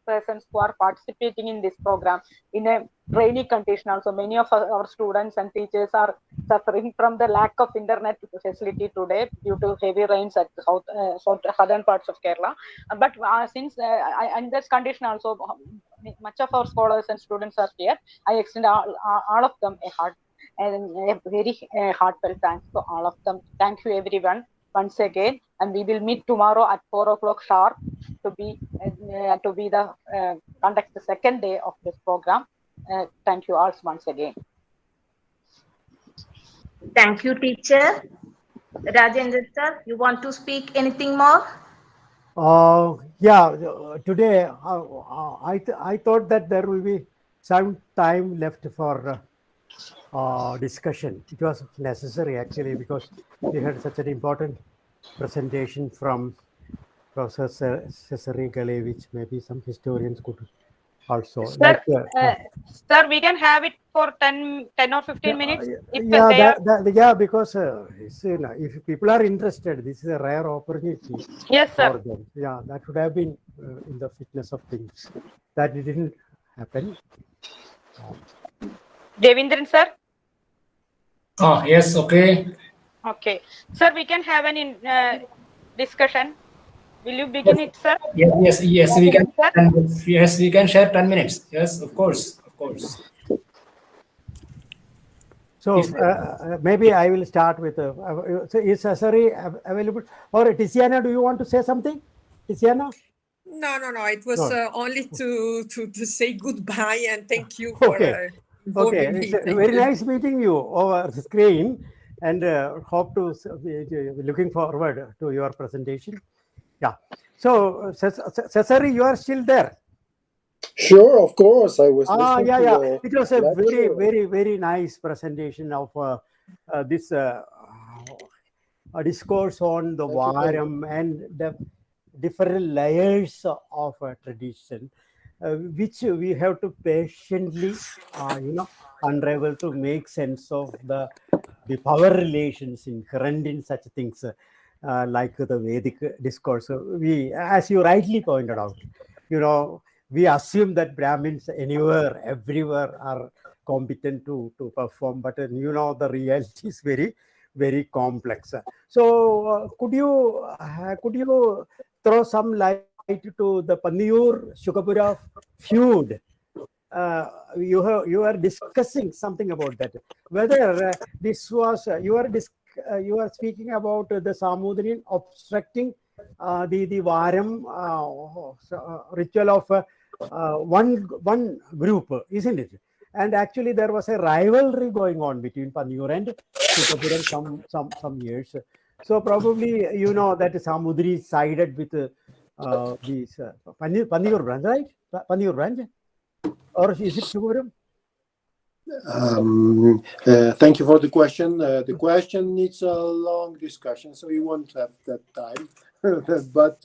persons who are participating in this program in a rainy condition. Also, many of our students and teachers are suffering from the lack of internet facility today due to heavy rains at southern parts of Kerala. But since in this condition also, much of our scholars and students are here, I extend all of them a very heartfelt thanks to all of them. Thank you everyone once again, and we will meet tomorrow at 4 o'clock sharp to conduct the second day of this program. Thank you all once again. Thank you, teacher. Rajendra sir, you want to speak anything more? Today I thought that there will be some time left for discussion. It was necessary actually, because we had such an important presentation from Professor Cesare Galevich. Maybe some historians could also. Sir, sir, we can have it for 10 or 15 minutes. Because if people are interested, this is a rare opportunity. Yes, sir. For them. Yeah, that would have been in the fitness of things. That didn't happen. Devendran sir? Yes, okay. Okay. Sir, we can have an discussion. Will you begin it, sir? Yes, we can. Yes, we can share 10 minutes. Yes, of course. So maybe I will start with. So is Cesare available? Or Tiziana, do you want to say something? Tiziana? No. It was only to say goodbye and thank you for involving me. It's very nice meeting you over the screen, and hope to be looking forward to your presentation. Yeah. So Cesare, you are still there? Sure, of course. I was listening to It was a very nice presentation of this a discourse on the Varam and the different layers of tradition, which we have to patiently, unravel to make sense of the power relations inherent in such things, like the Vedic discourse. We, as you rightly pointed out, we assume that Brahmins anywhere, everywhere are competent to perform, but the reality is very, very complex. So could you throw some light to the Panniyur Shukapura feud? You are discussing something about that. Whether this was you are speaking about the Samudrin obstructing the Varam ritual of one group, isn't it? And actually, there was a rivalry going on between Panniyur and Shukapura some years. So probably that Samudri sided with these Panniyur branch, right? Panniyur branch. Or is it Shukapura? Thank you for the question. The question needs a long discussion, so we won't have that time. But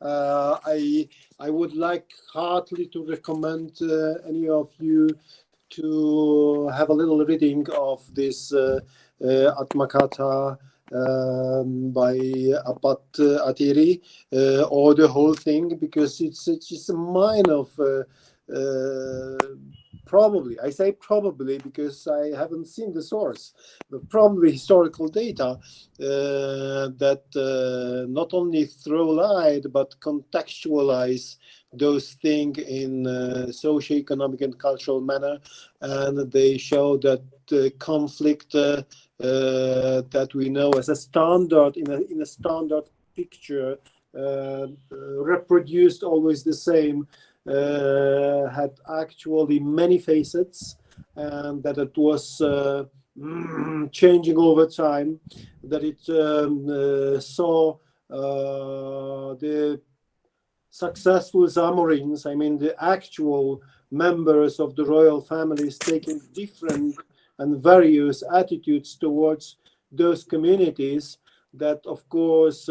I would like heartily to recommend any of you to have a little reading of this Atmakatha by Apat Atiri, or the whole thing, because it's just a mine of probably, I say probably because I haven't seen the source, but probably historical data that not only throw light but contextualize those things in socio-economic and cultural manner, and they show that the conflict that we know as a standard in a standard picture reproduced always the same, had actually many facets, and that it was changing over time, that it saw the successful Zamorins, I mean the actual members of the royal families, taking different and various attitudes towards those communities, that of course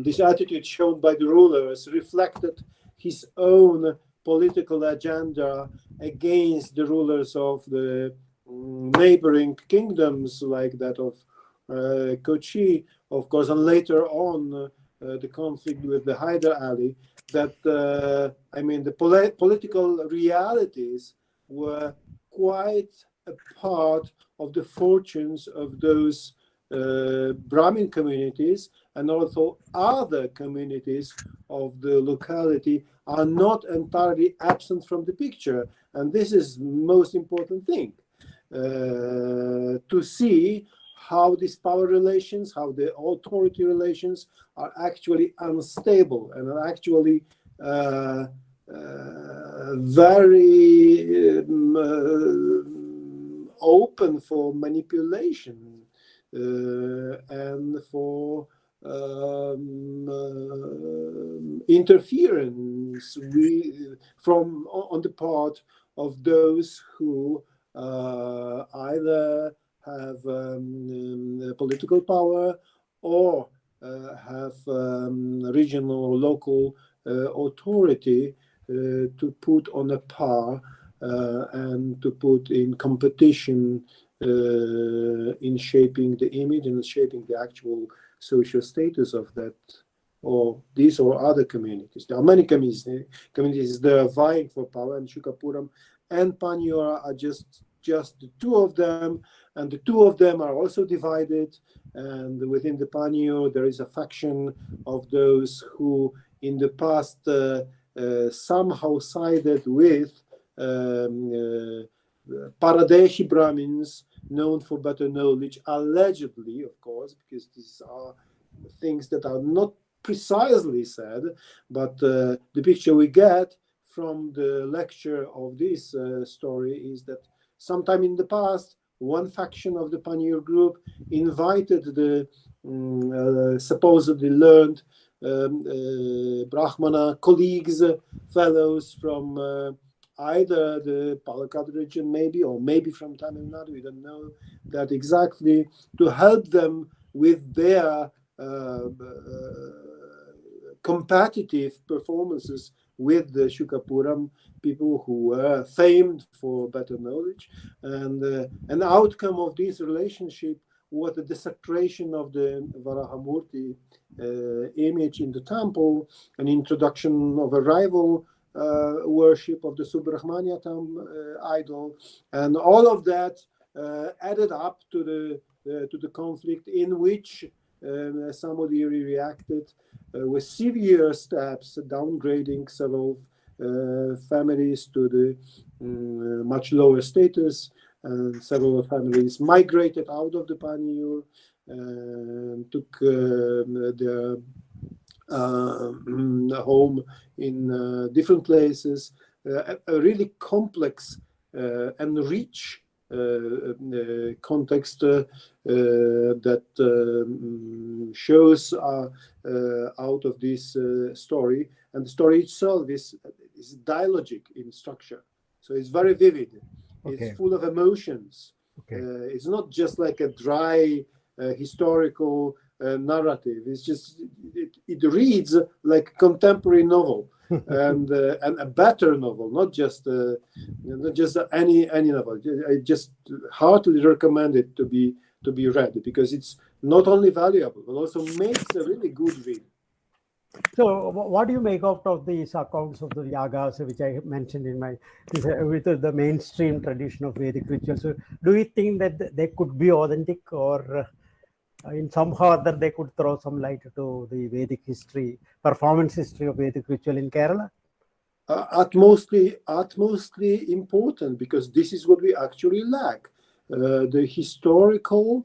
this attitude shown by the rulers reflected his own political agenda against the rulers of the neighboring kingdoms, like that of Kochi, of course, and later on the conflict with the Hyder Ali, that I mean the political realities were quite a part of the fortunes of those Brahmin communities, and also other communities of the locality are not entirely absent from the picture. And this is the most important thing, to see how these power relations, how the authority relations are actually unstable and are actually very open for manipulation and for interference from on the part of those who either have political power or have regional or local authority to put on a par and to put in competition in shaping the image and shaping the actual social status of that, or these or other communities. There are many communities that are vying for power, and Shukapuram and Panniyur are just the two of them, and the two of them are also divided. And within the Panniyur, there is a faction of those who in the past somehow sided with Paradeshi Brahmins, known for better knowledge, allegedly, of course, because these are things that are not precisely said, but the picture we get from the lecture of this story is that sometime in the past, one faction of the Panniyur group invited the supposedly learned Brahmana colleagues, fellows from either the Palakkad region, maybe, or maybe from Tamil Nadu, we don't know that exactly, to help them with their competitive performances with the Shukapuram people who were famed for better knowledge. And an outcome of this relationship was the desecration of the Varahamurti image in the temple, an introduction of a rival worship of the Subrahmanya idol, and all of that added up to the conflict, in which Samudiri reacted with severe steps, downgrading several families to the much lower status, and several families migrated out of the Paniyur, took their home in different places. A really complex and rich context that shows out of this story. And the story itself is dialogic in structure. So it's very vivid. It's full of emotions. It's not just like a dry historical narrative. It's just, it reads like a contemporary novel. and a better novel, not just any novel. I just heartily recommend it to be read, because it's not only valuable but also makes a really good read. So, what do you make out of these accounts of the yagas, which I mentioned in my with the mainstream tradition of Vedic rituals? So, do you think that they could be authentic, or in somehow or other they could throw some light to the Vedic history, performance history of Vedic ritual in Kerala? Utmostly important, because this is what we actually lack: the historical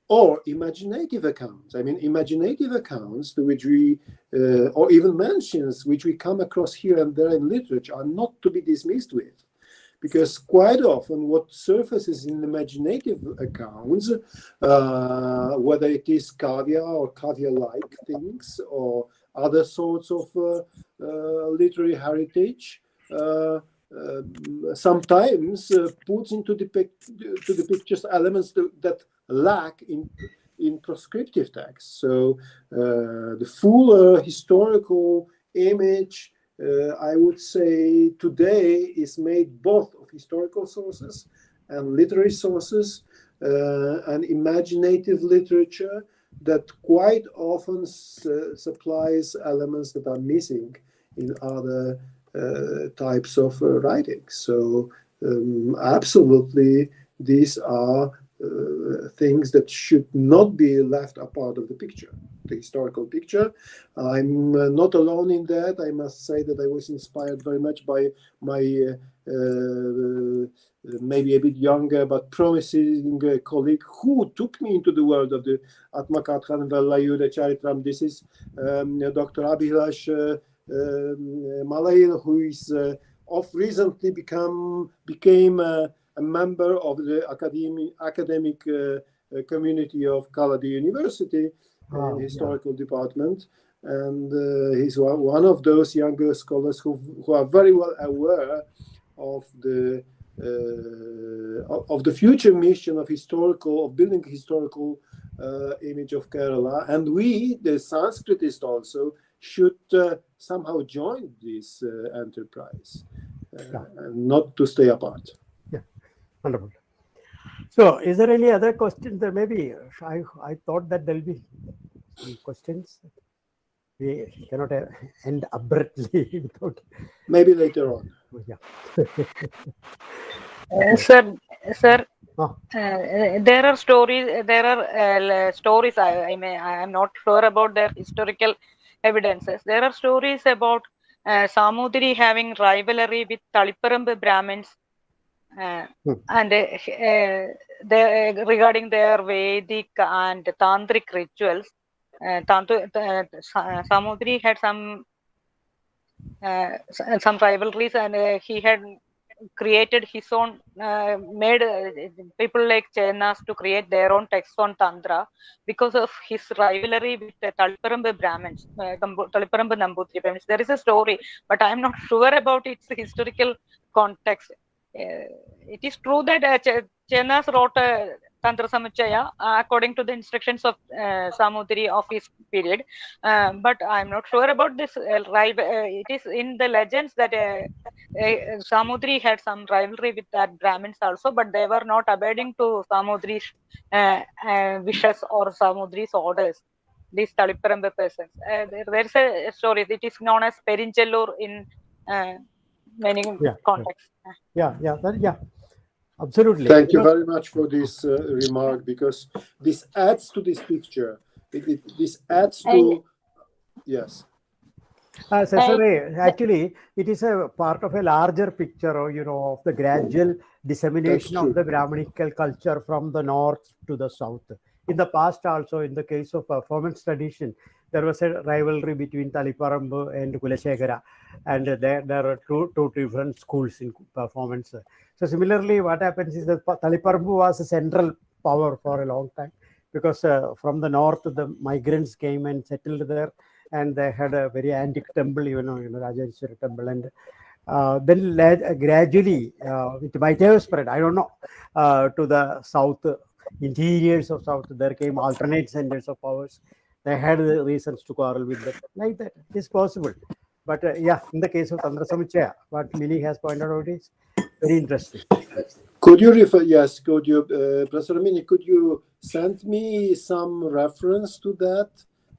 or imaginative accounts. I mean, imaginative accounts to which we, or even mentions which we come across here and there in literature, are not to be dismissed with. Because quite often what surfaces in imaginative accounts, whether it is kavya or kavya-like things or other sorts of literary heritage, sometimes puts into the pictures elements that lack in prescriptive texts. So the full historical image, I would say, today is made both of historical sources and literary sources, and imaginative literature that quite often supplies elements that are missing in other types of writing. So absolutely, these are things that should not be left apart of the picture, the historical picture. I'm not alone in that. I must say that I was inspired very much by my maybe a bit younger but promising colleague who took me into the world of the Atmakatha and Velayuda Charitram. This is Dr. Abhilash Malail, who is recently became a member of the academic community of Kalady University, historical department, and he's one of those younger scholars who are very well aware of the future mission of building historical image of Kerala. And we, the Sanskritists, also should somehow join this enterprise, and not to stay apart. Wonderful. So, is there any other questions? There maybe I thought that there will be some questions. We cannot end abruptly without. Maybe later on. Yeah. Sir, there are stories. There are stories. I am not sure about their historical evidences. There are stories about Samudri having rivalry with Taliparambu Brahmins. And regarding their Vedic and Tantric rituals, Samudri had some rivalries, and he had created his own, made people like Chenas to create their own text on Tantra because of his rivalry with the Taliparambu Brahmins, Taliparambu Nambutri Brahmins. There is a story, but I am not sure about its historical context. It is true that Chenas wrote a Tantra Samuchaya according to the instructions of Samudri of his period, but I am not sure about this. It is in the legends that Samudri had some rivalry with that Brahmins also, but they were not abiding to Samudri's wishes or Samudri's orders. These Taliparambu persons. There is a story. It is known as Perinchellur in many contexts. Yeah, absolutely. Thank you very much for this remark, because this adds to this picture. This adds to, yes. Cesare, actually, it is a part of a larger picture, of the gradual dissemination of the Brahminical culture from the north to the south. In the past also, in the case of performance tradition, there was a rivalry between Taliparambu and Kulashekara, and there are two different schools in performance. So similarly, what happens is that Taliparambu was a central power for a long time, because from the north, the migrants came and settled there, and they had a very antique temple, Rajeshwari temple, and then gradually it might have spread, I don't know, to the south, interiors of south. There came alternate centers of powers. They had reasons to quarrel with them, like that. It is possible. But yeah, in the case of Tantra Samuchaya, what Mini has pointed out is very interesting. Could you refer? Yes, could you, Professor Mini? Could you send me some reference to that?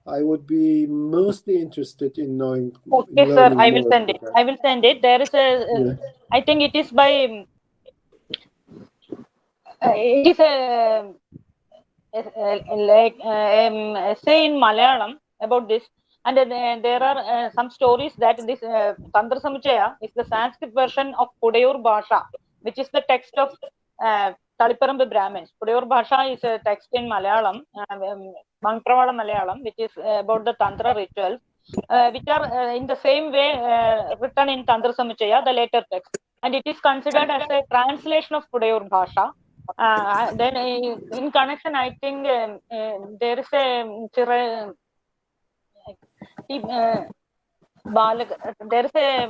I would be mostly interested in knowing. Okay, sir. I will send it. I will send it. There is a. I think it is by. It is a essay in Malayalam about this, and there are some stories that this Tantra Samuchaya is the Sanskrit version of Pudayur Bhasha, which is the text of Taliparambu Brahmins. Pudayur Bhasha is a text in Malayalam, Mantravada Malayalam, which is about the Tantra rituals, which are in the same way written in Tantra Samuchaya, the later text, and it is considered as a translation of Pudayur Bhasha. Then in connection, I think there is a there is a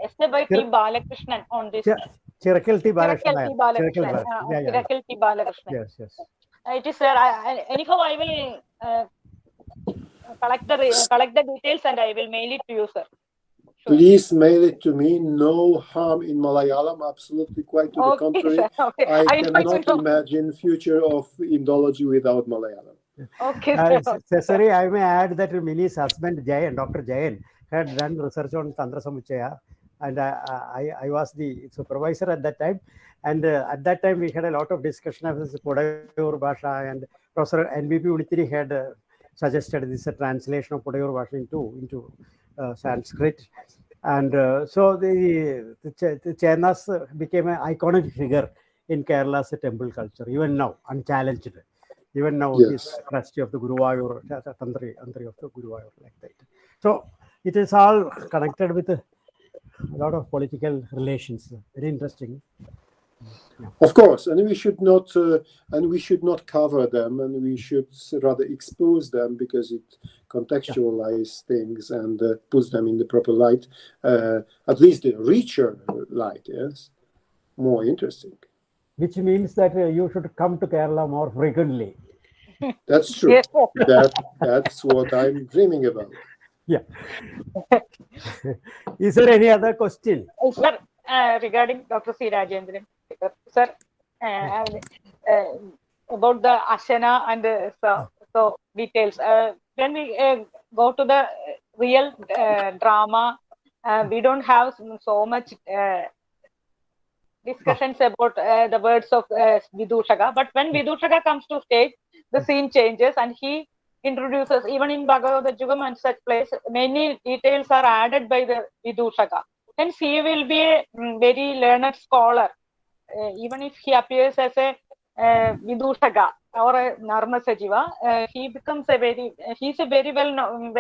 essay by T. Balakrishnan on this. Chirakal T. Balakrishnan. Chirakal T. Balakrishnan. Yes. It is there. Anyhow, I will collect the details and I will mail it to you, sir. Sure. Please mail it to me. No harm in Malayalam. Absolutely, quite to the contrary. Sir, okay. I cannot imagine future of Indology without Malayalam. Okay, Cesare, I may add that Mini's husband Jayan, Dr. Jayan, had done research on Tantra Samuchaya, and I was the supervisor at that time. And at that time, we had a lot of discussion of this Pudayur Bhasha, and Professor NBP Unitiri had suggested this translation of Pudayur Bhasha into Sanskrit. And so the Chenas became an iconic figure in Kerala's temple culture, even now, unchallenged. Even now, his trustee of the Guruvayur, Tantri of the Guruvayur, like that. So it is all connected with a lot of political relations. Very interesting. Yeah. Of course, and we should not cover them, and we should rather expose them, because it contextualizes things and puts them in the proper light, at least the richer light. Yes, more interesting. Which means that you should come to Kerala more frequently. That's true. Yes. That's what I'm dreaming about. Yeah. Is there any other question? Sir, regarding Dr. C. Rajendran, sir, about the Ashana and so details. When we go to the real drama, we don't have so much discussions about the words of Vidushaka. But when Vidushaka comes to stage, the scene changes and he introduces, even in Bhagavad Jugam and such place, many details are added by the Vidushaka. Hence, he will be a very learned scholar, even if he appears as a Vidushaka or a Narma Sajiva. He's a very well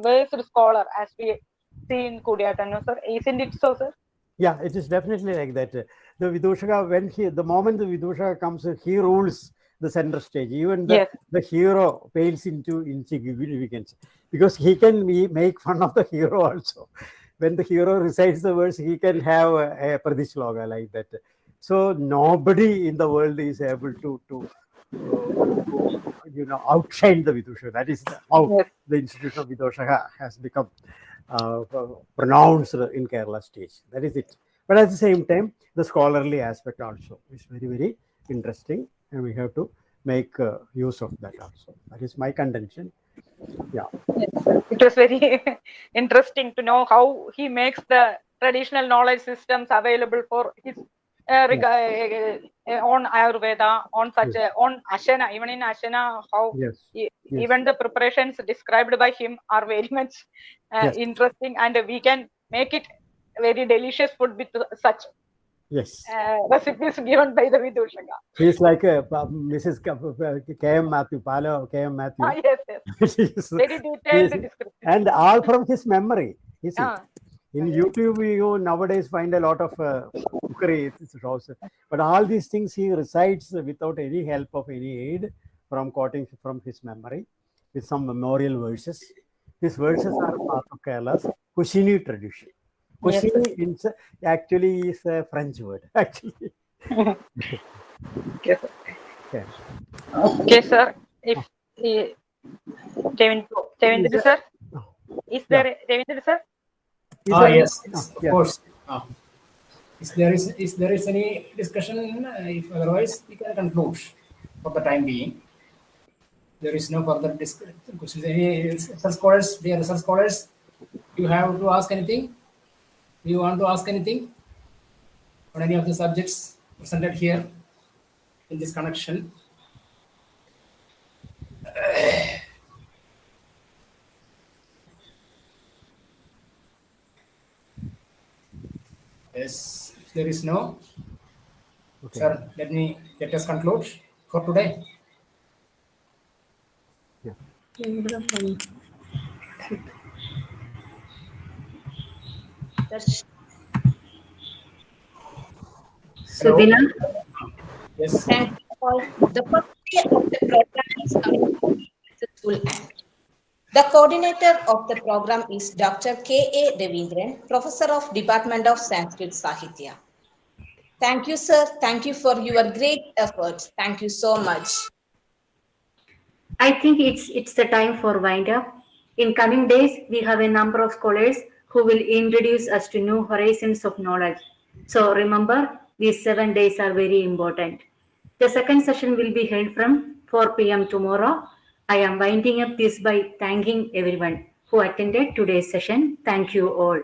versed scholar, as we see in Kudiyatanu, sir. Isn't it so, sir? Yeah, it is definitely like that. The Vidushaka, the moment the Vidushaka comes, he rules the center stage. Even the hero pales into insignificance because he can make fun of the hero also. When the hero recites the verse, he can have a pradishloka like that. So nobody in the world is able to outshine the Vidushaka. That is how the institution of Vidushaka has become pronounced in Kerala stage. That is it. But at the same time, the scholarly aspect also is very, very interesting, and we have to make use of that also. That is my contention. Yeah. Yes, it was very interesting to know how he makes the traditional knowledge systems available for his on Ayurveda, on such on Ashana, even in Ashana, how even the preparations described by him are very much interesting, and we can make it very delicious food with such recipes given by the Vidushaka. He is like Mrs. K.M. Matthew, Palo K.M. Matthew. Yes. Very detailed description. And all from his memory. You see. In YouTube, you nowadays find a lot of cookery shows, but all these things he recites without any help of any aid, from quoting from his memory with some memorial verses. These verses are part of Kerala's Kushini tradition. Kushini actually is a French word, actually. Okay, sir. If Devendra sir, is there Devendra sir? Yes, of course. If there is any discussion, if otherwise we can conclude for the time being. There is no further discussion. Any research scholars, dear research scholars, you have to ask anything? Do you want to ask anything on any of the subjects presented here in this connection? Yes, if there is no, sir, let us conclude for today. Sudhina? Yes. Thank you all. The first day of the program is coming to a successful end. The coordinator of the program is Dr. K.A. Devendran, Professor of Department of Sanskrit Sahitya. Thank you, sir. Thank you for your great efforts. Thank you so much. I think it's the time for wind up. In coming days, we have a number of scholars who will introduce us to new horizons of knowledge. So remember, these 7 days are very important. The second session will be held from 4 p.m. tomorrow. I am winding up this by thanking everyone who attended today's session. Thank you all.